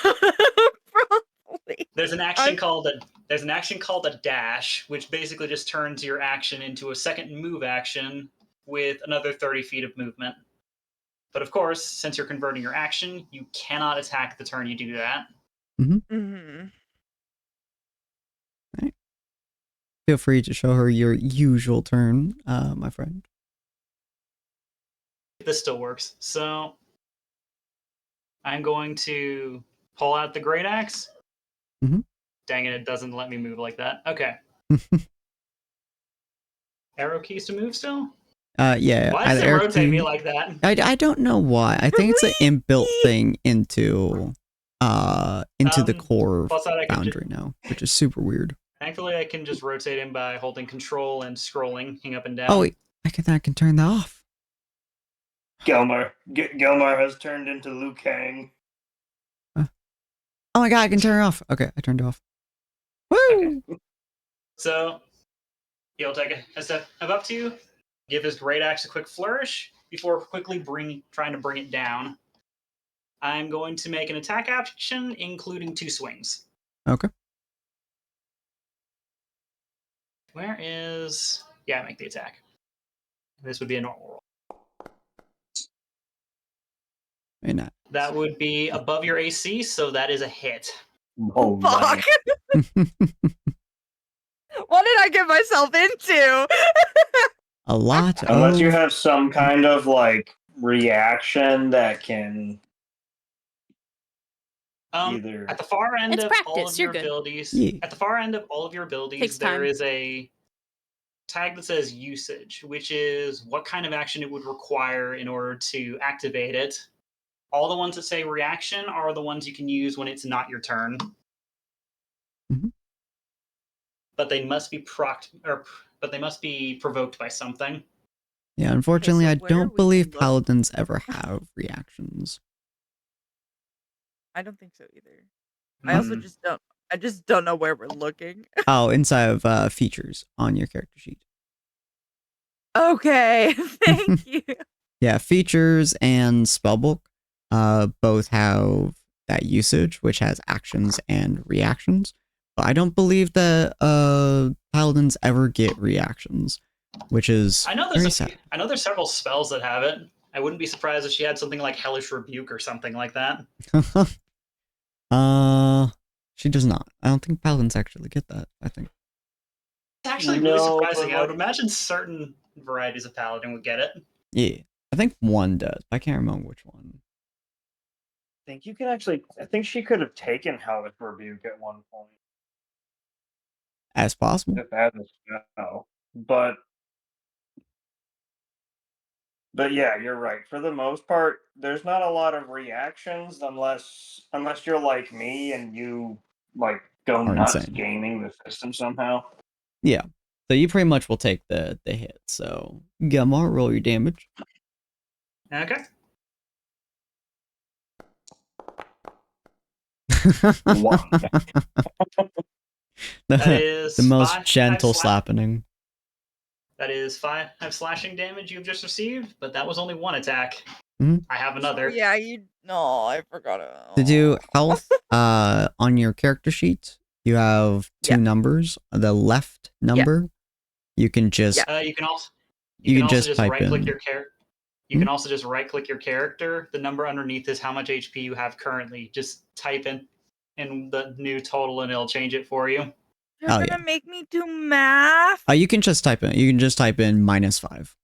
[SPEAKER 3] There's an action called a dash, which basically just turns your action into a second move action with another 30 feet of movement. But of course, since you're converting your action, you cannot attack the turn you do that.
[SPEAKER 1] Mm-hmm.
[SPEAKER 2] Right. Feel free to show her your usual turn, my friend.
[SPEAKER 3] This still works. So I'm going to pull out the great axe.
[SPEAKER 2] Mm-hmm.
[SPEAKER 3] Dang it doesn't let me move like that. Okay. Arrow keys to move still?
[SPEAKER 2] Yeah.
[SPEAKER 3] Why does it rotate me like that?
[SPEAKER 2] I don't know why. I think it's an inbuilt thing into the core boundary now, which is super weird.
[SPEAKER 3] Thankfully, I can just rotate him by holding control and scrolling up and down.
[SPEAKER 2] Oh, wait. I can turn that off.
[SPEAKER 6] Gelmar has turned into Liu Kang.
[SPEAKER 2] Oh my god, I can turn it off. Okay, I turned it off. Woo!
[SPEAKER 3] Okay. So he'll take a step up to you, give his great axe a quick flourish before quickly trying to bring it down. I'm going to make an attack action, including 2 swings.
[SPEAKER 2] Okay.
[SPEAKER 3] Where is... Yeah, make the attack. This would be a normal roll.
[SPEAKER 2] May not.
[SPEAKER 3] That would be above your AC, so that is a hit.
[SPEAKER 6] Oh,
[SPEAKER 1] Fuck. What did I get myself into?
[SPEAKER 2] A lot
[SPEAKER 6] Unless you
[SPEAKER 2] of...
[SPEAKER 6] have some kind of like reaction that can either.
[SPEAKER 3] At the far end
[SPEAKER 4] It's
[SPEAKER 3] of all
[SPEAKER 4] practice,
[SPEAKER 3] of
[SPEAKER 4] you're
[SPEAKER 3] your
[SPEAKER 4] good.
[SPEAKER 3] abilities,
[SPEAKER 2] Yeah.
[SPEAKER 3] at the far end of all of your abilities,
[SPEAKER 4] Takes
[SPEAKER 3] there
[SPEAKER 4] time.
[SPEAKER 3] is a tag that says usage, which is what kind of action it would require in order to activate it. All the ones that say reaction are the ones you can use when it's not your turn.
[SPEAKER 2] Mhm.
[SPEAKER 3] But they must be but they must be provoked by something.
[SPEAKER 2] Yeah, unfortunately,
[SPEAKER 1] so
[SPEAKER 2] I
[SPEAKER 1] where
[SPEAKER 2] don't
[SPEAKER 1] we
[SPEAKER 2] believe
[SPEAKER 1] can look-
[SPEAKER 2] paladins ever have reactions.
[SPEAKER 1] I don't think so either. I also
[SPEAKER 3] Hmm.
[SPEAKER 1] just don't know where we're looking.
[SPEAKER 2] Oh, inside of features on your character sheet.
[SPEAKER 1] Okay, thank you.
[SPEAKER 2] Yeah, features and spellbook both have that usage, which has actions and reactions. But I don't believe that paladins ever get reactions, which is
[SPEAKER 3] I know
[SPEAKER 2] very
[SPEAKER 3] there's
[SPEAKER 2] sad.
[SPEAKER 3] I know there's several spells that have it. I wouldn't be surprised if she had something like Hellish Rebuke or something like that.
[SPEAKER 2] She does not. I don't think paladins actually get that. I think.
[SPEAKER 3] It's actually really
[SPEAKER 6] No,
[SPEAKER 3] surprising.
[SPEAKER 6] but,
[SPEAKER 3] I would
[SPEAKER 6] like-
[SPEAKER 3] imagine certain varieties of paladin would get it.
[SPEAKER 2] Yeah, I think one does. I can't remember which one.
[SPEAKER 6] I think she could have taken Hellish Rebuke at one point.
[SPEAKER 2] As possible.
[SPEAKER 6] If that is no. But yeah, you're right. For the most part, there's not a lot of reactions unless you're like me and you like go
[SPEAKER 2] Are
[SPEAKER 6] nuts
[SPEAKER 2] insane.
[SPEAKER 6] gaming the system somehow.
[SPEAKER 2] Yeah. So you pretty much will take the hit. So Gilmore, roll your damage.
[SPEAKER 3] Okay.
[SPEAKER 6] One.
[SPEAKER 3] That is
[SPEAKER 2] the most
[SPEAKER 3] five
[SPEAKER 2] gentle
[SPEAKER 3] slap-
[SPEAKER 2] slapping.
[SPEAKER 3] That is 5 slashing damage you've just received, but that was only one attack.
[SPEAKER 2] Mhm.
[SPEAKER 3] I have another.
[SPEAKER 1] Yeah, no, I forgot it.
[SPEAKER 2] To do health, on your character sheet, you have two
[SPEAKER 1] Yeah.
[SPEAKER 2] numbers. The left number, you can just
[SPEAKER 3] You can also
[SPEAKER 2] You can just type
[SPEAKER 3] right click
[SPEAKER 2] in-
[SPEAKER 3] your character. You can also just right click your character. The number underneath is how much HP you have currently. Just type in the new total and it'll change it for you.
[SPEAKER 1] You're
[SPEAKER 2] Oh,
[SPEAKER 1] gonna make me do math?
[SPEAKER 2] you can just type in. You can just type in -5.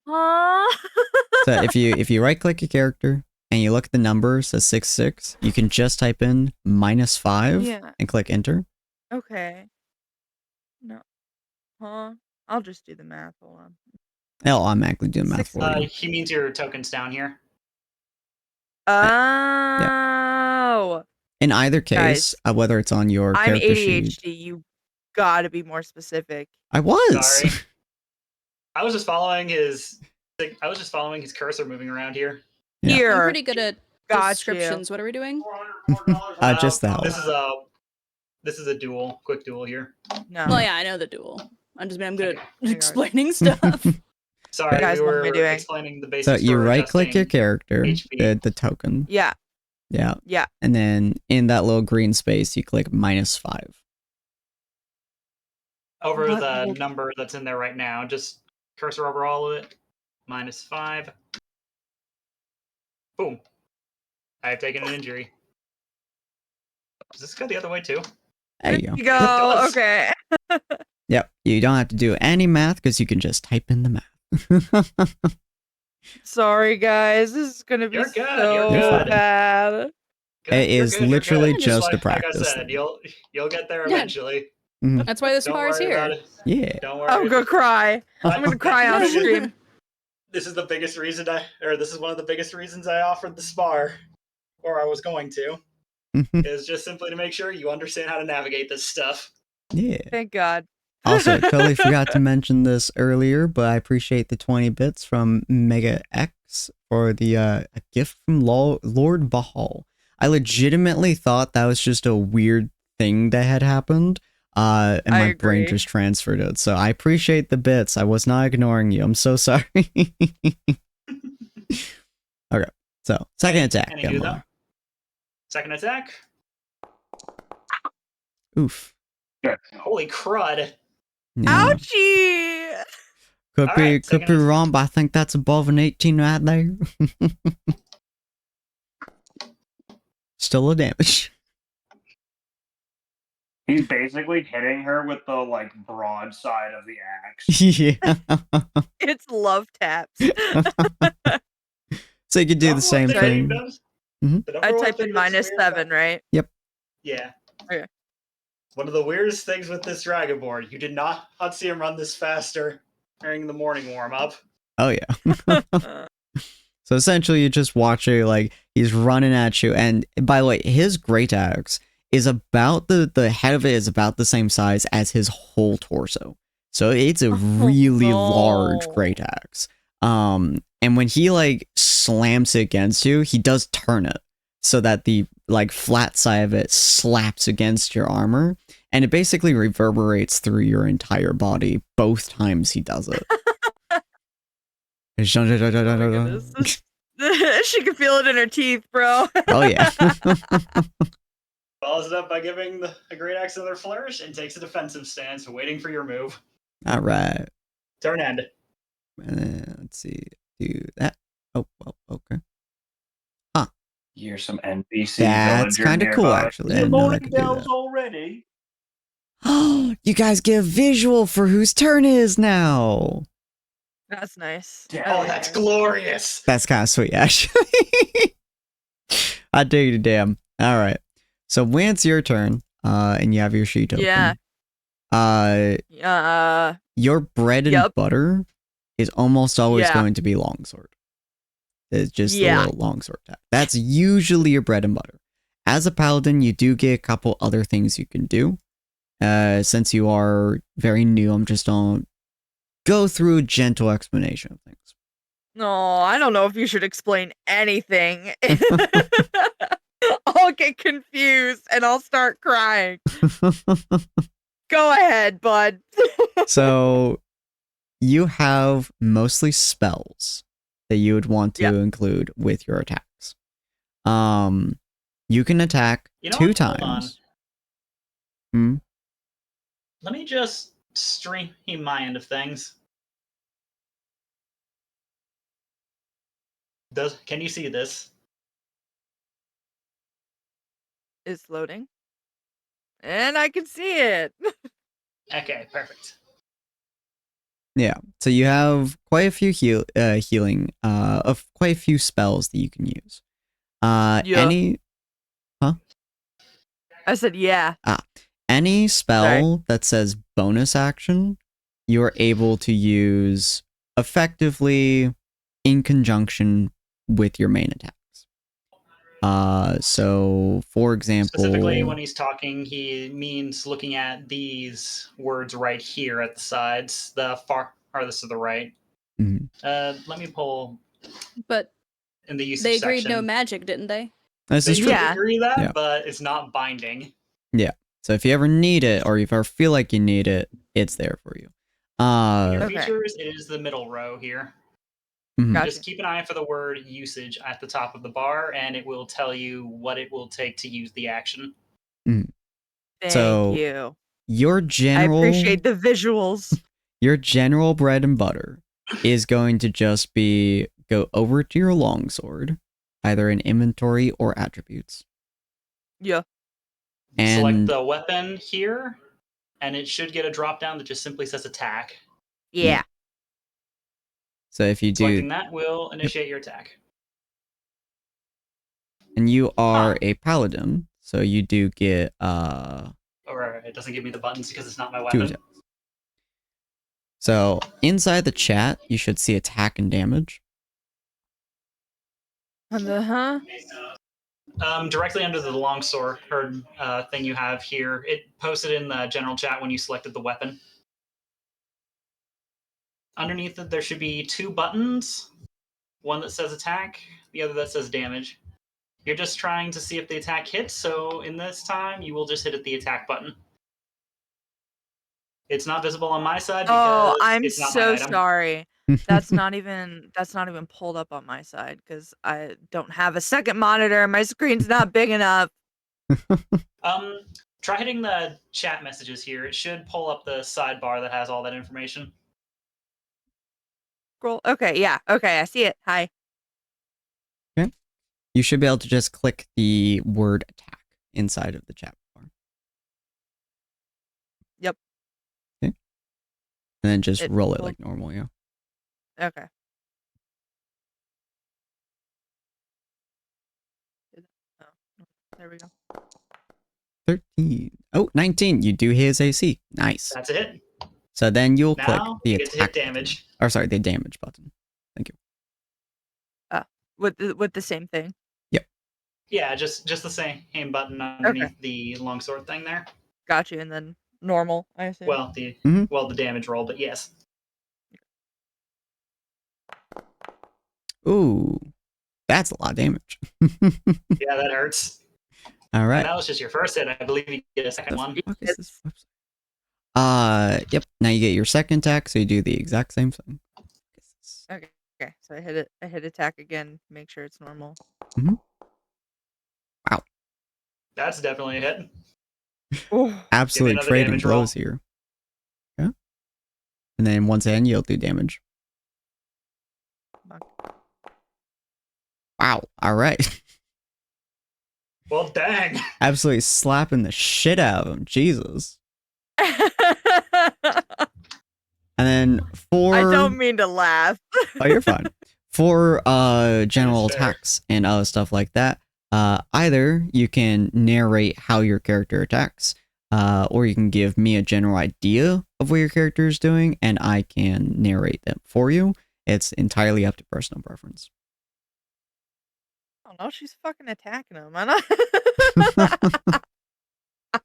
[SPEAKER 1] Huh?
[SPEAKER 2] So if you right click your character and you look at the number, it says 66, you can just type in -5
[SPEAKER 1] Yeah.
[SPEAKER 2] and click enter.
[SPEAKER 1] Okay. No. Huh? I'll just do the math. Hold on.
[SPEAKER 2] It'll automatically do the math for you.
[SPEAKER 3] He means your tokens down here.
[SPEAKER 1] Oh.
[SPEAKER 2] In either case, whether it's on your
[SPEAKER 1] I'm
[SPEAKER 2] character
[SPEAKER 1] ADHD.
[SPEAKER 2] sheet.
[SPEAKER 1] You gotta be more specific.
[SPEAKER 2] I was.
[SPEAKER 3] Sorry. I was just following his cursor moving around here.
[SPEAKER 2] Yeah.
[SPEAKER 1] Here.
[SPEAKER 4] I'm pretty good at
[SPEAKER 1] Got
[SPEAKER 4] descriptions. What are we doing?
[SPEAKER 2] Just the health.
[SPEAKER 3] This is a duel, quick duel here.
[SPEAKER 1] No.
[SPEAKER 4] Well, yeah, I know the duel. I'm good
[SPEAKER 1] Okay.
[SPEAKER 4] at explaining stuff.
[SPEAKER 3] Sorry,
[SPEAKER 1] Guys,
[SPEAKER 3] we
[SPEAKER 1] what am I
[SPEAKER 3] were
[SPEAKER 1] doing?
[SPEAKER 3] explaining the basics.
[SPEAKER 2] So you
[SPEAKER 3] for
[SPEAKER 2] right click your
[SPEAKER 3] adjusting
[SPEAKER 2] character,
[SPEAKER 3] HP.
[SPEAKER 2] the token.
[SPEAKER 1] Yeah.
[SPEAKER 2] Yeah.
[SPEAKER 1] Yeah.
[SPEAKER 2] And then in that little green space, you click -5.
[SPEAKER 3] over
[SPEAKER 1] What
[SPEAKER 3] the
[SPEAKER 1] will-
[SPEAKER 3] number that's in there right now. Just cursor over all of it. -5. Boom. I have taken an injury. Does this go the other way too?
[SPEAKER 2] There you go.
[SPEAKER 1] You go.
[SPEAKER 3] does.
[SPEAKER 1] Okay.
[SPEAKER 2] Yep. You don't have to do any math because you can just type in the math.
[SPEAKER 1] Sorry, guys. This is gonna be
[SPEAKER 3] You're good,
[SPEAKER 1] so
[SPEAKER 3] you're
[SPEAKER 2] good.
[SPEAKER 1] bad.
[SPEAKER 3] Good,
[SPEAKER 2] It
[SPEAKER 3] you're
[SPEAKER 2] is
[SPEAKER 3] good, you're
[SPEAKER 2] literally
[SPEAKER 3] good.
[SPEAKER 2] just a
[SPEAKER 3] like
[SPEAKER 2] practice
[SPEAKER 3] I said,
[SPEAKER 2] thing.
[SPEAKER 3] you'll get there
[SPEAKER 4] Yeah.
[SPEAKER 3] eventually.
[SPEAKER 4] That's why this
[SPEAKER 3] Don't
[SPEAKER 4] bar is
[SPEAKER 3] worry about
[SPEAKER 4] here.
[SPEAKER 3] it.
[SPEAKER 2] Yeah.
[SPEAKER 3] Don't worry.
[SPEAKER 1] I'm gonna cry. I'm gonna cry on stream.
[SPEAKER 3] This is the biggest reason this is one of the biggest reasons I offered the spar, or I was going to, is just simply to make sure you understand how to navigate this stuff.
[SPEAKER 2] Yeah.
[SPEAKER 1] Thank God.
[SPEAKER 2] Also, totally forgot to mention this earlier, but I appreciate the 20 bits from Mega X for the a gift from Lord Bahal. I legitimately thought that was just a weird thing that had happened, and
[SPEAKER 1] I
[SPEAKER 2] my brain
[SPEAKER 1] agree.
[SPEAKER 2] just transferred it. So I appreciate the bits. I was not ignoring you. I'm so sorry. Okay, so second attack.
[SPEAKER 3] Any do
[SPEAKER 2] Emma.
[SPEAKER 3] though? Second attack.
[SPEAKER 2] Oof.
[SPEAKER 3] Holy crud!
[SPEAKER 2] Yeah.
[SPEAKER 1] Ouchie!
[SPEAKER 2] Could
[SPEAKER 3] All
[SPEAKER 2] be
[SPEAKER 3] right,
[SPEAKER 2] could be
[SPEAKER 3] second-
[SPEAKER 2] wrong, but I think that's above an 18 right there. Still a damage.
[SPEAKER 6] He's basically hitting her with the like broadside of the axe.
[SPEAKER 2] Yeah.
[SPEAKER 1] It's love taps.
[SPEAKER 2] So you could do the
[SPEAKER 3] Number one
[SPEAKER 2] same
[SPEAKER 3] thing
[SPEAKER 2] thing.
[SPEAKER 3] he does-
[SPEAKER 2] Mhm.
[SPEAKER 3] the number
[SPEAKER 1] I
[SPEAKER 3] one
[SPEAKER 1] type
[SPEAKER 3] thing
[SPEAKER 1] in
[SPEAKER 3] that's
[SPEAKER 1] minus
[SPEAKER 3] weird
[SPEAKER 1] 7,
[SPEAKER 3] about-
[SPEAKER 1] right?
[SPEAKER 3] Yeah.
[SPEAKER 1] Okay.
[SPEAKER 3] One of the weirdest things with this Dragonborn, you did not see him run this faster during the morning warm up.
[SPEAKER 2] Oh yeah. So essentially, you just watch it like he's running at you, and by the way, his great axe is about the head of it is about the same size as his whole torso. So it's a really large
[SPEAKER 1] no.
[SPEAKER 2] great axe. And when he like slams it against you, he does turn it so that the like flat side of it slaps against your armor, and it basically reverberates through your entire body both times he does it.
[SPEAKER 1] Oh my goodness. She can feel it in her teeth, bro.
[SPEAKER 2] Oh yeah.
[SPEAKER 3] Follows it up by giving a great axe another flourish and takes a defensive stance, waiting for your move.
[SPEAKER 2] All right.
[SPEAKER 3] Turn end.
[SPEAKER 2] And then, let's see. Do that. Oh, well, okay.
[SPEAKER 6] Here's some NPC
[SPEAKER 2] That's
[SPEAKER 6] villager
[SPEAKER 2] kind of cool,
[SPEAKER 6] nearby.
[SPEAKER 2] actually. I
[SPEAKER 6] Is it
[SPEAKER 2] didn't know I
[SPEAKER 6] morning
[SPEAKER 2] could do
[SPEAKER 6] bells
[SPEAKER 2] that.
[SPEAKER 6] already?
[SPEAKER 2] You guys get a visual for whose turn it is now.
[SPEAKER 1] That's nice.
[SPEAKER 6] Yeah.
[SPEAKER 1] I
[SPEAKER 3] Oh,
[SPEAKER 1] like
[SPEAKER 3] that's
[SPEAKER 1] it.
[SPEAKER 3] glorious.
[SPEAKER 2] That's kind of sweet, actually. I dig it, damn. All right. So when it's your turn, and you have your sheet open,
[SPEAKER 1] Yeah.
[SPEAKER 2] your bread and
[SPEAKER 1] Yep.
[SPEAKER 2] butter is almost always
[SPEAKER 1] Yeah.
[SPEAKER 2] going to be longsword. It's just a
[SPEAKER 1] Yeah.
[SPEAKER 2] little longsword attack. That's usually your bread and butter. As a paladin, you do get a couple other things you can do. Since you are very new, I'm just gonna go through a gentle explanation of things.
[SPEAKER 1] No, I don't know if you should explain anything. I'll get confused and I'll start crying. Go ahead, bud.
[SPEAKER 2] So you have mostly spells that you would want to
[SPEAKER 1] Yep.
[SPEAKER 2] include with your attacks. You can attack
[SPEAKER 3] You know
[SPEAKER 2] 2
[SPEAKER 3] what? Hold on.
[SPEAKER 2] times. Hmm?
[SPEAKER 3] Let me just stream my end of things. Can you see this?
[SPEAKER 1] It's loading. And I can see it.
[SPEAKER 3] Okay, perfect.
[SPEAKER 2] Yeah. So you have quite a few healing, of quite a few spells that you can use.
[SPEAKER 1] Yeah. I said, yeah.
[SPEAKER 2] Any spell that says bonus action, you are able to use effectively in conjunction with your main attacks. So for example,
[SPEAKER 3] Specifically, when he's talking, he means looking at these words right here at the sides, the farthest to the right.
[SPEAKER 2] Mhm.
[SPEAKER 3] Let me pull
[SPEAKER 4] But
[SPEAKER 3] in the usage
[SPEAKER 4] they agreed
[SPEAKER 3] section.
[SPEAKER 4] no magic, didn't they?
[SPEAKER 2] This
[SPEAKER 3] They
[SPEAKER 2] is
[SPEAKER 3] do
[SPEAKER 2] true.
[SPEAKER 1] Yeah.
[SPEAKER 3] agree that,
[SPEAKER 2] Yeah.
[SPEAKER 3] but it's not binding.
[SPEAKER 2] So if you ever need it, or if you ever feel like you need it, it's there for you.
[SPEAKER 3] Your
[SPEAKER 1] Okay.
[SPEAKER 3] features, it is the middle row here.
[SPEAKER 2] Mhm.
[SPEAKER 1] Gotcha.
[SPEAKER 3] Just keep an eye out for the word usage at the top of the bar, and it will tell you what it will take to use the action.
[SPEAKER 1] Thank
[SPEAKER 2] So,
[SPEAKER 1] you.
[SPEAKER 2] your
[SPEAKER 1] I
[SPEAKER 2] general
[SPEAKER 1] appreciate the visuals.
[SPEAKER 2] your general bread and butter is going to just be go over to your longsword, either in inventory or attributes.
[SPEAKER 1] Yeah.
[SPEAKER 3] Select
[SPEAKER 2] And
[SPEAKER 3] the weapon here, and it should get a drop down that just simply says attack.
[SPEAKER 1] Yeah.
[SPEAKER 2] so if you do,
[SPEAKER 3] Selecting that will initiate your attack.
[SPEAKER 2] and you are a paladin, so you do get
[SPEAKER 3] Or it doesn't give me the buttons because it's not my
[SPEAKER 2] 2
[SPEAKER 3] weapon.
[SPEAKER 2] attacks. So inside the chat, you should see attack and damage.
[SPEAKER 1] And the
[SPEAKER 3] Directly under the longsword thing you have here, it posted in the general chat when you selected the weapon. Underneath it, there should be 2 buttons. One that says attack, the other that says damage. You're just trying to see if the attack hits, so in this time, you will just hit the attack button. It's not visible on my side because
[SPEAKER 1] I'm
[SPEAKER 3] it's not
[SPEAKER 1] so
[SPEAKER 3] my item.
[SPEAKER 1] sorry. That's not even pulled up on my side because I don't have a second monitor. My screen's not big enough.
[SPEAKER 3] Try hitting the chat messages here. It should pull up the sidebar that has all that information.
[SPEAKER 1] Scroll. Okay, yeah. Okay, I see it. Hi.
[SPEAKER 2] You should be able to just click the word attack inside of the chat bar. And then just roll it
[SPEAKER 1] will-
[SPEAKER 2] like normal, yeah.
[SPEAKER 1] Okay. Oh, there we go.
[SPEAKER 2] 13. Oh, 19. You do his AC. Nice.
[SPEAKER 3] That's a hit.
[SPEAKER 2] So then you'll click
[SPEAKER 3] Now
[SPEAKER 2] the
[SPEAKER 3] you get to hit
[SPEAKER 2] attack button.
[SPEAKER 3] damage.
[SPEAKER 2] Or sorry, the damage button. Thank you.
[SPEAKER 1] With the same thing.
[SPEAKER 3] Yeah, just the same button underneath the longsword thing there.
[SPEAKER 1] Got you, and then normal, I assume.
[SPEAKER 3] Well, the damage roll, but yes.
[SPEAKER 2] Ooh, that's a lot of damage.
[SPEAKER 3] Yeah, that hurts.
[SPEAKER 2] All right.
[SPEAKER 3] And that was just your first hit. I believe you get a second one.
[SPEAKER 2] Fuck is this website? Yep. Now you get your second attack, so you do the exact same thing.
[SPEAKER 1] Okay. So I hit attack again. Make sure it's normal.
[SPEAKER 2] Wow.
[SPEAKER 3] That's definitely a hit.
[SPEAKER 1] Oh,
[SPEAKER 2] Absolute
[SPEAKER 3] another
[SPEAKER 2] trading
[SPEAKER 3] damage roll.
[SPEAKER 2] blows here. Yeah. And then once again, you'll do damage. Wow. All right.
[SPEAKER 3] Well, dang.
[SPEAKER 2] Absolutely slapping the shit out of him. Jesus. And then for...
[SPEAKER 1] I don't mean to laugh.
[SPEAKER 2] Oh, you're fine. For general
[SPEAKER 3] That's fair.
[SPEAKER 2] attacks and other stuff like that, either you can narrate how your character attacks, or you can give me a general idea of what your character is doing, and I can narrate them for you. It's entirely up to personal preference.
[SPEAKER 1] Oh no, she's fucking attacking him.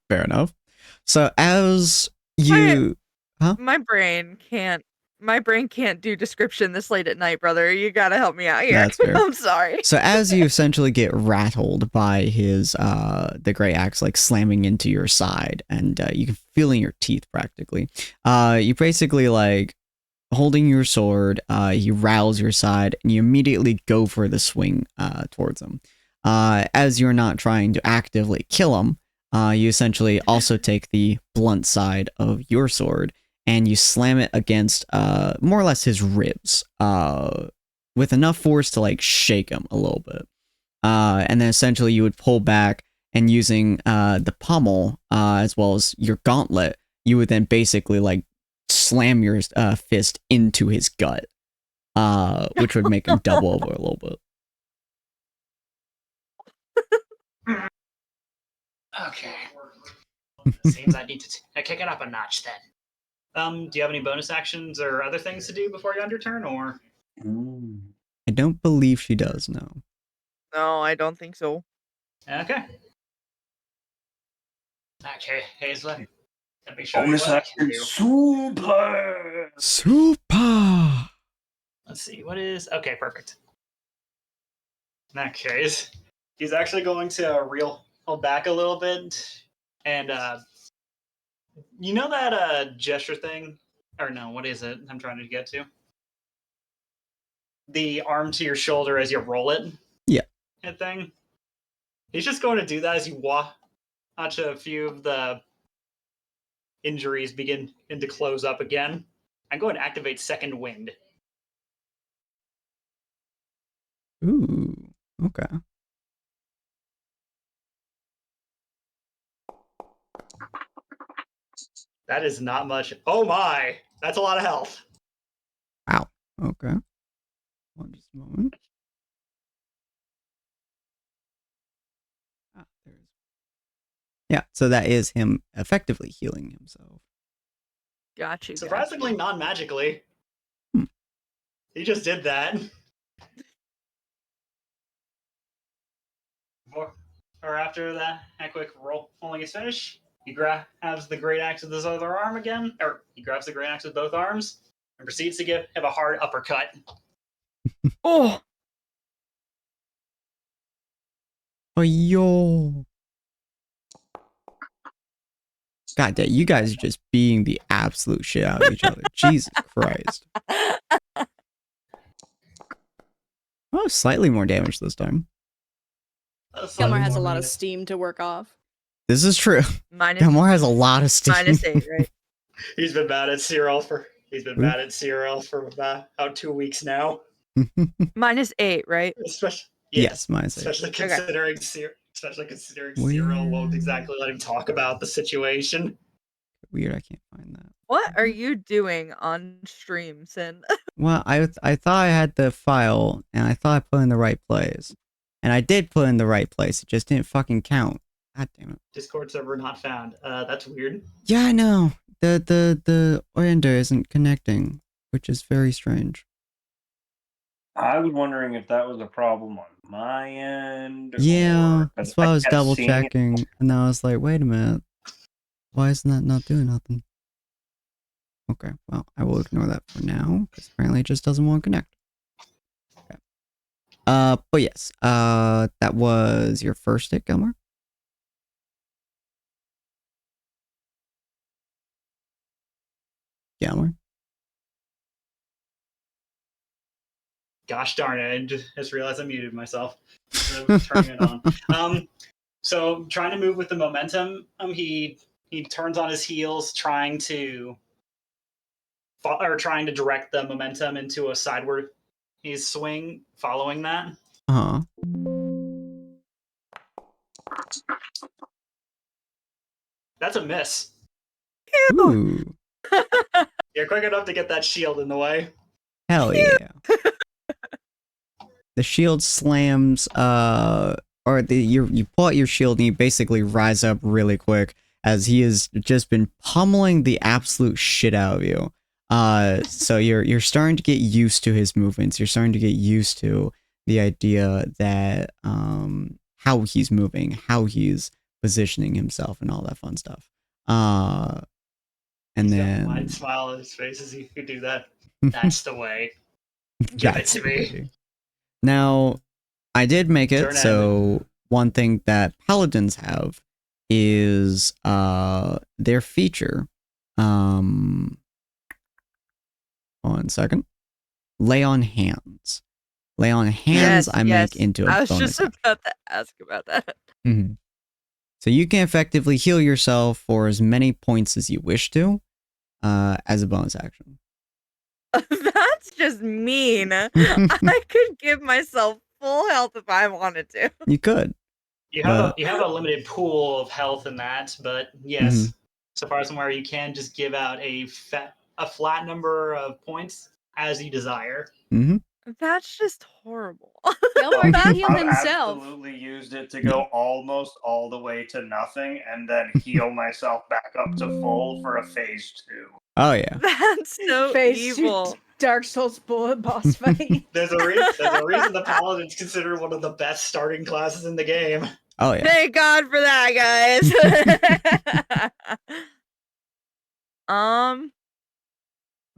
[SPEAKER 2] Fair enough. So as you...
[SPEAKER 1] My brain can't do description this late at night, brother. You gotta help me out here.
[SPEAKER 2] That's fair.
[SPEAKER 1] I'm sorry.
[SPEAKER 2] So as you essentially get rattled by his the great axe like slamming into your side, and you can feel in your teeth practically. You basically like holding your sword. He rattles your side, and you immediately go for the swing towards him. As you're not trying to actively kill him, you essentially also take the blunt side of your sword, and you slam it against more or less his ribs with enough force to like shake him a little bit. And then essentially you would pull back, and using the pommel as well as your gauntlet, you would then basically like slam your fist into his gut, which would make him double over a little bit.
[SPEAKER 3] Okay. Seems I need to kick it up a notch then. Do you have any bonus actions or other things to do before you end your turn, or?
[SPEAKER 2] I don't believe she does, no.
[SPEAKER 1] No, I don't think so.
[SPEAKER 3] Okay. Okay, Hazel. Let me show you
[SPEAKER 6] Bonus
[SPEAKER 3] what I can
[SPEAKER 6] action
[SPEAKER 3] do.
[SPEAKER 6] super.
[SPEAKER 2] Super!
[SPEAKER 3] Let's see, what is... Okay, perfect. In that case, he's actually going to reel back a little bit, and you know that gesture thing? Or no, what is it I'm trying to get to? The arm to your shoulder as you roll it?
[SPEAKER 2] Yeah.
[SPEAKER 3] That thing? He's just going to do that as you watch a few of the injuries begin to close up again. I'm going to activate Second Wind.
[SPEAKER 2] Ooh, okay.
[SPEAKER 3] That is not much. Oh my! That's a lot of health.
[SPEAKER 2] Wow. Okay. One just a moment. Yeah, so that is him effectively healing himself.
[SPEAKER 1] Got you.
[SPEAKER 3] Surprisingly, non-magically.
[SPEAKER 2] Hmm.
[SPEAKER 3] He just did that. Or after that quick rolling is finished, he grabs the great axe with his other arm again, or he grabs the great axe with both arms and proceeds to have a hard uppercut.
[SPEAKER 1] Oh,
[SPEAKER 2] Oh, yo. God damn, you guys are just beating the absolute shit out of each other. Jesus Christ. Oh, slightly more damage this time.
[SPEAKER 4] Gilmore has a lot of steam to work off.
[SPEAKER 2] This is true.
[SPEAKER 1] minus
[SPEAKER 2] Gilmore has a lot of steam.
[SPEAKER 1] -8, right?
[SPEAKER 3] He's been mad at Cyril for about 2 weeks now.
[SPEAKER 1] -8, right?
[SPEAKER 3] Especially,
[SPEAKER 2] Yes, minus 8.
[SPEAKER 3] especially considering Cyril won't exactly let him talk about the situation.
[SPEAKER 2] Weird, I can't find that.
[SPEAKER 1] What are you doing on stream, Sin?
[SPEAKER 2] Well, I thought I had the file, and I thought I put it in the right place. And I did put it in the right place, it just didn't fucking count. God damn it.
[SPEAKER 3] Discord server not found. That's weird.
[SPEAKER 2] Yeah, I know. The Orienter isn't connecting, which is very strange.
[SPEAKER 6] I was wondering if that was a problem on my end.
[SPEAKER 2] Yeah,
[SPEAKER 6] or-
[SPEAKER 2] that's why I was
[SPEAKER 6] kept
[SPEAKER 2] double
[SPEAKER 6] seeing it.
[SPEAKER 2] checking, and then I was like, wait a minute. Why isn't that not doing nothing? Okay, well, I will ignore that for now, because apparently it just doesn't want to connect. Okay. But yes, that was your first hit, Gilmer? Gilmer?
[SPEAKER 3] Gosh darn it! I just realized I muted myself. Turning it on. So trying to move with the momentum. He turns on his heels, trying to direct the momentum into a sideward swing, following that.
[SPEAKER 2] Uh-huh.
[SPEAKER 3] That's a miss.
[SPEAKER 2] Ooh.
[SPEAKER 3] You're quick enough to get that shield in the way.
[SPEAKER 2] Hell yeah. The shield slams, you pull out your shield and you basically rise up really quick as he has just been pummeling the absolute shit out of you. So you're starting to get used to his movements. You're starting to get used to the idea that, how he's moving, how he's positioning himself and all that fun stuff. And
[SPEAKER 3] He's
[SPEAKER 2] then...
[SPEAKER 3] got a wide smile on his face as he could do that. That's the way. Give it to me.
[SPEAKER 2] Now, I did make it,
[SPEAKER 3] Turn
[SPEAKER 2] so one thing that paladins have is their feature. 1 second. Lay on hands. Lay on hands I make into a bonus.
[SPEAKER 1] I was just about to ask about that.
[SPEAKER 2] Mm-hmm. So you can effectively heal yourself for as many points as you wish to, as a bonus action.
[SPEAKER 1] That's just mean. I could give myself full health if I wanted to.
[SPEAKER 2] You could.
[SPEAKER 3] You have a limited pool of health in that, but yes, so far as I'm aware, you can just give out a flat number of points as you desire.
[SPEAKER 2] Mm-hmm.
[SPEAKER 1] That's just horrible.
[SPEAKER 4] Gilmore can heal
[SPEAKER 6] I've
[SPEAKER 4] himself.
[SPEAKER 6] absolutely used it to go almost all the way to nothing and then heal myself back up to full for a phase 2.
[SPEAKER 2] Oh yeah.
[SPEAKER 1] That's so
[SPEAKER 4] Phase
[SPEAKER 1] evil.
[SPEAKER 4] 2 Dark Souls bullet boss fight.
[SPEAKER 3] There's a reason the Paladin's considered one of the best starting classes in the game.
[SPEAKER 2] Oh yeah.
[SPEAKER 1] Thank God for that, guys.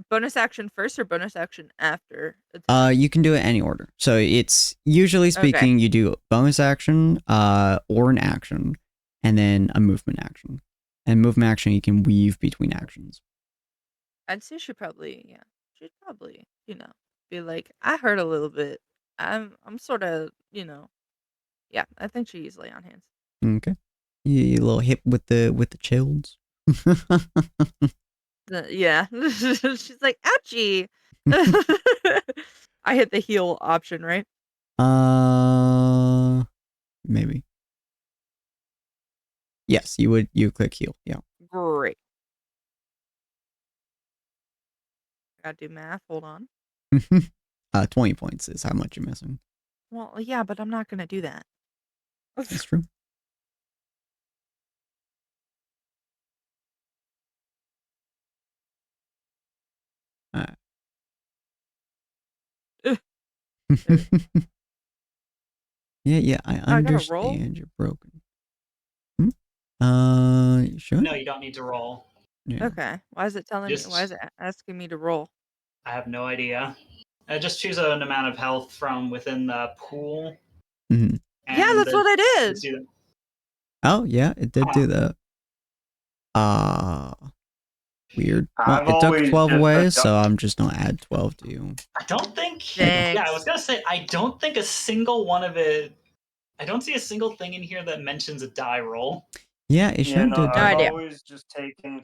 [SPEAKER 1] Bonus action first or bonus action after?
[SPEAKER 2] You can do it any order. So it's usually speaking, you do bonus action, or an action, and then a movement action. And movement action, you can weave between actions.
[SPEAKER 1] I'd say she'd probably, be like, I heard a little bit. I'm sort of, yeah, I think she easily on hands.
[SPEAKER 2] Okay. You a little hip with the chills.
[SPEAKER 1] Yeah. She's like, ouchie. I hit the heal option, right?
[SPEAKER 2] Maybe. Yes, you click heal. Yeah.
[SPEAKER 1] Great. Gotta do math. Hold on.
[SPEAKER 2] 20 points is how much you're missing.
[SPEAKER 1] Well, yeah, but I'm not gonna do that.
[SPEAKER 2] That's true. Yeah, I understand you're broken. Sure.
[SPEAKER 3] No, you don't need to roll.
[SPEAKER 2] Yeah.
[SPEAKER 1] Okay. Why is it telling me? Why is it asking me to roll?
[SPEAKER 3] I have no idea. Just choose an amount of health from within the pool.
[SPEAKER 2] Mm-hmm.
[SPEAKER 1] Yeah, that's what I did.
[SPEAKER 2] Oh, yeah, it did do that. Weird. Well, it took 12 away, so I'm just gonna add 12 to you.
[SPEAKER 3] I don't think.
[SPEAKER 1] Thanks.
[SPEAKER 3] Yeah, I was gonna say I don't think a single one of it. I don't see a single thing in here that mentions a die roll.
[SPEAKER 2] Yeah, it should do.
[SPEAKER 6] I've always just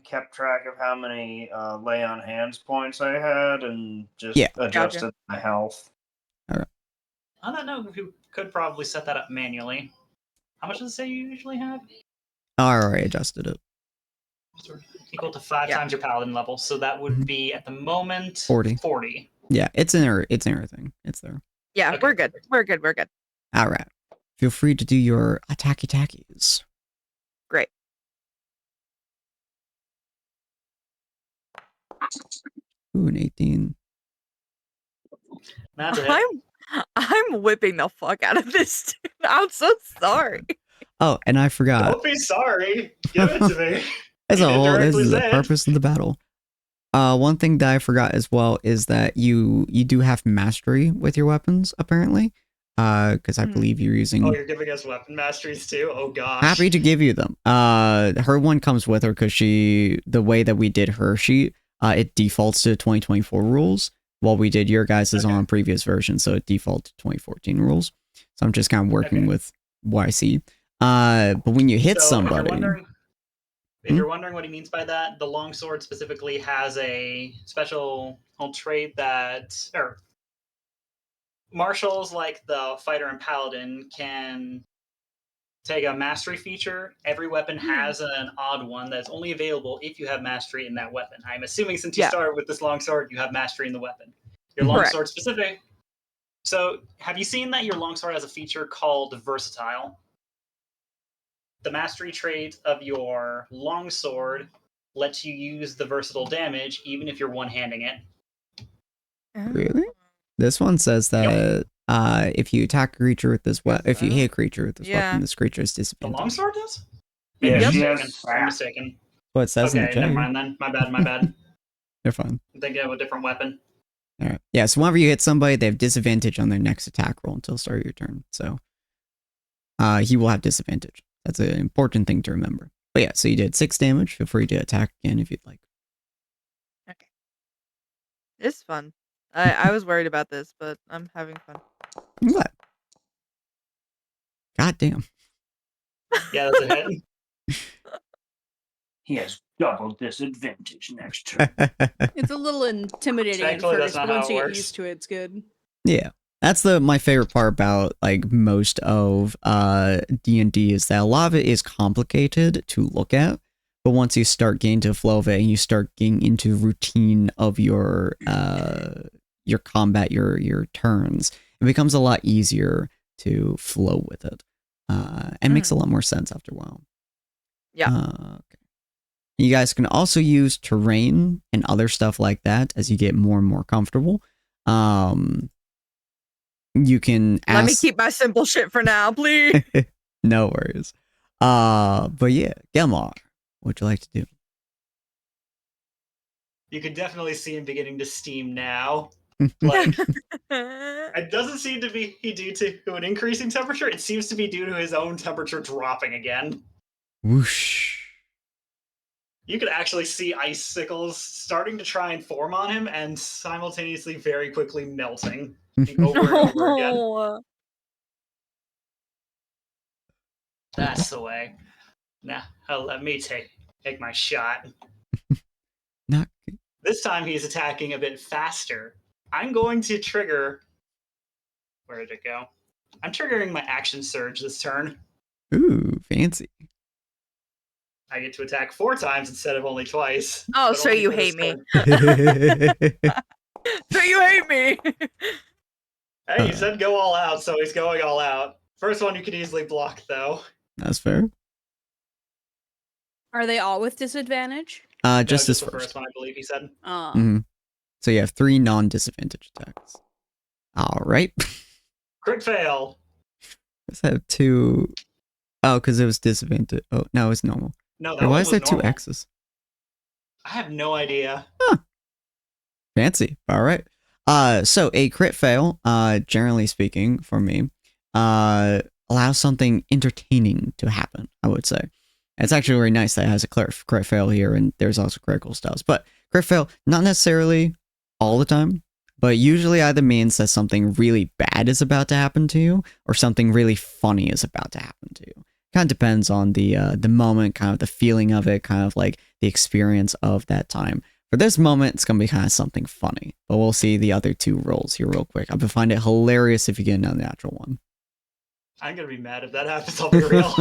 [SPEAKER 6] kept track of how many lay on hands points I had and just adjusted my health.
[SPEAKER 2] All right.
[SPEAKER 3] On that note, you could probably set that up manually. How much does it say you usually have?
[SPEAKER 2] I already adjusted it.
[SPEAKER 3] equal to 5
[SPEAKER 1] Yeah.
[SPEAKER 3] times your paladin level. So that would be at the moment
[SPEAKER 2] 40. Yeah, it's in everything. It's there.
[SPEAKER 1] Yeah,
[SPEAKER 3] Okay,
[SPEAKER 1] we're good.
[SPEAKER 3] perfect.
[SPEAKER 1] We're good. We're good.
[SPEAKER 2] All right. Feel free to do your attacky-tackies.
[SPEAKER 1] Great.
[SPEAKER 2] Ooh, an 18.
[SPEAKER 3] That's a hit.
[SPEAKER 1] I'm whipping the fuck out of this dude. I'm so sorry.
[SPEAKER 2] Oh, and I forgot.
[SPEAKER 3] Don't be sorry. Give it to me.
[SPEAKER 2] As
[SPEAKER 3] You
[SPEAKER 2] a
[SPEAKER 3] did
[SPEAKER 2] whole, this
[SPEAKER 3] directly
[SPEAKER 2] is the
[SPEAKER 3] say it.
[SPEAKER 2] purpose of the battle. One thing that I forgot as well is that you do have mastery with your weapons, apparently. Because I believe you're using...
[SPEAKER 3] Oh, you're giving us weapon masteries too? Oh gosh.
[SPEAKER 2] Happy to give you them. Her one comes with her because the way that we did her sheet, it defaults to 2024 rules, while we did your guys'
[SPEAKER 3] Okay.
[SPEAKER 2] on previous version, so it defaults to 2014 rules. So I'm just kind of working
[SPEAKER 3] Okay.
[SPEAKER 2] with what I see. But when you hit
[SPEAKER 3] So,
[SPEAKER 2] somebody...
[SPEAKER 3] If you're wondering what he means by that, the longsword specifically has a special trait that, or marshals like the fighter and paladin can take a mastery feature. Every weapon has an odd one that's only available if you have mastery in that weapon. I'm assuming since you
[SPEAKER 1] Yeah.
[SPEAKER 3] started with this longsword, you have mastery in the weapon. Your
[SPEAKER 2] Correct.
[SPEAKER 3] longsword specific. So, have you seen that your longsword has a feature called versatile? The mastery trait of your longsword lets you use the versatile damage even if you're one-handing it.
[SPEAKER 2] Really? This one says that if you attack a creature with this weapon, if you hit a creature with this weapon, this creature is
[SPEAKER 3] The
[SPEAKER 2] disadvantaged.
[SPEAKER 3] longsword does?
[SPEAKER 6] Yeah,
[SPEAKER 3] Maybe
[SPEAKER 6] she
[SPEAKER 3] I'm
[SPEAKER 6] has
[SPEAKER 3] mistaken. I'm mistaken.
[SPEAKER 2] What it says in the
[SPEAKER 3] Okay, never
[SPEAKER 2] chat.
[SPEAKER 3] mind then. My bad.
[SPEAKER 2] They're fine.
[SPEAKER 3] I'm thinking of a different weapon.
[SPEAKER 2] All right. Yeah, so whenever you hit somebody, they have disadvantage on their next attack roll until the start of your turn. So he will have disadvantage. That's an important thing to remember. But yeah, so you did 6 damage. Feel free to attack again if you'd like.
[SPEAKER 1] Okay. It's fun. I was worried about this, but I'm having fun.
[SPEAKER 2] I'm glad. God damn.
[SPEAKER 3] Yeah, that's a hit.
[SPEAKER 6] He has double disadvantage next turn.
[SPEAKER 4] It's a little intimidating at
[SPEAKER 3] Thankfully, that's
[SPEAKER 4] first,
[SPEAKER 3] not
[SPEAKER 4] but once
[SPEAKER 3] how it
[SPEAKER 4] you get
[SPEAKER 3] works.
[SPEAKER 4] used to it, it's good.
[SPEAKER 2] Yeah. That's my favorite part about like most of D&D is that a lot of it is complicated to look at, but once you start getting to the flow of it and you start getting into routine of your combat, your turns, it becomes a lot easier to flow with it. And makes a lot more sense after a while.
[SPEAKER 1] Yeah.
[SPEAKER 2] Okay. You guys can also use terrain and other stuff like that as you get more and more comfortable. You can ask...
[SPEAKER 1] Let me keep my simple shit for now, please.
[SPEAKER 2] No worries. But yeah, Gelmar, what'd you like to do?
[SPEAKER 3] You can definitely see him beginning to steam now. Like, it doesn't seem to be due to an increasing temperature. It seems to be due to his own temperature dropping again.
[SPEAKER 2] Whoosh.
[SPEAKER 3] You could actually see icicles starting to try and form on him and simultaneously very quickly melting over and over again.
[SPEAKER 1] No.
[SPEAKER 3] That's the way. Now, let me take my shot.
[SPEAKER 2] Not
[SPEAKER 3] This time he's attacking a bit faster. I'm going to trigger... Where did it go? I'm triggering my action surge this turn.
[SPEAKER 2] Ooh, fancy.
[SPEAKER 3] I get to attack 4 times instead of only twice.
[SPEAKER 1] Oh,
[SPEAKER 3] but
[SPEAKER 1] so
[SPEAKER 3] only
[SPEAKER 1] you
[SPEAKER 3] for this
[SPEAKER 1] hate me.
[SPEAKER 3] turn.
[SPEAKER 1] So you hate me.
[SPEAKER 3] Hey, you said go all out, so he's going all out. First one you could easily block, though.
[SPEAKER 2] That's fair.
[SPEAKER 4] Are they all with disadvantage?
[SPEAKER 2] Just
[SPEAKER 3] No,
[SPEAKER 2] this
[SPEAKER 3] the
[SPEAKER 2] first.
[SPEAKER 3] first one, I believe he said.
[SPEAKER 2] So you have 3 non-disadvantage attacks. All right.
[SPEAKER 3] Crit fail.
[SPEAKER 2] Let's have 2. Oh, because it was disadvantage. Oh, no, it's normal.
[SPEAKER 3] No, that
[SPEAKER 2] Why
[SPEAKER 3] one
[SPEAKER 2] is
[SPEAKER 3] was
[SPEAKER 2] there 2
[SPEAKER 3] normal.
[SPEAKER 2] X's?
[SPEAKER 3] I have no idea.
[SPEAKER 2] Fancy. All right. So a crit fail, generally speaking, for me, allows something entertaining to happen, I would say. It's actually very nice that it has a crit fail here, and there's also critical styles. But crit fail, not necessarily all the time, but usually either means that something really bad is about to happen to you, or something really funny is about to happen to you. Kind of depends on the moment, kind of the feeling of it, kind of like the experience of that time. For this moment, it's going to be kind of something funny, but we'll see the other 2 rolls here real quick. I would find it hilarious if you get an unnatural one.
[SPEAKER 3] I'm going to be mad if that happens, I'll be real.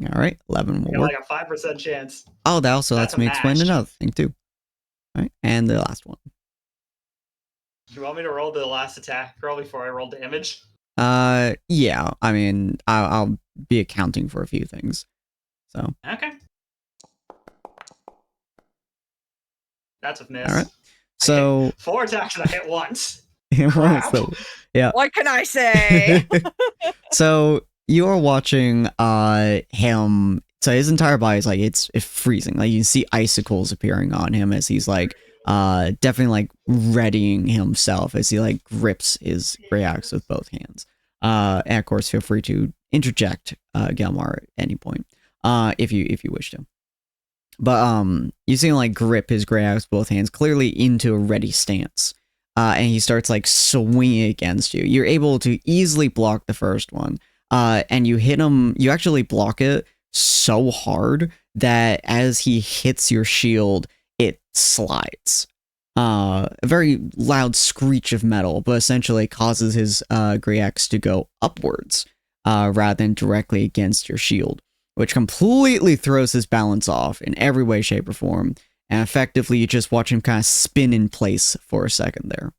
[SPEAKER 2] All right, 11 will
[SPEAKER 3] You got
[SPEAKER 2] work.
[SPEAKER 3] like a 5% chance.
[SPEAKER 2] Oh, that also
[SPEAKER 3] That's
[SPEAKER 2] lets
[SPEAKER 3] a
[SPEAKER 2] me explain
[SPEAKER 3] match.
[SPEAKER 2] another thing too. All right, and the last one.
[SPEAKER 3] Do you want me to roll the last attack roll before I roll damage?
[SPEAKER 2] Yeah. I mean, I'll be accounting for a few things. So.
[SPEAKER 3] Okay. That's a miss.
[SPEAKER 2] All right. So
[SPEAKER 3] 4 attacks and I hit once.
[SPEAKER 2] so, yeah.
[SPEAKER 1] What can I say?
[SPEAKER 2] So you are watching him. So his entire body is like it's freezing. Like you can see icicles appearing on him as he's like definitely like readying himself as he like grips his gray axe with both hands. And of course, feel free to interject, Gelmar, at any point, if you wish to. But you see him like grip his gray axe with both hands, clearly into a ready stance. And he starts like swinging against you. You're able to easily block the first one. And you hit him, you actually block it so hard that as he hits your shield, it slides. A very loud screech of metal, but essentially causes his gray axe to go upwards rather than directly against your shield, which completely throws his balance off in every way, shape, or form. And effectively, you just watch him kind of spin in place for a second there.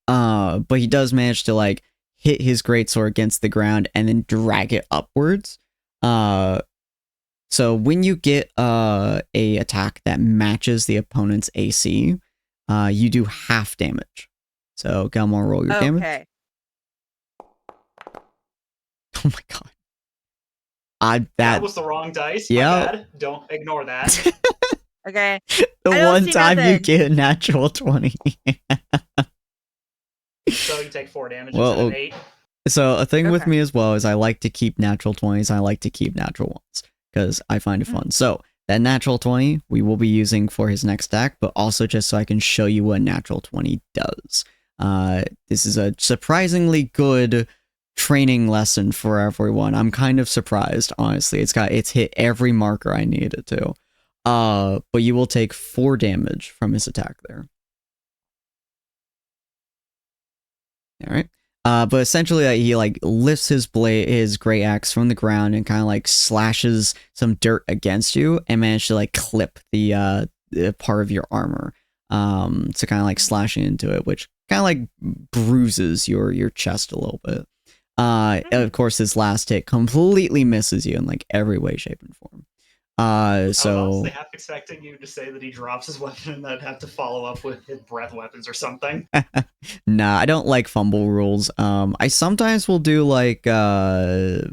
[SPEAKER 2] But he does manage to like hit his greatsword against the ground and then drag it upwards. So when you get a attack that matches the opponent's AC, you do half damage. So Gelmar, roll your damage.
[SPEAKER 1] Okay.
[SPEAKER 2] Oh my god.
[SPEAKER 3] That was the wrong dice.
[SPEAKER 2] Yep.
[SPEAKER 3] My bad. Don't ignore that.
[SPEAKER 1] Okay.
[SPEAKER 2] The
[SPEAKER 1] I don't
[SPEAKER 2] one
[SPEAKER 1] see
[SPEAKER 2] time you
[SPEAKER 1] nothing.
[SPEAKER 2] get a natural 20.
[SPEAKER 3] So you take 4 damage
[SPEAKER 2] Well,
[SPEAKER 3] instead of 8.
[SPEAKER 2] So a thing with
[SPEAKER 1] Okay.
[SPEAKER 2] me as well is I like to keep natural 20s. I like to keep natural ones because I find it fun. So that natural 20 we will be using for his next attack, but also just so I can show you what natural 20 does. This is a surprisingly good training lesson for everyone. I'm kind of surprised, honestly. It's hit every marker I needed to. But you will take 4 damage from his attack there. All right. But essentially, he like lifts his gray axe from the ground and kind of like slashes some dirt against you and managed to like clip the part of your armor. So kind of like slashing into it, which kind of like bruises your chest a little bit. Of course, his last hit completely misses you in like every way, shape, and form.
[SPEAKER 3] I was
[SPEAKER 2] So
[SPEAKER 3] honestly half expecting you to say that he drops his weapon and I'd have to follow up with his breath weapons or something.
[SPEAKER 2] nah, I don't like fumble rules. I sometimes will do like mishit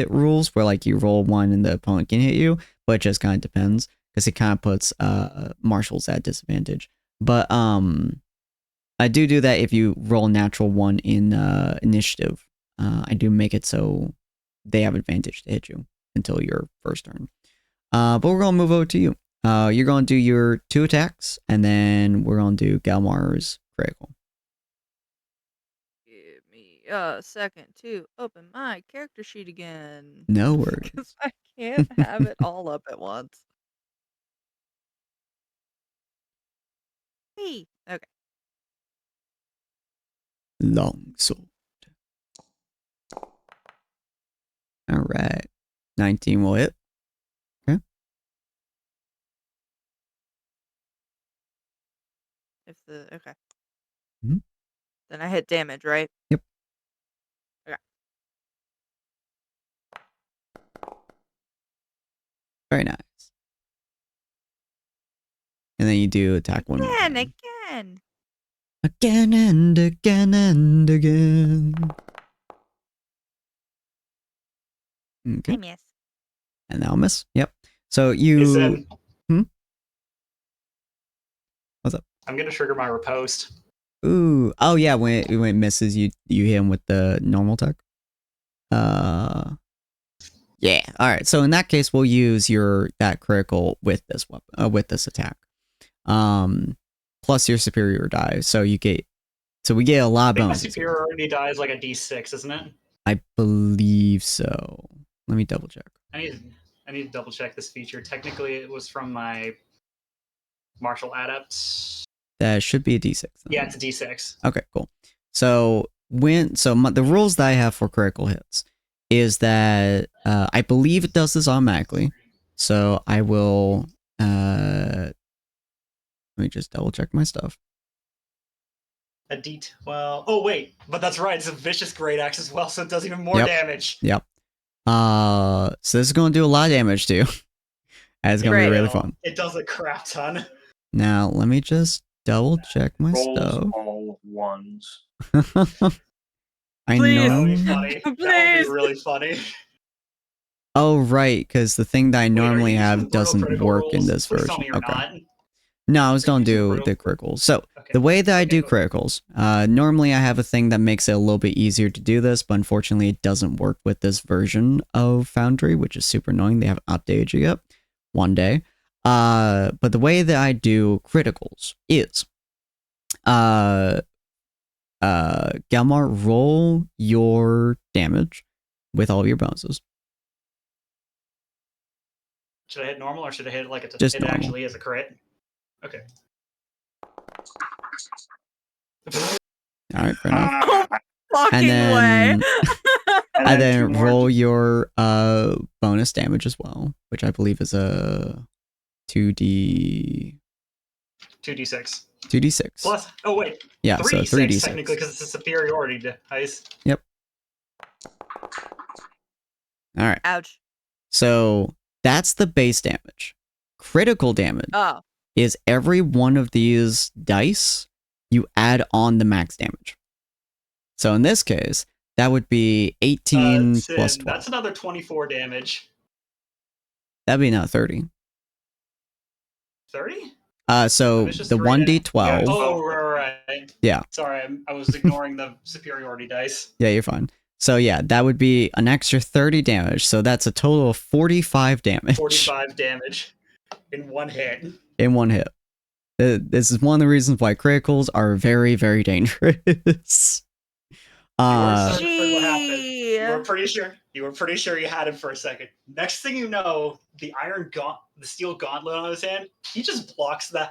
[SPEAKER 2] rules where like you roll one and the opponent can hit you, but it just kind of depends because it kind of puts marshals at disadvantage. But I do that if you roll natural 1 in initiative. I do make it so they have advantage to hit you until your first turn. But we're gonna move over to you. You're gonna do your 2 attacks, and then we're gonna do Galmar's critical.
[SPEAKER 1] Give me a second to open my character sheet again.
[SPEAKER 2] No worries.
[SPEAKER 1] Because I can't have it all up at once. Hey. Okay.
[SPEAKER 2] Long sword. All right. 19 will hit.
[SPEAKER 1] Okay.
[SPEAKER 2] Mhm.
[SPEAKER 1] Then I hit damage, right?
[SPEAKER 2] Yep.
[SPEAKER 1] Okay.
[SPEAKER 2] Very nice. And then you do attack 1 more time.
[SPEAKER 1] Again.
[SPEAKER 2] Again and again and again. Okay.
[SPEAKER 1] I miss.
[SPEAKER 2] And that'll miss. Yep. So
[SPEAKER 3] He
[SPEAKER 2] you.
[SPEAKER 3] said,
[SPEAKER 2] What's up?
[SPEAKER 3] I'm gonna trigger my riposte.
[SPEAKER 2] Ooh. Oh yeah. When it misses, you hit him with the normal attack. Yeah. All right. So in that case, we'll use that critical with this weapon, with this attack. Plus your superior die. So we get a lot
[SPEAKER 3] I
[SPEAKER 2] of
[SPEAKER 3] think my
[SPEAKER 2] bonuses.
[SPEAKER 3] superiority die is like a D6, isn't it?
[SPEAKER 2] I believe so. Let me double check.
[SPEAKER 3] I need to double check this feature. Technically, it was from my martial adepts.
[SPEAKER 2] That should be a D6. Then.
[SPEAKER 3] Yeah, it's a D6.
[SPEAKER 2] Okay, cool. So the rules that I have for critical hits is that I believe it does this automatically. So I will let me just double check my stuff.
[SPEAKER 3] A D12. Oh wait, but that's right. It's a vicious great axe as well, so it does even more
[SPEAKER 2] Yep.
[SPEAKER 3] damage.
[SPEAKER 2] Yep. So this is going to do a lot of damage to you. And it's going to be really fun.
[SPEAKER 3] It does a crap ton.
[SPEAKER 2] Now, let me just double check my
[SPEAKER 6] Rolls
[SPEAKER 2] stuff.
[SPEAKER 6] all ones.
[SPEAKER 2] I
[SPEAKER 1] Please.
[SPEAKER 3] That would be
[SPEAKER 2] know.
[SPEAKER 3] funny. That would
[SPEAKER 1] Please.
[SPEAKER 3] be really funny.
[SPEAKER 2] Oh, right, because the thing that I
[SPEAKER 3] Wait, are
[SPEAKER 2] normally
[SPEAKER 3] you using
[SPEAKER 2] have
[SPEAKER 3] brutal
[SPEAKER 2] doesn't
[SPEAKER 3] critical
[SPEAKER 2] work in
[SPEAKER 3] rolls?
[SPEAKER 2] this
[SPEAKER 3] Please
[SPEAKER 2] version.
[SPEAKER 3] tell me you're
[SPEAKER 2] Okay.
[SPEAKER 3] not.
[SPEAKER 2] No, I was going to
[SPEAKER 3] using
[SPEAKER 2] do the
[SPEAKER 3] brutal-
[SPEAKER 2] criticals. So,
[SPEAKER 3] Okay.
[SPEAKER 2] the way that I
[SPEAKER 3] Okay,
[SPEAKER 2] do
[SPEAKER 3] go.
[SPEAKER 2] criticals, normally I have a thing that makes it a little bit easier to do this, but unfortunately it doesn't work with this version of Foundry, which is super annoying. They haven't updated it yet. One day. But the way that I do criticals is, Galmar, roll your damage with all your bonuses.
[SPEAKER 3] Should I hit normal or should I hit it like it
[SPEAKER 2] Just
[SPEAKER 3] it
[SPEAKER 2] normal.
[SPEAKER 3] actually is a crit? Okay.
[SPEAKER 2] All right, fair enough.
[SPEAKER 1] Fucking
[SPEAKER 2] then-
[SPEAKER 1] way.
[SPEAKER 2] And
[SPEAKER 6] two
[SPEAKER 2] then
[SPEAKER 6] more
[SPEAKER 2] roll your bonus damage as well, which I believe is a 2d
[SPEAKER 3] 2d6.
[SPEAKER 2] 2d6.
[SPEAKER 3] Plus, oh wait,
[SPEAKER 2] Yeah,
[SPEAKER 3] 3d6
[SPEAKER 2] so 3d6.
[SPEAKER 3] technically because it's a superiority dice.
[SPEAKER 2] Yep. All right.
[SPEAKER 1] Ouch.
[SPEAKER 2] So that's the base damage. Critical damage
[SPEAKER 1] Oh.
[SPEAKER 2] is every one of these dice you add on the max damage. So in this case, that would be 18
[SPEAKER 3] Sin,
[SPEAKER 2] plus 12.
[SPEAKER 3] that's another 24 damage.
[SPEAKER 2] That'd be now 30.
[SPEAKER 3] 30?
[SPEAKER 2] So
[SPEAKER 3] Vicious
[SPEAKER 2] the
[SPEAKER 3] great axe.
[SPEAKER 2] 1d12.
[SPEAKER 3] Oh, right.
[SPEAKER 2] Yeah.
[SPEAKER 3] Sorry, I was ignoring the superiority dice.
[SPEAKER 2] Yeah, you're fine. So yeah, that would be an extra 30 damage. So that's a total of 45 damage.
[SPEAKER 3] 45 damage in one hit.
[SPEAKER 2] In one hit. This is one of the reasons why criticals are very, very dangerous.
[SPEAKER 3] You were certain for what happened.
[SPEAKER 1] Gee.
[SPEAKER 3] You were pretty sure you had him for a second. Next thing you know, the steel gauntlet on his hand, he just blocks an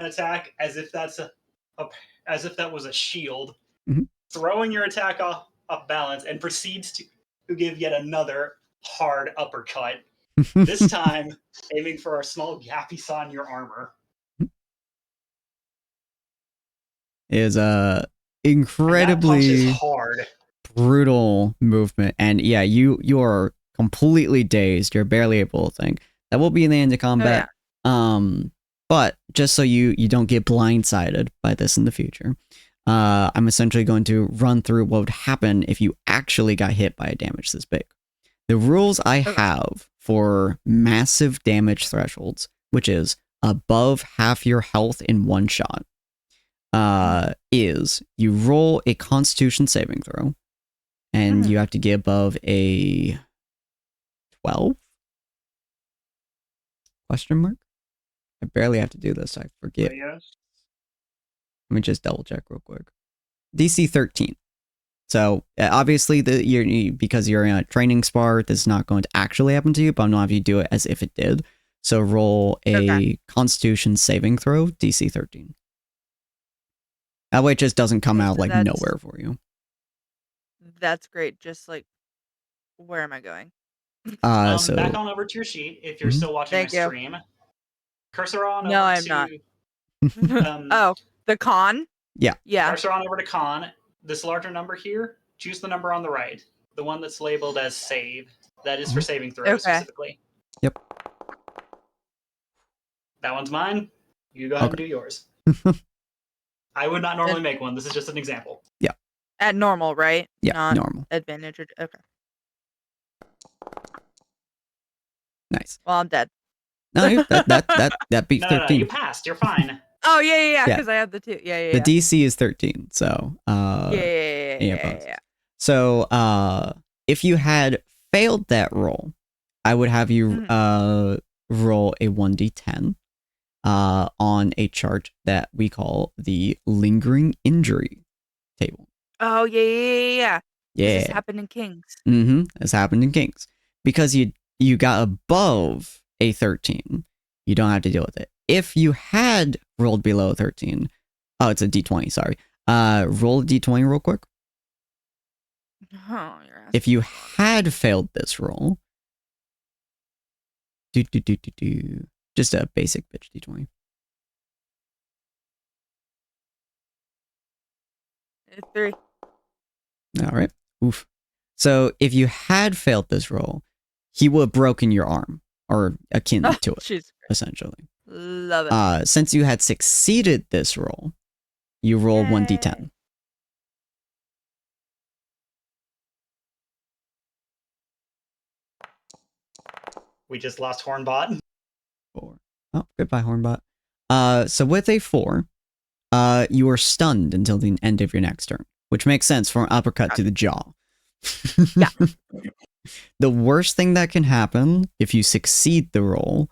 [SPEAKER 3] attack as if that was a shield,
[SPEAKER 2] Mhm.
[SPEAKER 3] throwing your attack off balance, and proceeds to give yet another hard uppercut. This time, aiming for a small gap he saw in your armor.
[SPEAKER 2] Is
[SPEAKER 3] And that punch
[SPEAKER 2] incredibly
[SPEAKER 3] is hard.
[SPEAKER 2] brutal movement, and yeah, you are completely dazed. You're barely able to think. That will be in the end of combat. But just so you don't get blindsided by this in the future, I'm essentially going to run through what would happen if you actually got hit by a damage this big. The rules I have for massive damage thresholds, which is above half your health in one shot, is you roll a Constitution saving throw, and you have to get above a 12? Question mark? I barely have to do this. I forget.
[SPEAKER 6] Yes.
[SPEAKER 2] Let me just double check real quick. DC 13. So obviously, because you're in a training spar, this is not going to actually happen to you, but I'm not having you do it as if it did. So roll a Constitution saving throw, DC 13. That way it just doesn't come out like nowhere for you.
[SPEAKER 1] That's great. Just like, where am I going?
[SPEAKER 2] So
[SPEAKER 3] Back on over to your sheet if you're still watching
[SPEAKER 1] Thank
[SPEAKER 3] my
[SPEAKER 1] you.
[SPEAKER 3] stream. Cursor on
[SPEAKER 1] No,
[SPEAKER 3] over
[SPEAKER 1] I'm
[SPEAKER 3] to
[SPEAKER 1] not. The con?
[SPEAKER 2] Yeah.
[SPEAKER 1] Yeah.
[SPEAKER 3] Cursor on over to con. This larger number here, choose the number on the right. The one that's labeled as save. That is for saving throws specifically.
[SPEAKER 2] Yep.
[SPEAKER 3] That one's mine. You go ahead and do yours. I would not normally make one. This is just an example.
[SPEAKER 2] Yeah.
[SPEAKER 1] At normal, right?
[SPEAKER 2] Yeah,
[SPEAKER 1] Not
[SPEAKER 2] normal.
[SPEAKER 1] advantage. Okay.
[SPEAKER 2] Nice.
[SPEAKER 1] Well, I'm dead.
[SPEAKER 2] No, that beat
[SPEAKER 3] No,
[SPEAKER 2] 13.
[SPEAKER 3] you passed. You're fine.
[SPEAKER 1] Oh, yeah,
[SPEAKER 2] Yeah.
[SPEAKER 1] because I have the 2. Yeah.
[SPEAKER 2] The DC is 13, so
[SPEAKER 1] Yeah.
[SPEAKER 2] So if you had failed that roll, I would have you roll a 1d10 on a chart that we call the lingering injury table.
[SPEAKER 1] Oh, yeah.
[SPEAKER 2] Yeah.
[SPEAKER 1] This happened in Kings.
[SPEAKER 2] This happened in Kings. Because you got above a 13, you don't have to deal with it. If you had rolled below 13, oh, it's a d20, sorry. Roll a d20 real quick.
[SPEAKER 1] Oh, you're asking
[SPEAKER 2] If you
[SPEAKER 1] a lot.
[SPEAKER 2] had failed this roll, just a basic bitch d20.
[SPEAKER 1] 3.
[SPEAKER 2] All right. Oof. So if you had failed this roll, he would have broken your arm or akin
[SPEAKER 1] Oh,
[SPEAKER 2] to it,
[SPEAKER 1] jeez.
[SPEAKER 2] essentially.
[SPEAKER 1] Love it.
[SPEAKER 2] Since you had succeeded this roll, you roll 1d10.
[SPEAKER 3] We just lost Hornbot.
[SPEAKER 2] 4. Oh, goodbye, Hornbot. So with a 4, you are stunned until the end of your next turn, which makes sense for an uppercut to the jaw.
[SPEAKER 1] Yeah.
[SPEAKER 2] The worst thing that can happen if you succeed the roll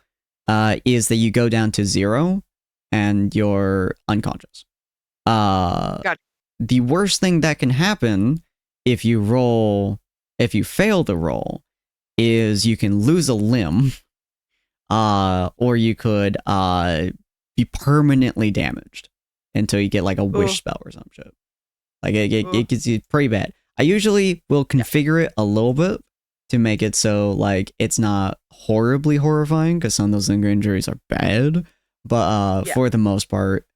[SPEAKER 2] is that you go down to 0 and you're unconscious.
[SPEAKER 1] Gotcha.
[SPEAKER 2] The worst thing that can happen if you fail the roll is you can lose a limb, or you could be permanently damaged until you get like a wish spell or some shit. Like it gets you pretty bad. I usually will configure it a little bit to make it so like it's not horribly horrifying, because some of those lingering injuries are bad, but for the most part,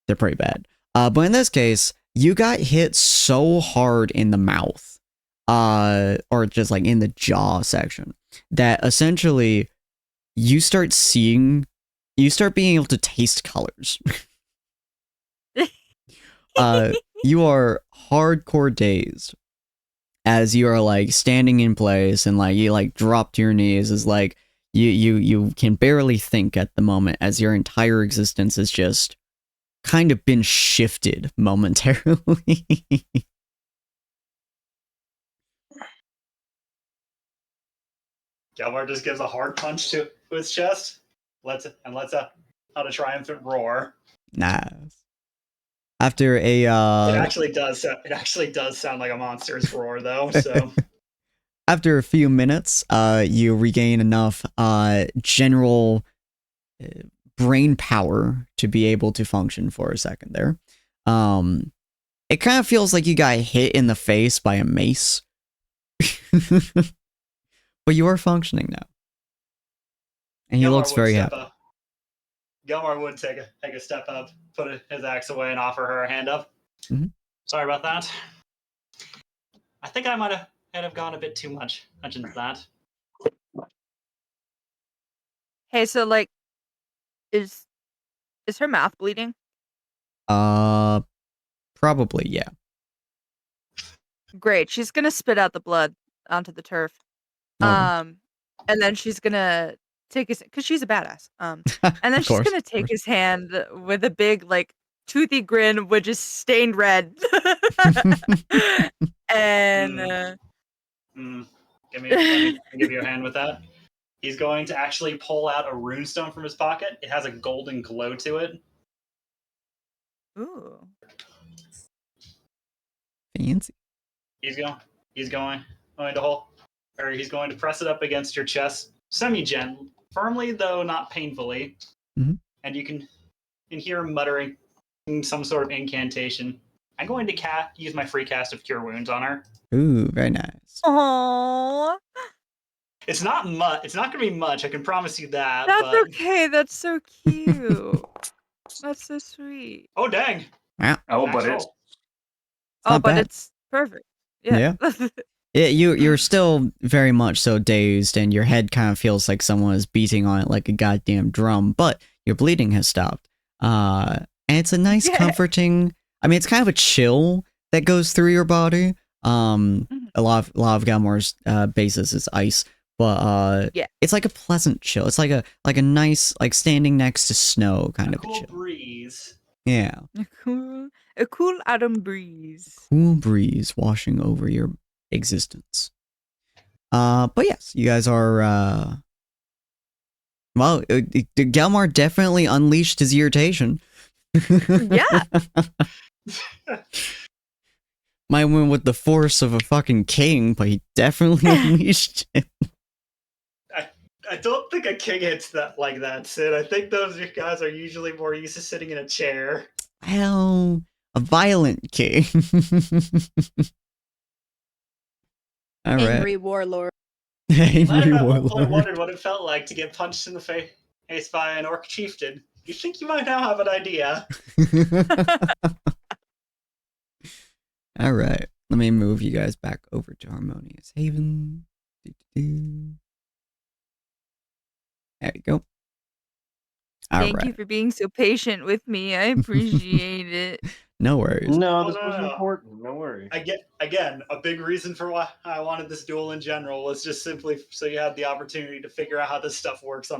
[SPEAKER 2] they're pretty bad. But in this case, you got hit so hard in the mouth, or just like in the jaw section, that essentially you start being able to taste colors. You are hardcore dazed as you are like standing in place, and like you like drop to your knees, as like you can barely think at the moment, as your entire existence has just kind of been shifted momentarily.
[SPEAKER 3] Gelmar just gives a hard punch to his chest. Lets out a triumphant roar.
[SPEAKER 2] Nice. After a
[SPEAKER 3] It actually does sound like a monster's roar, though. So
[SPEAKER 2] after a few minutes, you regain enough general brain power to be able to function for a second there. It kind of feels like you got hit in the face by a mace. But you are functioning now. And he looks very happy.
[SPEAKER 3] Gelmar would take a step up, put his axe away, and offer her a hand up.
[SPEAKER 2] Mm-hmm.
[SPEAKER 3] Sorry about that. I think I might have gone a bit too much into that.
[SPEAKER 1] Hey, so like, is her mouth bleeding?
[SPEAKER 2] Probably, yeah.
[SPEAKER 1] Great. She's gonna spit out the blood onto the turf.
[SPEAKER 2] Okay.
[SPEAKER 1] And then she's gonna take his, because she's a badass. And then
[SPEAKER 2] Of
[SPEAKER 1] she's
[SPEAKER 2] course,
[SPEAKER 1] gonna take his hand with a big like toothy grin, which is stained red. And
[SPEAKER 3] Let me give you a hand with that. He's going to actually pull out a runestone from his pocket. It has a golden glow to it.
[SPEAKER 1] Ooh.
[SPEAKER 2] Fancy.
[SPEAKER 3] He's going to press it up against your chest, semi-gently, firmly though not painfully.
[SPEAKER 2] Mm-hmm.
[SPEAKER 3] And you can hear him muttering some sort of incantation. I'm going to use my free cast of Cure Wounds on her.
[SPEAKER 2] Ooh, very nice.
[SPEAKER 1] Aww.
[SPEAKER 3] It's not much. It's not going to be much. I can promise you that.
[SPEAKER 1] That's okay. That's so cute. That's so sweet.
[SPEAKER 3] Oh dang!
[SPEAKER 2] Yeah.
[SPEAKER 6] Oh, but it's
[SPEAKER 1] Oh, but
[SPEAKER 2] bad.
[SPEAKER 1] it's perfect. Yeah.
[SPEAKER 2] Yeah, you're still very much so dazed, and your head kind of feels like someone is beating on it like a goddamn drum, but your bleeding has stopped. And it's a nice, comforting. I mean, it's kind of a chill that goes through your body. A lot of Galmar's basis is ice, but it's like a pleasant chill. It's like a nice, like standing next to snow kind of a chill.
[SPEAKER 3] Breeze.
[SPEAKER 2] Yeah.
[SPEAKER 1] A cool autumn breeze.
[SPEAKER 2] Cool breeze washing over your existence. But yes, you guys are well, Galmar definitely unleashed his irritation.
[SPEAKER 1] Yeah.
[SPEAKER 2] Might win with the force of a fucking king, but he definitely unleashed it.
[SPEAKER 3] I don't think a king hits that like that, Sid. I think those guys are usually more used to sitting in a chair.
[SPEAKER 2] Well, a violent king. All right.
[SPEAKER 4] Angry warlord.
[SPEAKER 2] Angry
[SPEAKER 3] Glad at one point
[SPEAKER 2] warlord.
[SPEAKER 3] wondered what it felt like to get punched in the face by an orc chieftain. You think you might now have an idea?
[SPEAKER 2] All right. Let me move you guys back over to Harmonious Haven. There you go.
[SPEAKER 1] Thank you for being so patient with me. I appreciate it.
[SPEAKER 2] No worries.
[SPEAKER 6] No, this was important. No worries.
[SPEAKER 3] Again, a big reason for why I wanted this duel in general was just simply so you had the opportunity to figure out how this stuff works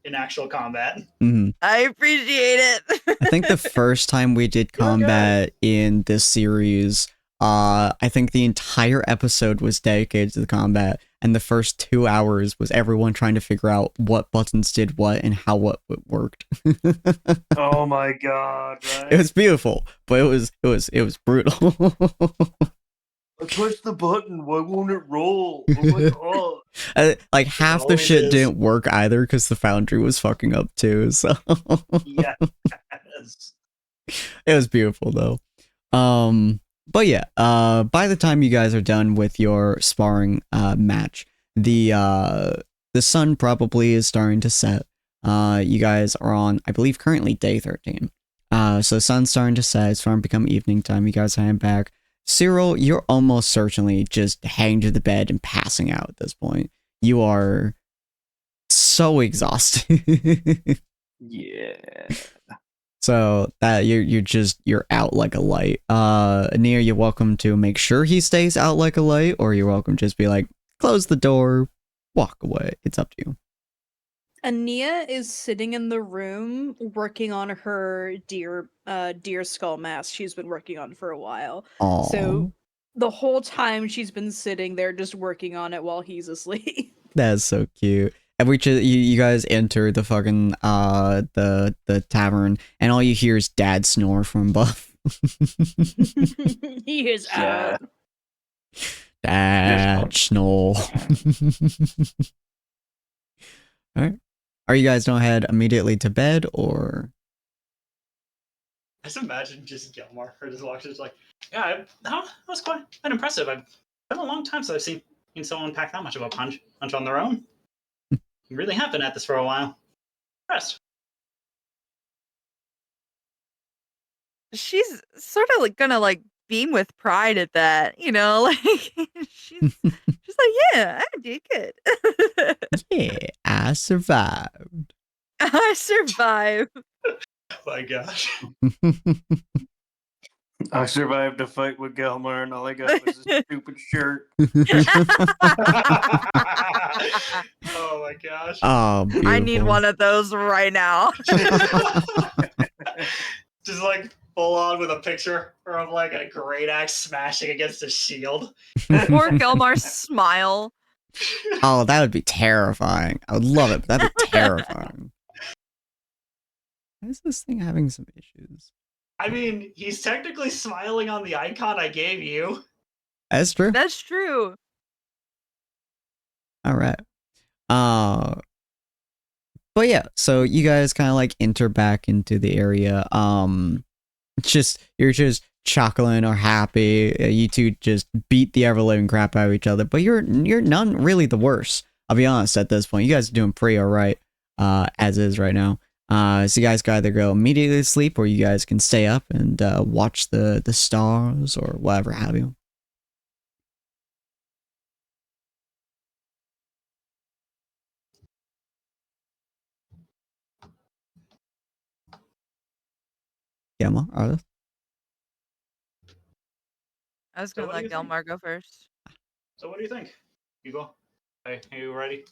[SPEAKER 3] in actual combat.
[SPEAKER 2] Mm-hmm.
[SPEAKER 1] I appreciate it.
[SPEAKER 2] I think the first time we did combat in this series, I think the entire episode was dedicated to the combat, and the first 2 hours was everyone trying to figure out what buttons did what and how what worked.
[SPEAKER 6] Oh my god! Right?
[SPEAKER 2] It was beautiful, but it was brutal.
[SPEAKER 6] I pushed the button. Why won't it roll? Oh my god!
[SPEAKER 2] Like half the shit didn't work either because the Foundry was fucking up too. So
[SPEAKER 3] yes,
[SPEAKER 2] it was beautiful though. But yeah, by the time you guys are done with your sparring match, the sun probably is starting to set. You guys are on, I believe, currently day 13. So the sun's starting to set. It's starting to become evening time. You guys head back. Cyril, you're almost certainly just hanging to the bed and passing out at this point. You are so exhausted.
[SPEAKER 6] Yeah.
[SPEAKER 2] So that you're out like a light. Nia, you're welcome to make sure he stays out like a light, or you're welcome to just be like, close the door, walk away. It's up to you.
[SPEAKER 4] Ania is sitting in the room working on her deer skull mask she's been working on for a while.
[SPEAKER 2] Aww.
[SPEAKER 4] So the whole time she's been sitting there just working on it while he's asleep.
[SPEAKER 2] That's so cute. And you guys enter the fucking the tavern, and all you hear is Dad snore from above.
[SPEAKER 4] He is out.
[SPEAKER 2] Dad snore. All right. Are you guys don't head immediately to bed, or?
[SPEAKER 3] I just imagine just Gelmar or just watching, just like, yeah, that was quite impressive. It's been a long time since I've seen someone pack that much of a punch on their own. You really have been at this for a while. Impressed.
[SPEAKER 1] She's sort of like gonna like beam with pride at that, you know, like she's like, yeah, I did good.
[SPEAKER 2] Yeah, I survived.
[SPEAKER 1] I survived.
[SPEAKER 3] Oh my gosh.
[SPEAKER 6] I survived a fight with Gelmar, and all I got was a stupid shirt.
[SPEAKER 3] Oh my gosh.
[SPEAKER 2] Oh, beautiful.
[SPEAKER 1] I need one of those right now.
[SPEAKER 3] Just like full on with a picture of like a great axe smashing against a shield.
[SPEAKER 1] Or Gelmar's smile.
[SPEAKER 2] Oh, that would be terrifying. I would love it, but that'd be terrifying. Why is this thing having some issues?
[SPEAKER 3] I mean, he's technically smiling on the icon I gave you.
[SPEAKER 2] That's true.
[SPEAKER 1] That's true.
[SPEAKER 2] All right. But yeah, so you guys kind of like enter back into the area. You're just chuckling or happy. You two just beat the ever living crap out of each other, but you're none really the worse. I'll be honest at this point. You guys are doing pretty alright, as is right now. So you guys can either go immediately to sleep, or you guys can stay up and watch the stars or whatever have you. Gelmar, Arthur?
[SPEAKER 1] I was gonna let Gelmar go first.
[SPEAKER 3] So what do you think? You go. Hey, are you ready?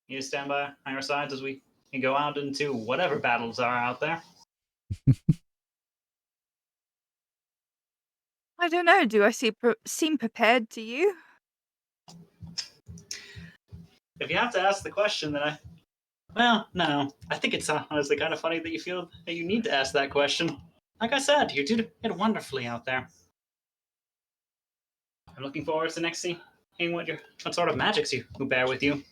[SPEAKER 3] You stand by on your sides as we go out into whatever battles are out there.
[SPEAKER 1] I don't know. Do I seem prepared to you?
[SPEAKER 3] If you have to ask the question, then no. I think it's honestly kind of funny that you feel that you need to ask that question. Like I said, you did wonderfully out there. I'm looking forward to next seeing what sort of magics you bear with you.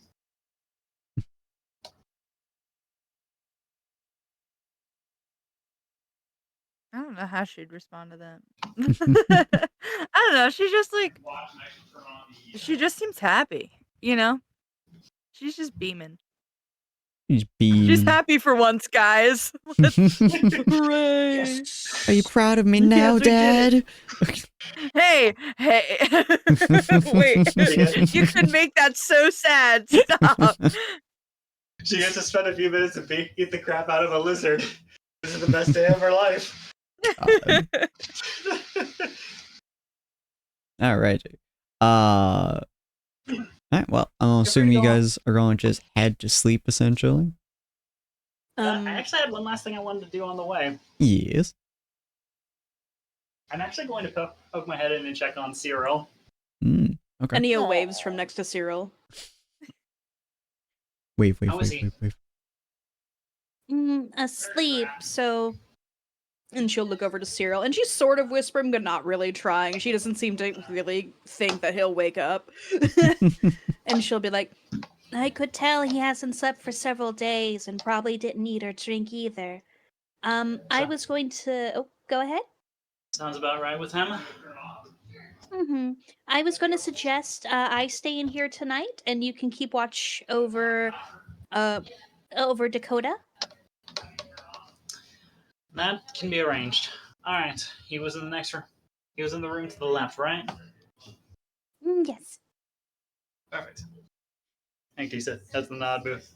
[SPEAKER 1] Oh, don't know how she'd respond to that. I don't know. She just like she just seems happy, you know? She's just beaming.
[SPEAKER 2] She's beaming.
[SPEAKER 1] She's happy for once, guys. Hooray!
[SPEAKER 3] Yes.
[SPEAKER 2] Are you proud of me now,
[SPEAKER 1] Yes, we did
[SPEAKER 2] Dad?
[SPEAKER 1] Hey, wait! You could make that so sad. Stop.
[SPEAKER 3] She gets to spend a few minutes and beat the crap out of a lizard. This is the best day of her life.
[SPEAKER 2] All right. All right. Well, I'm assuming you guys are going to just head to sleep, essentially.
[SPEAKER 3] I actually had one last thing I wanted to do on the way.
[SPEAKER 2] Yes.
[SPEAKER 3] I'm actually going to poke my head in and check on Cyril.
[SPEAKER 2] Okay.
[SPEAKER 4] Ania waves from next to Cyril.
[SPEAKER 2] Wave.
[SPEAKER 7] Asleep, so...
[SPEAKER 4] And she'll look over to Cyril, and she's sort of whispering, but not really trying. She doesn't seem to really think that he'll wake up. And she'll be like,
[SPEAKER 7] I could tell he hasn't slept for several days and probably didn't eat or drink either. I was going to... Oh, go ahead.
[SPEAKER 3] Sounds about right with him.
[SPEAKER 7] Mm-hmm. I was going to suggest I stay in here tonight, and you can keep watch over Dakota.
[SPEAKER 3] That can be arranged. All right. He was in the next room. He was in the room to the left, right?
[SPEAKER 7] Yes.
[SPEAKER 3] Perfect. Thank you, sir. That's the nod booth.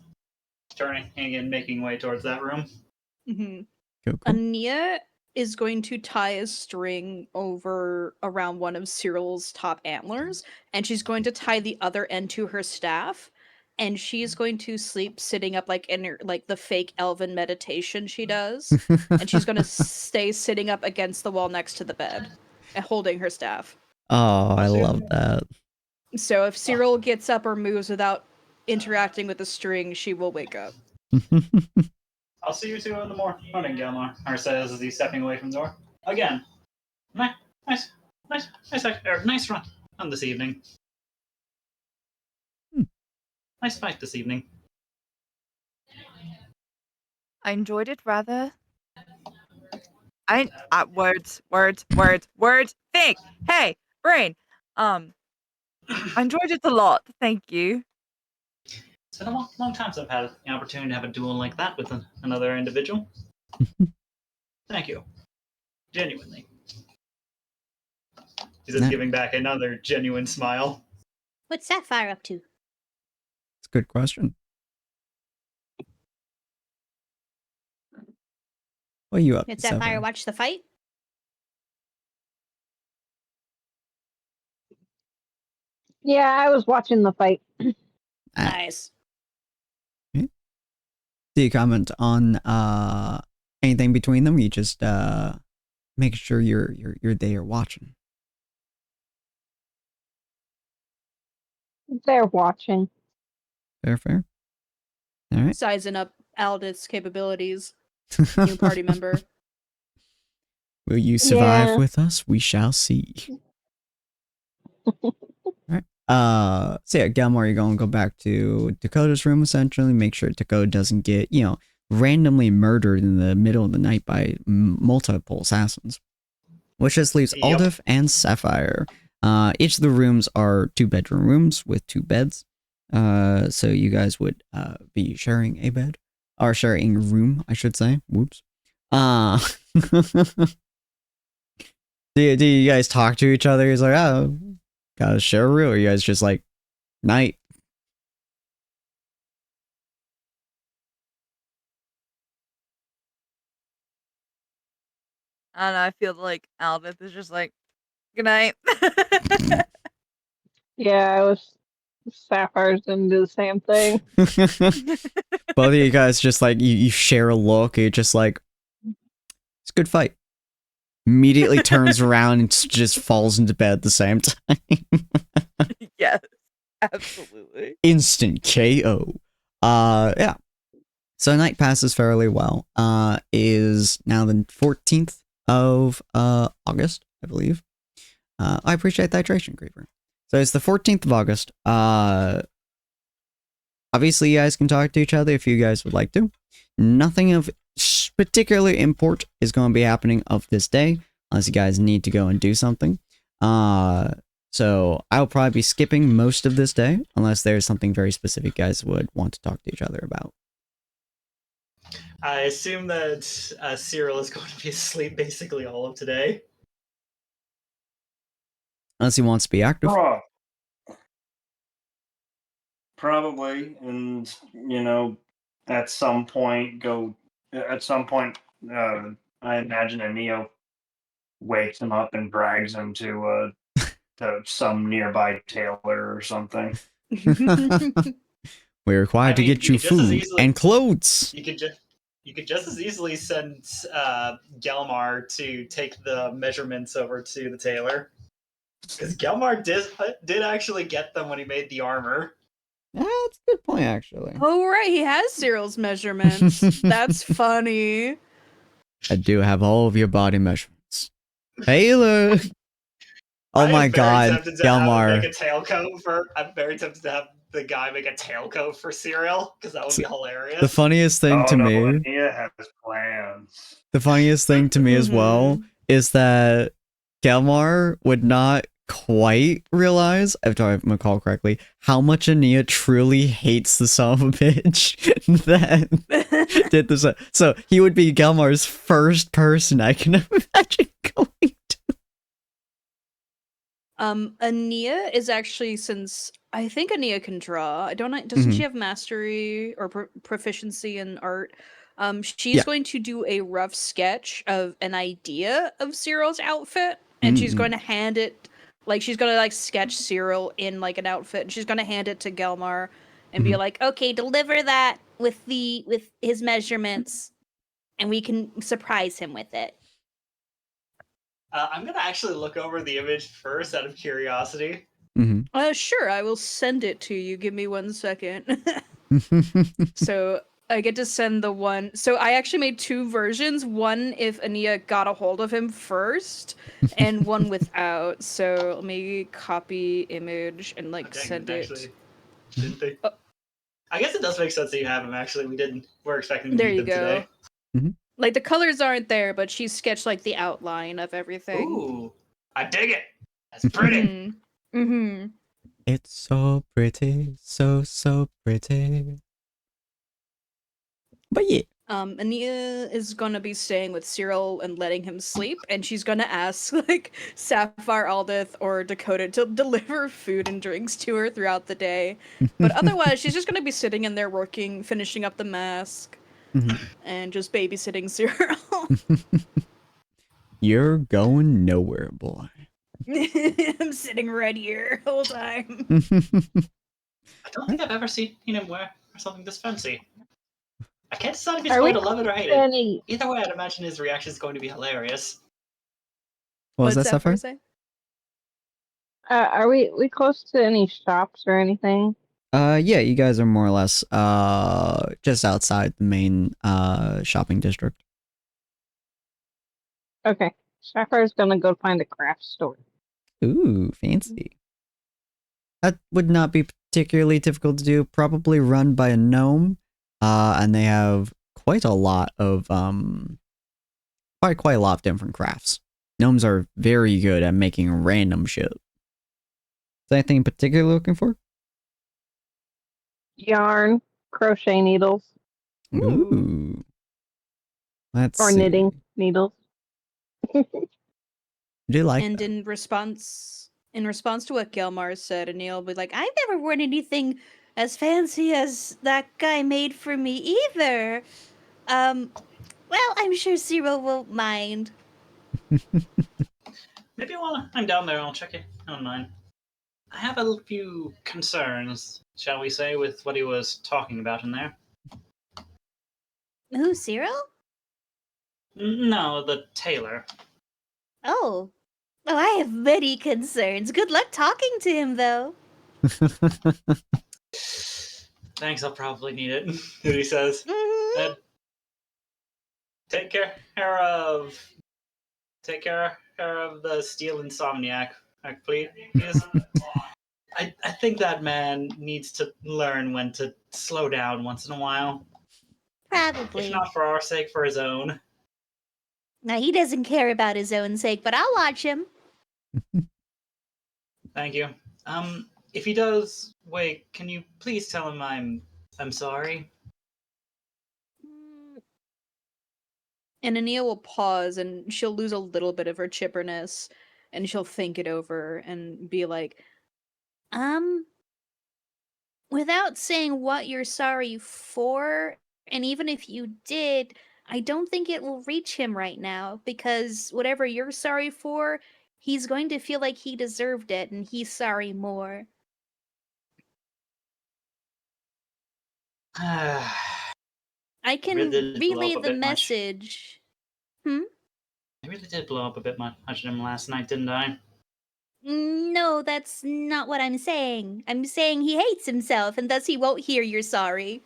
[SPEAKER 3] Turning and making way towards that room.
[SPEAKER 4] mm-hmm.
[SPEAKER 2] Cool.
[SPEAKER 4] Ania is going to tie a string around one of Cyril's top antlers, and she's going to tie the other end to her staff, and she's going to sleep sitting up like in her, like the fake elven meditation she does, and she's going to stay sitting up against the wall next to the bed, and holding her staff.
[SPEAKER 2] Oh, I love that.
[SPEAKER 4] So if Cyril gets up or moves without interacting with the string, she will wake up.
[SPEAKER 3] I'll see you two in the morning, Gilmore, or says as he's stepping away from the door. Again, nice run this evening. Nice fight this evening.
[SPEAKER 1] I enjoyed it rather. Words. Think. Hey, brain. I enjoyed it a lot. Thank you.
[SPEAKER 3] It's been a long time since I've had the opportunity to have a duel like that with another individual. Thank you. Genuinely. He's just giving back another genuine smile.
[SPEAKER 7] What's Sapphire up to?
[SPEAKER 2] It's a good question. What are you up
[SPEAKER 7] Did
[SPEAKER 2] to,
[SPEAKER 7] Sapphire
[SPEAKER 2] Sapphire?
[SPEAKER 7] watch the fight?
[SPEAKER 5] Yeah, I was watching the fight.
[SPEAKER 4] Nice.
[SPEAKER 2] Do you comment on anything between them? You just make sure you're there watching.
[SPEAKER 5] They're watching.
[SPEAKER 2] Fair. All right.
[SPEAKER 4] Sizing up Aldith's capabilities. New party member.
[SPEAKER 2] Will you survive
[SPEAKER 5] Yeah.
[SPEAKER 2] with us? We shall see. All right. So yeah, Gilmore, you're going to go back to Dakota's room, essentially. Make sure Dakota doesn't get, randomly murdered in the middle of the night by multiple assassins. Which just leaves
[SPEAKER 3] Yep.
[SPEAKER 2] Aldith and Sapphire. Each of the rooms are 2-bedroom rooms with 2 beds. So you guys would be sharing a bed. Or sharing a room, I should say. Whoops. Do you guys talk to each other? He's like, oh, gotta share a room. Or you guys just like, night.
[SPEAKER 1] I don't know. I feel like Albert is just like, good night.
[SPEAKER 5] Yeah, I was. Sapphire's gonna do the same thing.
[SPEAKER 2] Both of you guys just like, you share a look. You're just like, it's a good fight. Immediately turns around and just falls into bed at the same time.
[SPEAKER 1] Yes, absolutely.
[SPEAKER 2] Instant KO. Yeah. So night passes fairly well. Is now the 14th of August, I believe. I appreciate the hydration, Creeper. So it's the 14th of August. Obviously, you guys can talk to each other if you guys would like to. Nothing of particular import is going to be happening of this day, unless you guys need to go and do something. So I'll probably be skipping most of this day, unless there's something very specific you guys would want to talk to each other about.
[SPEAKER 3] I assume that Cyril is going to be asleep basically all of today.
[SPEAKER 2] Unless he wants to be active.
[SPEAKER 6] Probably, and at some point, I imagine a Neo wakes him up and drags him to some nearby tailor or something.
[SPEAKER 2] We're required to get you food and clothes.
[SPEAKER 3] You could just as easily send Gelmar to take the measurements over to the tailor, because Gelmar did actually get them when he made the armor.
[SPEAKER 2] Yeah, that's a good point, actually.
[SPEAKER 4] Oh, right. He has Cyril's measurements. That's funny.
[SPEAKER 2] I do have all of your body measurements. Taylor! Oh my god, Gelmar.
[SPEAKER 3] I'm very tempted to have the guy make a tailcoat for Cyril, because that would be hilarious.
[SPEAKER 2] The funniest thing to me...
[SPEAKER 6] Nia has plans.
[SPEAKER 2] The funniest thing to me as well is that Gelmar would not quite realize, if I recall correctly, how much Ania truly hates the son of a bitch that did this. So he would be Gelmar's first person I can imagine going to.
[SPEAKER 4] Ania is actually, since I think Ania can draw. I don't know. Doesn't she have mastery or proficiency in art? She's going to do a rough sketch of an idea of Cyril's outfit, and she's going to hand it. Like, she's gonna like sketch Cyril in like an outfit, and she's gonna hand it to Gelmar and be like, "Okay, deliver that with his measurements, and we can surprise him with it."
[SPEAKER 3] I'm gonna actually look over the image first out of curiosity.
[SPEAKER 4] Sure, I will send it to you. Give me 1 second. So I get to send the one. So I actually made 2 versions. One if Ania got a hold of him first, and one without. So let me copy image and send it.
[SPEAKER 3] Actually, didn't they? I guess it does make sense that you have him. Actually, we're expecting to meet them today.
[SPEAKER 4] Like, the colors aren't there, but she sketched like the outline of everything.
[SPEAKER 3] Ooh, I dig it. That's pretty.
[SPEAKER 2] It's so pretty, so pretty. But yeah.
[SPEAKER 4] Ania is gonna be staying with Cyril and letting him sleep, and she's gonna ask like Sapphire, Aldith, or Dakota to deliver food and drinks to her throughout the day. But otherwise, she's just gonna be sitting in there working, finishing up the mask, and just babysitting Cyril.
[SPEAKER 2] You're going nowhere, boy.
[SPEAKER 4] I'm sitting right here the whole time.
[SPEAKER 3] I don't think I've ever seen him wear something this fancy. I can't decide if he's going to love it or hate it. Either way, I'd imagine his reaction is going to be hilarious.
[SPEAKER 2] What was that, Sapphire?
[SPEAKER 5] Are we close to any shops or anything?
[SPEAKER 2] Yeah, you guys are more or less just outside the main shopping district.
[SPEAKER 5] Okay. Sapphire's gonna go find a craft store.
[SPEAKER 2] Ooh, fancy. That would not be particularly difficult to do. Probably run by a gnome. And they have quite a lot of quite a lot of different crafts. Gnomes are very good at making random shit. Is there anything in particular you're looking for?
[SPEAKER 5] Yarn, crochet needles.
[SPEAKER 2] Ooh. Let's see.
[SPEAKER 5] Knitting needles.
[SPEAKER 2] Do you like
[SPEAKER 4] And
[SPEAKER 2] that?
[SPEAKER 4] in response to what Gelmar said, Anil will be like, "I've never worn anything as fancy as that guy made for me either. Well, I'm sure Cyril won't mind."
[SPEAKER 3] Maybe while I'm down there, I'll check it online. I have a few concerns, shall we say, with what he was talking about in there.
[SPEAKER 7] Who, Cyril?
[SPEAKER 3] No, the tailor.
[SPEAKER 7] Oh, I have many concerns. Good luck talking to him, though.
[SPEAKER 3] Thanks, I'll probably need it. He says. Take care of the steel insomniac, please. I think that man needs to learn when to slow down once in a while.
[SPEAKER 7] Probably.
[SPEAKER 3] If not for our sake, for his own.
[SPEAKER 7] Now, he doesn't care about his own sake, but I'll watch him.
[SPEAKER 3] Thank you. If he does wait, can you please tell him I'm sorry?
[SPEAKER 4] And Ania will pause and she'll lose a little bit of her chipperness and she'll think it over and be like,
[SPEAKER 7] Without saying what you're sorry for, and even if you did, I don't think it will reach him right now, because whatever you're sorry for, he's going to feel like he deserved it, and he's sorry more. I can
[SPEAKER 3] Really did blow
[SPEAKER 7] relay
[SPEAKER 3] up a
[SPEAKER 7] the
[SPEAKER 3] bit much.
[SPEAKER 7] message.
[SPEAKER 3] I really did blow up a bit much at him last night, didn't I?
[SPEAKER 7] No, that's not what I'm saying. I'm saying he hates himself, and thus he won't hear you're sorry.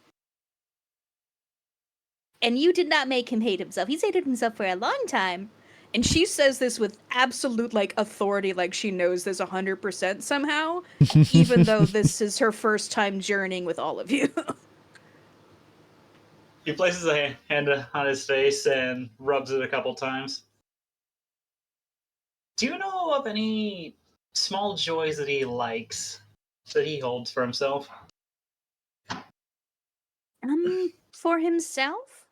[SPEAKER 7] And you did not make him hate himself. He's hated himself for a long time.
[SPEAKER 4] and she says this with absolute like authority, like she knows this 100% somehow, even though this is her first time journeying with all of you.
[SPEAKER 3] He places a hand on his face and rubs it a couple times. Do you know of any small joys that he likes, that he holds for himself?
[SPEAKER 7] For himself?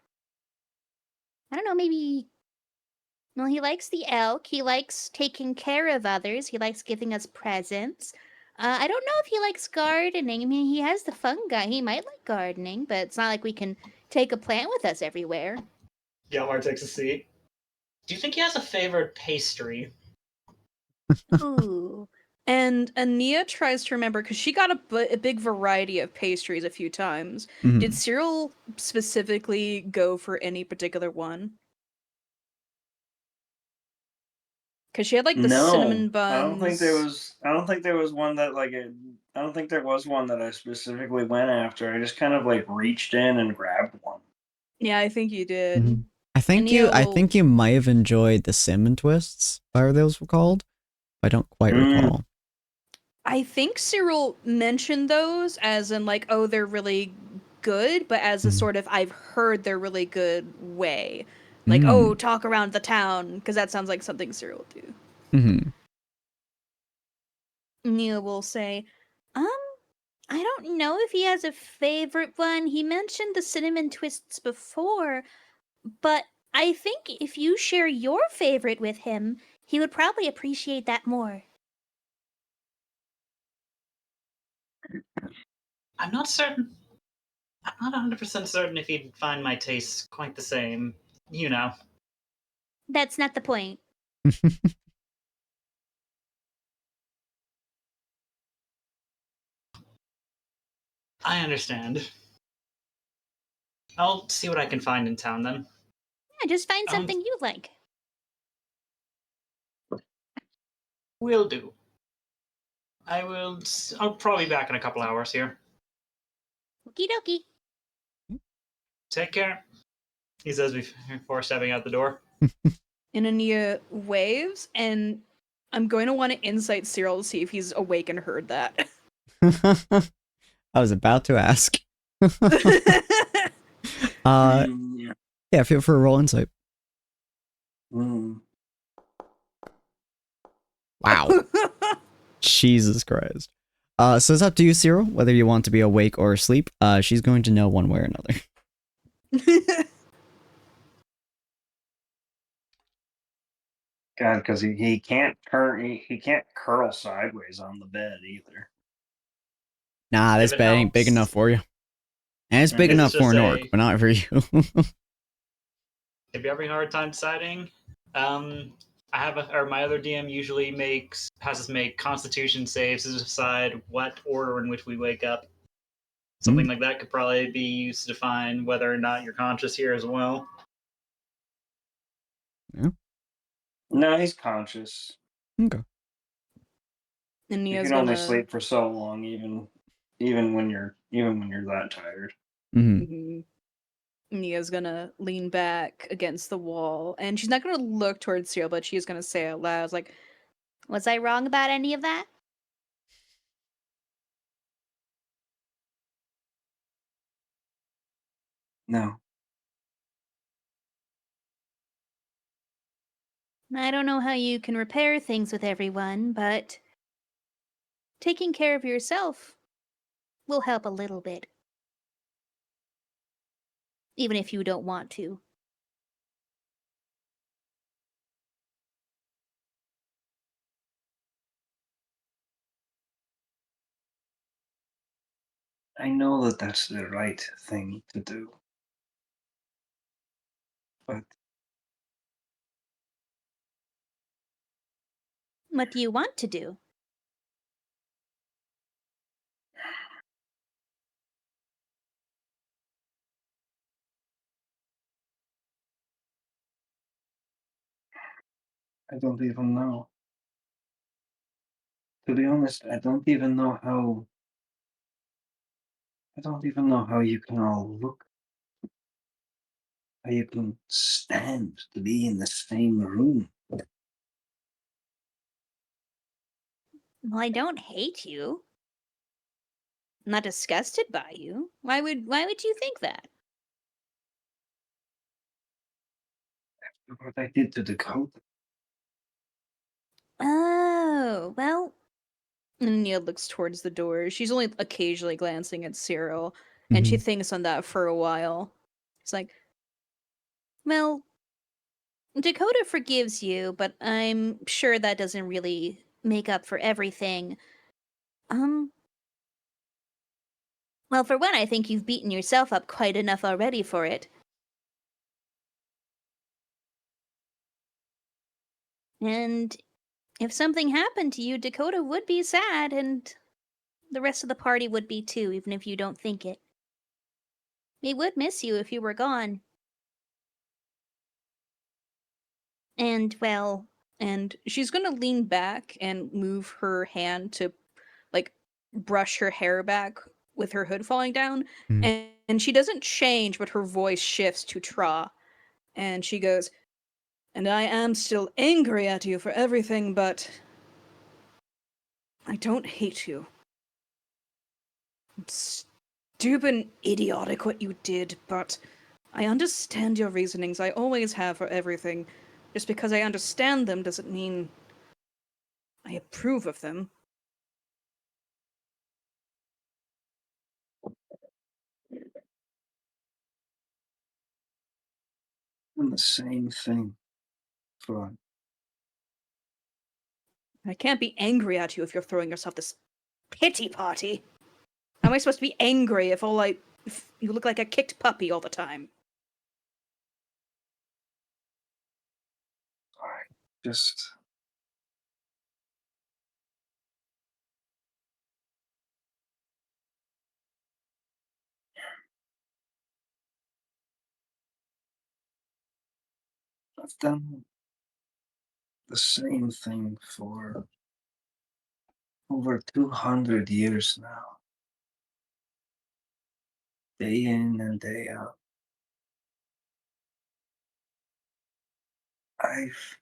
[SPEAKER 7] I don't know, maybe. Well, he likes the elk. He likes taking care of others. He likes giving us presents. I don't know if he likes gardening. I mean, he has the fungi. He might like gardening, but it's not like we can take a plant with us everywhere.
[SPEAKER 3] Yelmar takes a seat. Do you think he has a favorite pastry?
[SPEAKER 7] Ooh.
[SPEAKER 4] And Ania tries to remember, because she got a big variety of pastries a few times.
[SPEAKER 2] Mhm.
[SPEAKER 4] Did Cyril specifically go for any particular one? Because she had like the cinnamon buns.
[SPEAKER 6] I don't think there was. I don't think there was one that I don't think there was one that I specifically went after. I just kind of like reached in and grabbed one.
[SPEAKER 4] Yeah, I think you did.
[SPEAKER 2] Mhm. I think
[SPEAKER 4] Ania
[SPEAKER 2] I
[SPEAKER 4] will-
[SPEAKER 2] think you might have enjoyed the cinnamon twists, whatever those were called. I don't quite recall.
[SPEAKER 4] I think Cyril mentioned those as in like, oh, they're really good, but as a sort of I've heard they're really good way. Like, oh, talk around the town, because that sounds like something Cyril would do.
[SPEAKER 2] Mm-hmm.
[SPEAKER 7] Nia will say, I don't know if he has a favorite one. He mentioned the cinnamon twists before, but I think if you share your favorite with him, he would probably appreciate that more.
[SPEAKER 3] I'm not certain. I'm not 100% certain if he'd find my tastes quite the same. You know.
[SPEAKER 7] That's not the point.
[SPEAKER 3] I understand. I'll see what I can find in town then.
[SPEAKER 7] Yeah, just find something you like.
[SPEAKER 3] Will do. I'll probably be back in a couple hours here.
[SPEAKER 7] Okie dokie.
[SPEAKER 3] Take care. He says before stepping out the door.
[SPEAKER 4] And Ania waves, and I'm going to want to insight Cyril to see if he's awake and heard that.
[SPEAKER 2] I was about to ask. Yeah, feel for a roll insight. Wow. Jesus Christ. So it's up to you, Cyril, whether you want to be awake or asleep. She's going to know one way or another.
[SPEAKER 6] God, because he can't he can't curl sideways on the bed either.
[SPEAKER 2] Nah, this
[SPEAKER 3] If it
[SPEAKER 2] bed ain't big
[SPEAKER 3] helps.
[SPEAKER 2] enough for you. And it's big
[SPEAKER 3] This is
[SPEAKER 2] enough for
[SPEAKER 3] just
[SPEAKER 2] an orc, but not for you.
[SPEAKER 3] If you're having a hard time deciding, my other DM usually has us make Constitution saves to decide what order in which we wake up. Something like that could probably be used to define whether or not you're conscious here as well.
[SPEAKER 2] Yeah.
[SPEAKER 6] No, he's conscious.
[SPEAKER 2] Okay.
[SPEAKER 4] And
[SPEAKER 6] You
[SPEAKER 4] Nia's
[SPEAKER 6] can only
[SPEAKER 4] gonna
[SPEAKER 6] sleep for so long, even when you're that tired.
[SPEAKER 2] Mm-hmm.
[SPEAKER 4] Nia's gonna lean back against the wall, and she's not gonna look towards Cyril, but she's gonna say out loud, like,
[SPEAKER 7] Was I wrong about any of that?
[SPEAKER 6] No.
[SPEAKER 7] I don't know how you can repair things with everyone, but taking care of yourself will help a little bit. Even if you don't want to.
[SPEAKER 6] I know that that's the right thing to do. But
[SPEAKER 7] What do you want to do?
[SPEAKER 6] I don't even know. To be honest, I don't even know how you can all look, how you can stand to be in the same room.
[SPEAKER 7] Well, I don't hate you. I'm not disgusted by you. Why would you think that?
[SPEAKER 6] What I did to Dakota.
[SPEAKER 7] Oh, well. And Nia looks towards the door. She's only occasionally glancing at Cyril, and she thinks on that for a while. It's like, well, Dakota forgives you, but I'm sure that doesn't really make up for everything. Well, for one, I think you've beaten yourself up quite enough already for it. And if something happened to you, Dakota would be sad, and the rest of the party would be too, even if you don't think it. We would miss you if you were gone. And, well, and she's gonna lean back and move her hand to, like, brush her hair back with her hood falling down. And she doesn't change, but her voice shifts to Tra. And she goes, and I am still angry at you for everything, but I don't hate you. It's stupid and idiotic what you did, but I understand your reasonings. I always have for everything. Just because I understand them doesn't mean I approve of them.
[SPEAKER 6] And the same thing for
[SPEAKER 4] I can't be angry at you if you're throwing yourself this pity party. How am I supposed to be angry if you look like a kicked puppy all the time?
[SPEAKER 6] just I've done the same thing for over 200 years now. Day in and day out. I've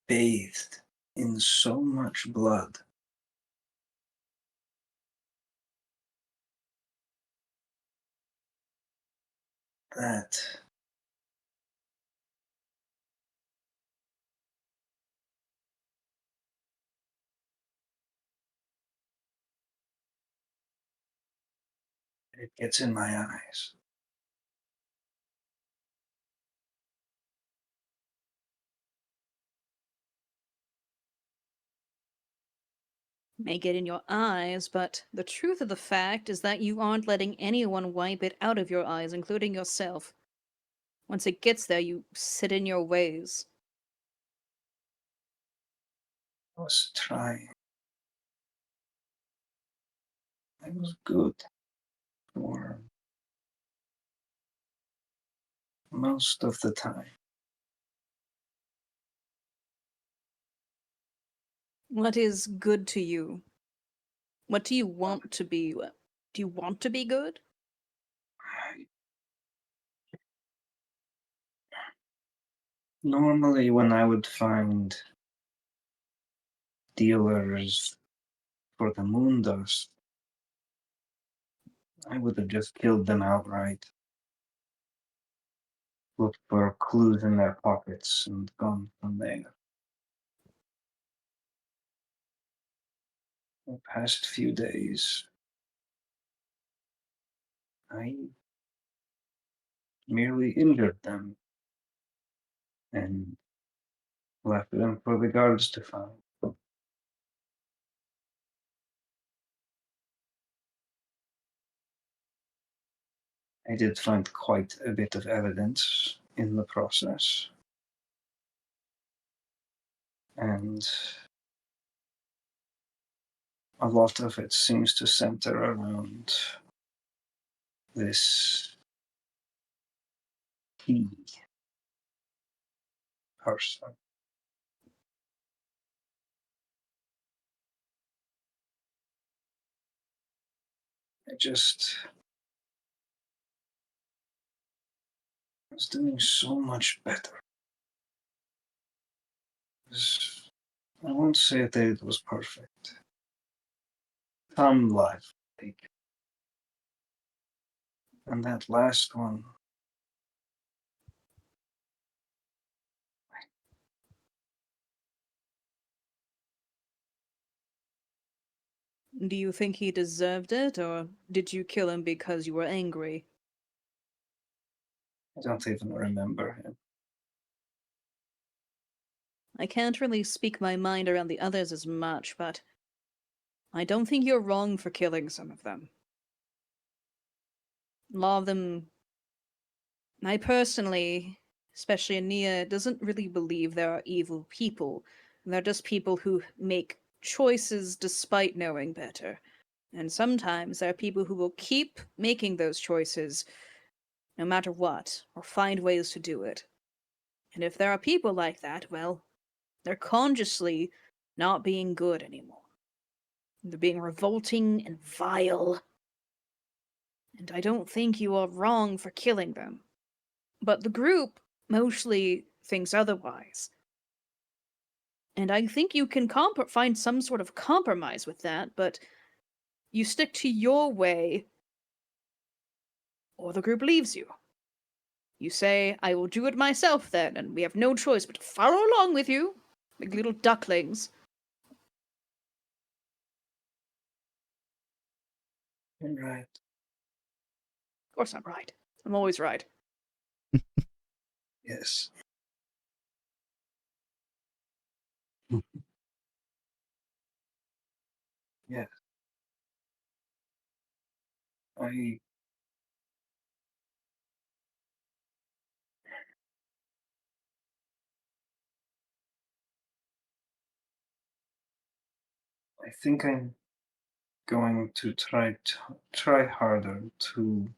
[SPEAKER 6] bathed in so much blood that it gets in my eyes.
[SPEAKER 4] May get in your eyes, but the truth of the fact is that you aren't letting anyone wipe it out of your eyes, including yourself. Once it gets there, you sit in your ways.
[SPEAKER 6] I was trying. I was good for most of the time.
[SPEAKER 4] What is good to you? What do you want to be? Do you want to be good?
[SPEAKER 6] Normally, when I would find dealers for the moon dust, I would have just killed them outright. looked for clues in their pockets and gone from there. The past few days, I merely injured them and left them for the guards to find. I did find quite a bit of evidence in the process, and a lot of it seems to center around this key person. I just was doing so much better. I won't say that it was perfect. Some life take. And that last one,
[SPEAKER 4] Do you think he deserved it, or did you kill him because you were angry?
[SPEAKER 6] I don't even remember him.
[SPEAKER 4] I can't really speak my mind around the others as much, but I don't think you're wrong for killing some of them. A lot of them, I personally, especially Ania, doesn't really believe there are evil people. They're just people who make choices despite knowing better. And sometimes there are people who will keep making those choices no matter what, or find ways to do it. And if there are people like that, well, they're consciously not being good anymore. They're being revolting and vile. And I don't think you are wrong for killing them. But the group mostly thinks otherwise. And I think you can find some sort of compromise with that, but you stick to your way, or the group leaves you. You say, I will do it myself then, and we have no choice but to follow along with you, like little ducklings.
[SPEAKER 6] You're right.
[SPEAKER 4] Of course I'm right. I'm always right.
[SPEAKER 6] Yes. Yes. I think I'm going to try harder to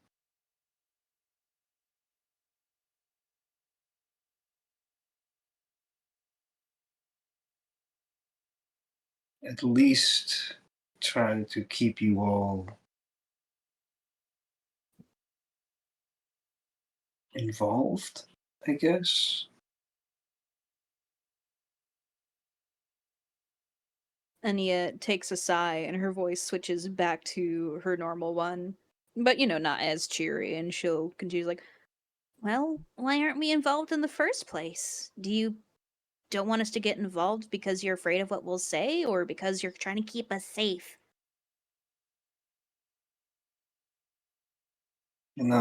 [SPEAKER 6] at least try to keep you all involved, I guess.
[SPEAKER 4] Ania takes a sigh and her voice switches back to her normal one. But, not as cheery, and she'll continue like, well, why aren't we involved in the first place? Do you don't want us to get involved because you're afraid of what we'll say, or because you're trying to keep us safe?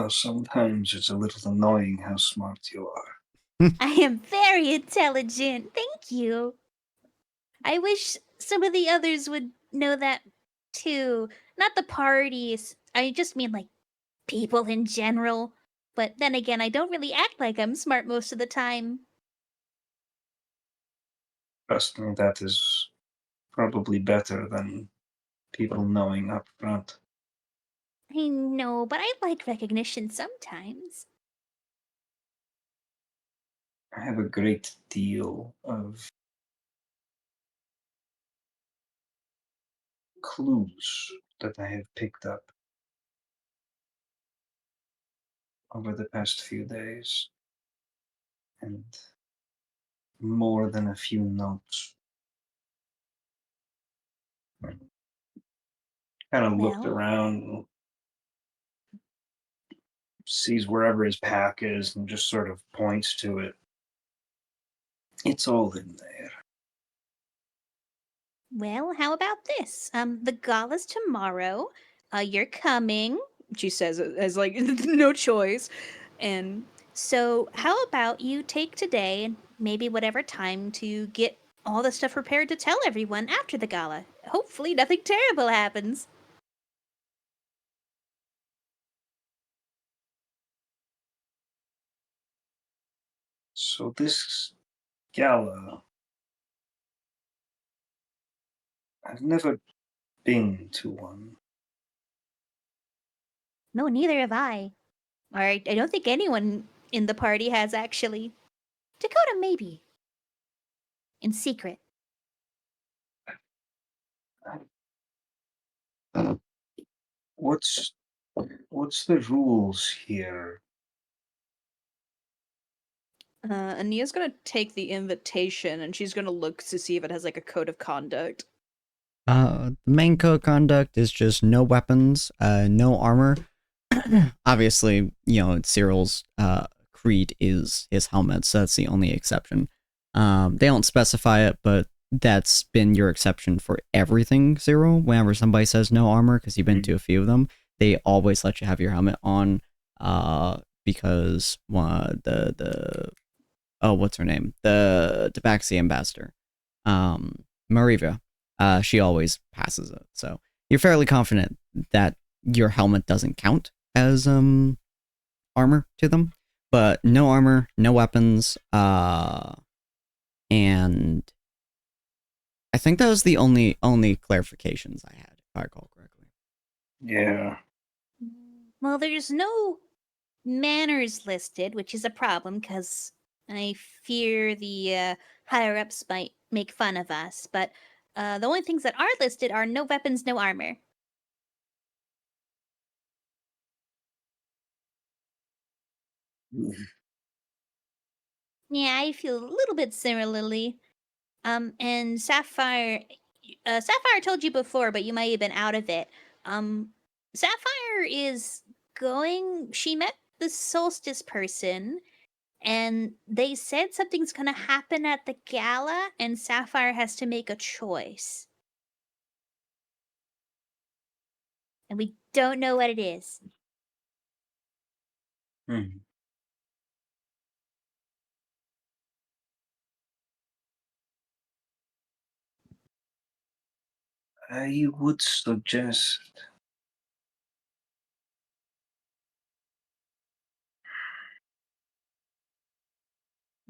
[SPEAKER 6] Sometimes it's a little annoying how smart you are.
[SPEAKER 7] I am very intelligent. Thank you. I wish some of the others would know that too. Not the parties. I just mean like people in general. But then again, I don't really act like I'm smart most of the time.
[SPEAKER 6] Trust me, that is probably better than people knowing up front.
[SPEAKER 7] I know, but I like recognition sometimes.
[SPEAKER 6] I have a great deal of clues that I have picked up over the past few days, and more than a few notes. Kind of looked
[SPEAKER 7] Well,
[SPEAKER 6] around. sees wherever his pack is and just sort of points to it. It's all in there.
[SPEAKER 7] Well, how about this? The gala's tomorrow. You're coming.
[SPEAKER 4] She says it as like no choice. And
[SPEAKER 7] So, how about you take today and maybe whatever time to get all the stuff prepared to tell everyone after the gala? Hopefully, nothing terrible happens.
[SPEAKER 6] So this gala, I've never been to one.
[SPEAKER 7] No, neither have I. Or I don't think anyone in the party has actually. Dakota, maybe. In secret.
[SPEAKER 6] What's the rules here?
[SPEAKER 4] Ania's gonna take the invitation and she's gonna look to see if it has like a code of conduct.
[SPEAKER 2] The main code of conduct is just no weapons, no armor. Obviously, Cyril's creed is his helmet, so that's the only exception. They don't specify it, but that's been your exception for everything, Cyril. Whenever somebody says no armor, because you've been to a few of them, they always let you have your helmet on, because what's her name? The Tabaxi ambassador, Mariva, she always passes it. So you're fairly confident that your helmet doesn't count as armor to them, but no armor, no weapons, and I think that was the only clarifications I had, if I recall correctly.
[SPEAKER 6] Yeah.
[SPEAKER 7] Well, there's no manners listed, which is a problem because I fear the higher ups might make fun of us. But the only things that are listed are no weapons, no armor. Yeah, I feel a little bit similarly. And Sapphire told you before, but you might have been out of it. Sapphire is going. She met the Solstice person, and they said something's gonna happen at the gala, and Sapphire has to make a choice, and we don't know what it is.
[SPEAKER 6] Hmm. I would suggest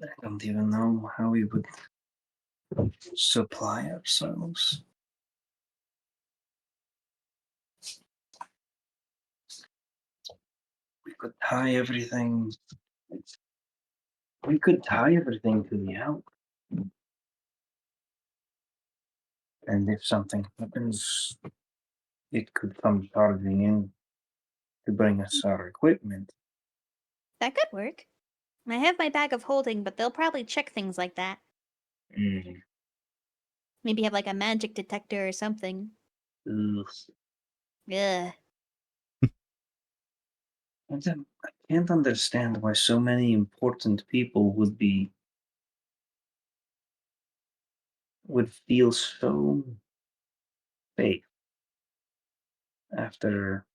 [SPEAKER 6] I don't even know how we would supply ourselves. We could tie everything. We could tie everything to the out. And if something happens, it could come charging in to bring us our equipment.
[SPEAKER 7] That could work. I have my bag of holding, but they'll probably check things like that.
[SPEAKER 6] Mm.
[SPEAKER 7] Maybe have like a magic detector or something.
[SPEAKER 6] Ugh.
[SPEAKER 7] Ugh.
[SPEAKER 6] And then I can't understand why so many important people would feel so safe after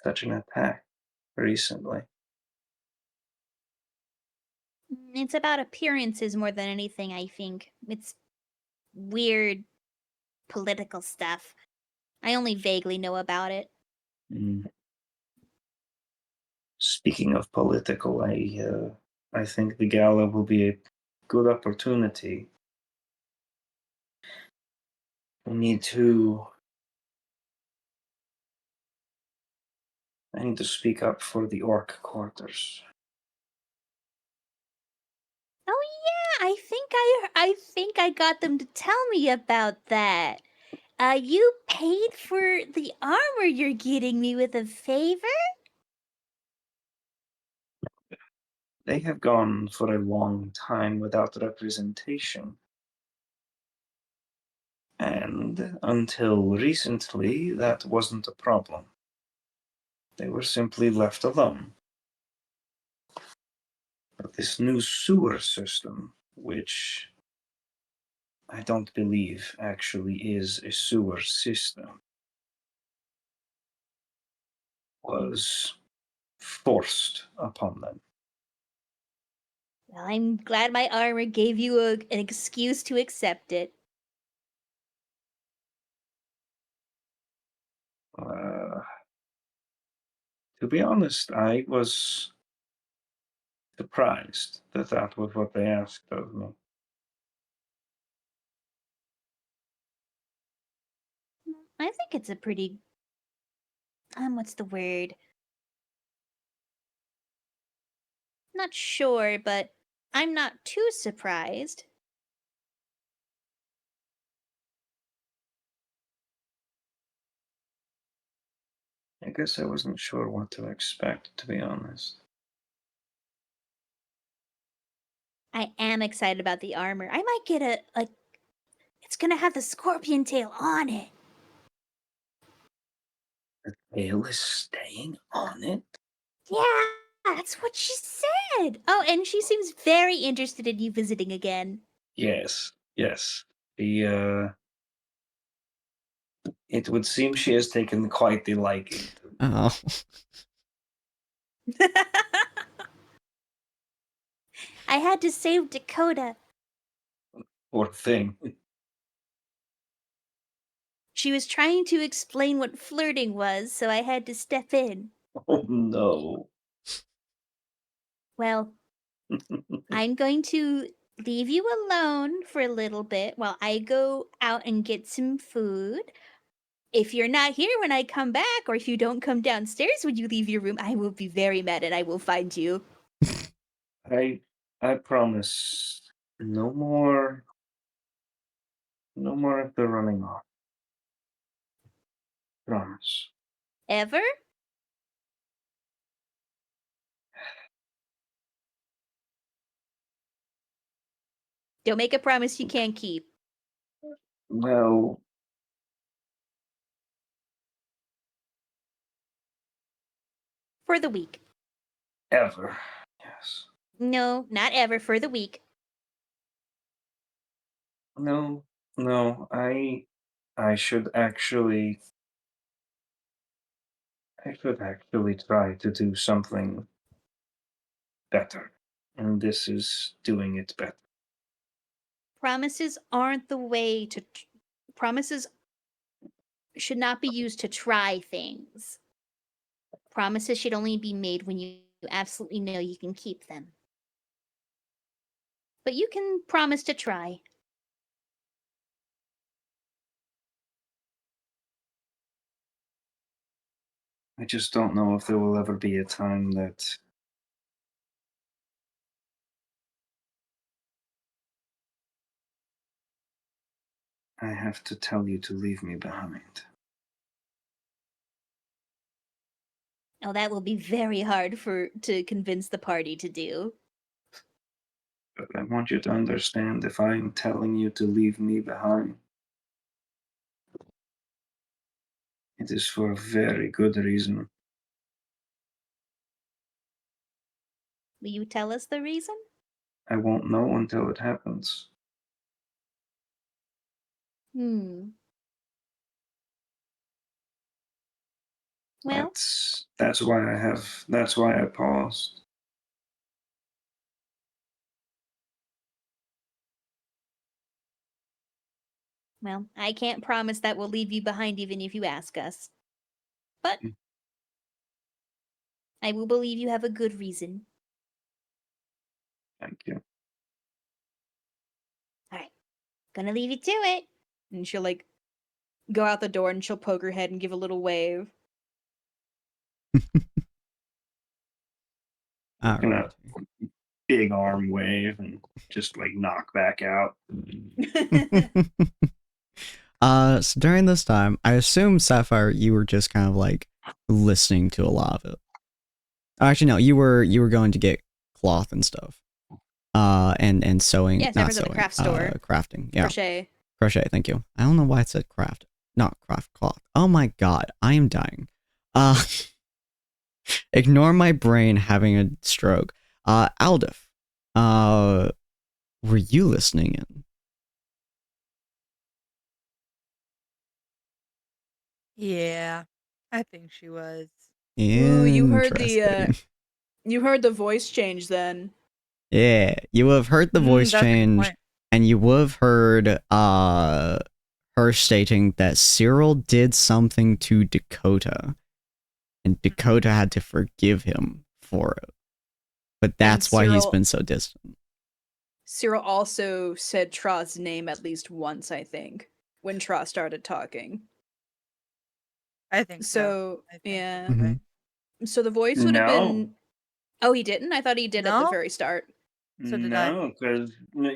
[SPEAKER 6] such an attack recently.
[SPEAKER 7] It's about appearances more than anything, I think. It's weird political stuff. I only vaguely know about it.
[SPEAKER 6] Mm. Speaking of political, I think the gala will be a good opportunity. I need to speak up for the orc quarters.
[SPEAKER 7] Oh yeah, I think I got them to tell me about that. You paid for the armor you're getting me with a favor?
[SPEAKER 6] They have gone for a long time without representation. And until recently, that wasn't a problem. They were simply left alone. But this new sewer system, which I don't believe actually is a sewer system, was forced upon them.
[SPEAKER 7] Well, I'm glad my armor gave you an excuse to accept it.
[SPEAKER 6] To be honest, I was surprised that that was what they asked of me.
[SPEAKER 7] I think it's a pretty what's the word? Not sure, but I'm not too surprised.
[SPEAKER 6] I guess I wasn't sure what to expect, to be honest.
[SPEAKER 7] I am excited about the armor. I might get a it's gonna have the scorpion tail on it.
[SPEAKER 6] The tail is staying on it?
[SPEAKER 7] Yeah, that's what she said. Oh, and she seems very interested in you visiting again.
[SPEAKER 6] Yes, yes. It would seem she has taken quite the liking to
[SPEAKER 2] Oh.
[SPEAKER 7] I had to save Dakota.
[SPEAKER 6] poor thing.
[SPEAKER 7] She was trying to explain what flirting was, so I had to step in.
[SPEAKER 6] Oh no.
[SPEAKER 7] Well, I'm going to leave you alone for a little bit while I go out and get some food. If you're not here when I come back, or if you don't come downstairs when you leave your room, I will be very mad and I will find you.
[SPEAKER 6] I promise no more of the running off. Promise.
[SPEAKER 7] Ever? Don't make a promise you can't keep.
[SPEAKER 6] Well,
[SPEAKER 7] For the week.
[SPEAKER 6] ever. Yes.
[SPEAKER 7] No, not ever. For the week.
[SPEAKER 6] No, I should actually try to do something better. And this is doing it better.
[SPEAKER 7] Promises aren't the way to. Promises should not be used to try things. Promises should only be made when you absolutely know you can keep them. But you can promise to try.
[SPEAKER 6] I just don't know if there will ever be a time that I have to tell you to leave me behind.
[SPEAKER 7] Oh, that will be very hard to convince the party to do.
[SPEAKER 6] But I want you to understand, if I'm telling you to leave me behind, it is for a very good reason.
[SPEAKER 7] Will you tell us the reason?
[SPEAKER 6] I won't know until it happens.
[SPEAKER 7] Well,
[SPEAKER 6] That's why I paused.
[SPEAKER 7] well, I can't promise that we'll leave you behind even if you ask us. But I will believe you have a good reason.
[SPEAKER 6] Thank you.
[SPEAKER 7] Alright. Gonna leave you to it.
[SPEAKER 4] And she'll like go out the door and she'll poke her head and give a little wave.
[SPEAKER 2] All
[SPEAKER 6] Gonna
[SPEAKER 2] right.
[SPEAKER 6] big arm wave and just like knock back out.
[SPEAKER 2] So during this time, I assume, Sapphire, you were just kind of like listening to a lot of it. Actually, no, you were going to get cloth and stuff. And sewing.
[SPEAKER 4] Yeah,
[SPEAKER 2] Not
[SPEAKER 4] Sapphire's at the
[SPEAKER 2] sewing.
[SPEAKER 4] craft store.
[SPEAKER 2] Crafting. Yeah.
[SPEAKER 4] Crochet.
[SPEAKER 2] Thank you. I don't know why it said craft. Not craft cloth. Oh my god, I am dying. Ignore my brain having a stroke. Aldif, were you listening in?
[SPEAKER 1] Yeah, I think she was.
[SPEAKER 4] Ooh, you heard
[SPEAKER 2] Interesting.
[SPEAKER 4] the voice change then.
[SPEAKER 2] Yeah, you would have heard the voice
[SPEAKER 1] That's a good
[SPEAKER 2] change,
[SPEAKER 1] point.
[SPEAKER 2] and you would have heard her stating that Cyril did something to Dakota, and Dakota had to forgive him for it. But that's why he's
[SPEAKER 4] Cyril-
[SPEAKER 2] been so distant.
[SPEAKER 4] Cyril also said Tra's name at least once, I think, when Tra started talking.
[SPEAKER 1] I think so. I think
[SPEAKER 4] yeah.
[SPEAKER 1] that's right.
[SPEAKER 4] So the voice would have
[SPEAKER 6] No.
[SPEAKER 4] been. Oh, he didn't? I thought he did at the
[SPEAKER 1] No?
[SPEAKER 4] very start.
[SPEAKER 1] So did I.
[SPEAKER 6] No,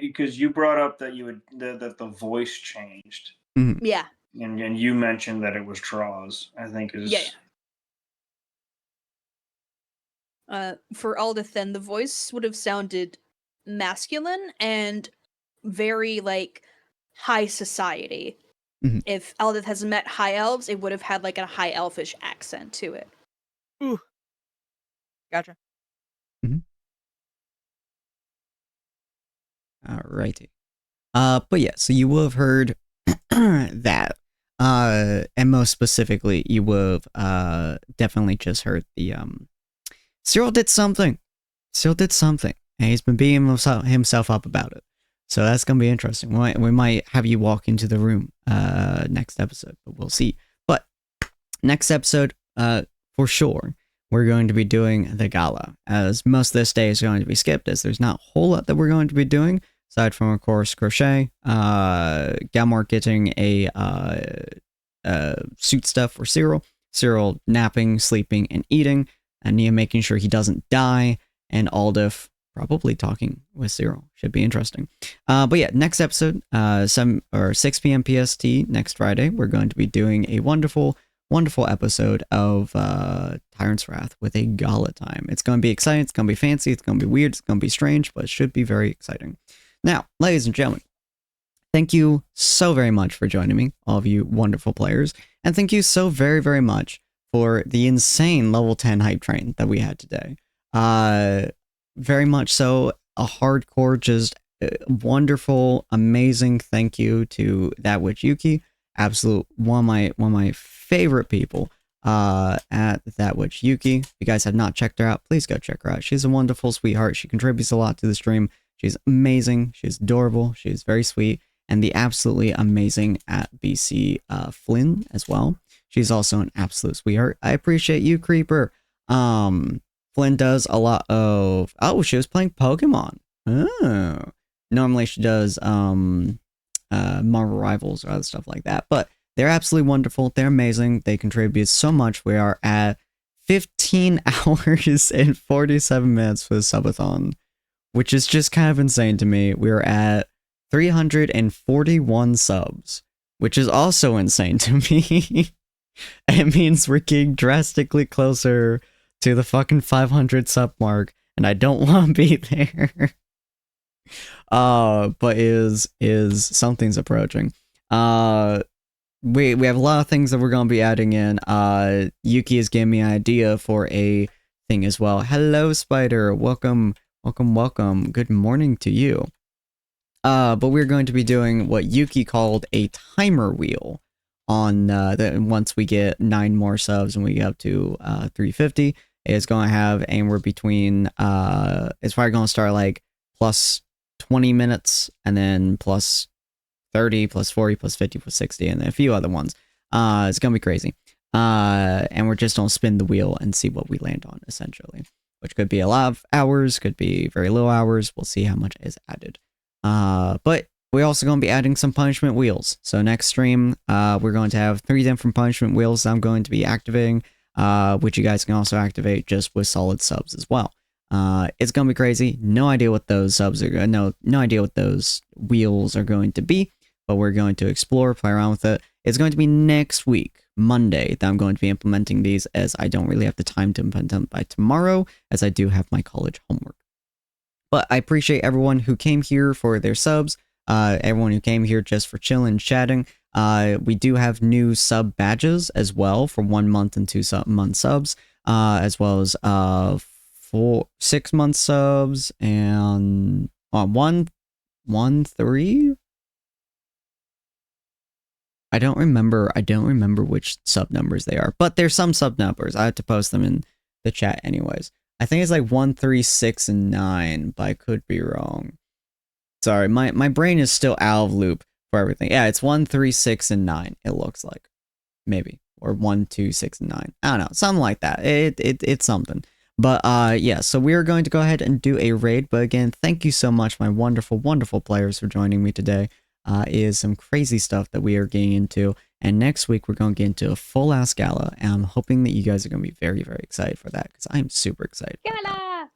[SPEAKER 6] because you brought up that that the voice changed,
[SPEAKER 4] Yeah.
[SPEAKER 6] and you mentioned that it was Tra's. I think is
[SPEAKER 4] For Aldith, then the voice would have sounded masculine and very like high society. If Aldith has met high elves, it would have had like a high elfish accent to it.
[SPEAKER 1] Ooh. Gotcha.
[SPEAKER 2] Alrighty. But yeah, so you will have heard that. And most specifically, you will have definitely just heard the Cyril did something. Cyril did something. And he's been beating himself up about it. So that's gonna be interesting. We might have you walk into the room next episode, but we'll see. But next episode, for sure, we're going to be doing the gala, as most of this day is going to be skipped, as there's not a whole lot that we're going to be doing. Aside from, of course, crochet, Galmar getting a suit stuff for Cyril, Cyril napping, sleeping, and eating, and Nia making sure he doesn't die, and Aldif probably talking with Cyril. Should be interesting. But yeah, next episode, 6 p.m. PST next Friday, we're going to be doing a wonderful episode of Tyrant's Wrath with a gala time. It's going to be exciting, it's going to be fancy, it's going to be weird, it's going to be strange, but it should be very exciting. Now, ladies and gentlemen, thank you so very much for joining me, all of you wonderful players, and thank you so very, very much for the insane level 10 hype train that we had today. Very much so a hardcore, just wonderful, amazing thank you to That Witch Yuki, absolute one of my favorite people at That Witch Yuki. If you guys have not checked her out, please go check her out. She's a wonderful sweetheart. She contributes a lot to the stream. She's amazing. She's adorable. She's very sweet. And the absolutely amazing at BC Flynn as well. She's also an absolute sweetheart. I appreciate you, Creeper. Flynn does a lot of... Oh, she was playing Pokemon. Oh. Normally she does Marvel Rivals or other stuff like that. But they're absolutely wonderful. They're amazing. They contribute so much. We are at 15 hours and 47 minutes for the subathon, which is just kind of insane to me. We're at 341 subs, which is also insane to me. It means we're getting drastically closer to the fucking 500 sub mark, and I don't want to be there. But is something's approaching. We have a lot of things that we're gonna be adding in. Yuki is giving me an idea for a thing as well. Hello, Spider. Welcome. Good morning to you. But we're going to be doing what Yuki called a timer wheel on once we get 9 more subs and we get up to 350. It's going to have anywhere between it's probably going to start like plus 20 minutes and then plus 30, plus 40, plus 50, plus 60, and then a few other ones. It's going to be crazy. And we're just going to spin the wheel and see what we land on, essentially. Which could be a lot of hours, could be very low hours. We'll see how much is added. But we're also going to be adding some punishment wheels. So next stream, we're going to have 3 different punishment wheels I'm going to be activating, which you guys can also activate just with solid subs as well. It's going to be crazy. No idea what those subs are. No idea what those wheels are going to be. But we're going to explore, play around with it. It's going to be next week, Monday, that I'm going to be implementing these, as I don't really have the time to implement them by tomorrow, as I do have my college homework. But I appreciate everyone who came here for their subs, everyone who came here just for chilling and chatting. We do have new sub badges as well for 1 month and 2 month subs. as well as 6 month subs and 3. I don't remember which sub numbers they are, but there's some sub numbers. I have to post them in the chat anyways. I think it's like 1, 3, 6, and 9, but I could be wrong. Sorry, my brain is still out of loop for everything. Yeah, it's 1, 3, 6, and 9. It looks like, maybe, or 1, 2, 6, and 9. I don't know, something like that. It's something. But yeah, so we are going to go ahead and do a raid. But again, thank you so much, my wonderful, wonderful players, for joining me today. Is some crazy stuff that we are getting into. And next week, we're going to get into a full-ass gala. And I'm hoping that you guys are going to be very, very excited for that, because I'm super excited.
[SPEAKER 7] Gala!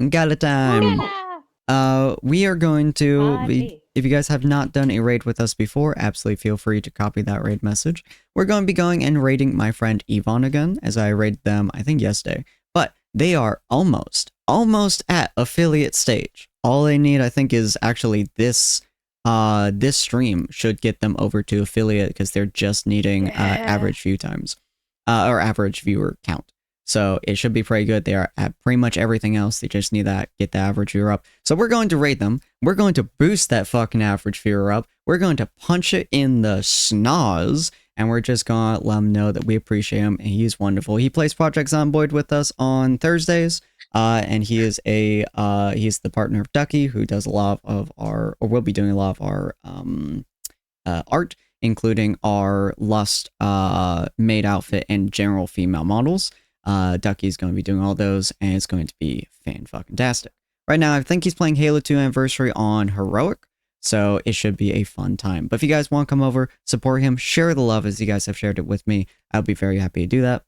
[SPEAKER 2] Gala time!
[SPEAKER 7] Gala!
[SPEAKER 2] We are going to,
[SPEAKER 7] Party.
[SPEAKER 2] if you guys have not done a raid with us before, absolutely feel free to copy that raid message. We're going to be going and raiding my friend Yvonne again, as I raided them, I think, yesterday. But they are almost at affiliate stage. All they need, I think, is actually this stream should get them over to affiliate, because they're just needing average view times, or average viewer count. So it should be pretty good. They are at pretty much everything else. They just need that, get the average viewer up. So we're going to raid them. We're going to boost that fucking average viewer up. We're going to punch it in the schnoz. And we're just going to let him know that we appreciate him. And he's wonderful. He plays Project Zomboid with us on Thursdays. And he is he's the partner of Ducky, who does a lot of our, or will be doing a lot of our art, including our Lust maid outfit and general female models. Ducky's going to be doing all those, and it's going to be fan-fucking-tastic. Right now, I think he's playing Halo 2 Anniversary on Heroic, so it should be a fun time. But if you guys want to come over, support him, share the love as you guys have shared it with me, I'll be very happy to do that.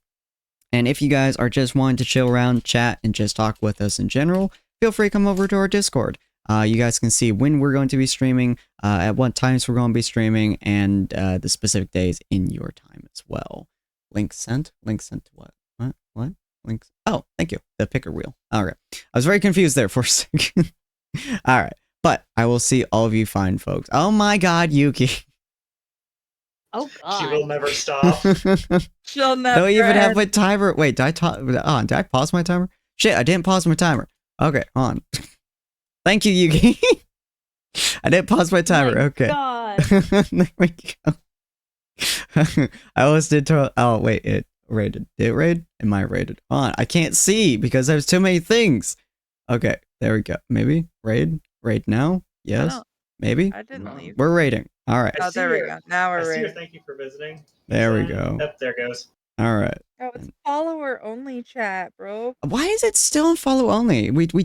[SPEAKER 2] And if you guys are just wanting to chill around, chat, and just talk with us in general, feel free to come over to our Discord. You guys can see when we're going to be streaming, at what times we're going to be streaming, and the specific days in your time as well. Link sent? Link sent to what? What? Links? Oh, thank you. The picker wheel. All right. I was very confused there for a second. All right. But I will see all of you fine folks. Oh my God, Yuki.
[SPEAKER 7] Oh God.
[SPEAKER 3] She will never stop.
[SPEAKER 1] She'll never
[SPEAKER 2] Don't even have
[SPEAKER 1] end.
[SPEAKER 2] my timer. Wait, did I pause my timer? Shit, I didn't pause my timer. Okay, hold on. Thank you, Yuki. I didn't pause my timer.
[SPEAKER 7] My
[SPEAKER 2] Okay.
[SPEAKER 7] God.
[SPEAKER 2] There we go. I almost did. Oh wait, it raided. Did it raid? Am I raided? Hold on, I can't see because there's too many things. Okay, there we go. Maybe raid. Raid now. Yes.
[SPEAKER 1] don't-
[SPEAKER 2] Maybe.
[SPEAKER 1] I didn't leave.
[SPEAKER 2] We're raiding. All right.
[SPEAKER 1] Oh, there we go. Now
[SPEAKER 3] I
[SPEAKER 1] we're
[SPEAKER 3] see her.
[SPEAKER 1] ready.
[SPEAKER 3] Thank you for visiting.
[SPEAKER 2] There we go.
[SPEAKER 3] Yep, there goes.
[SPEAKER 2] All right.
[SPEAKER 1] Oh, it's follower only chat, bro.
[SPEAKER 2] Why is it still in follow only? We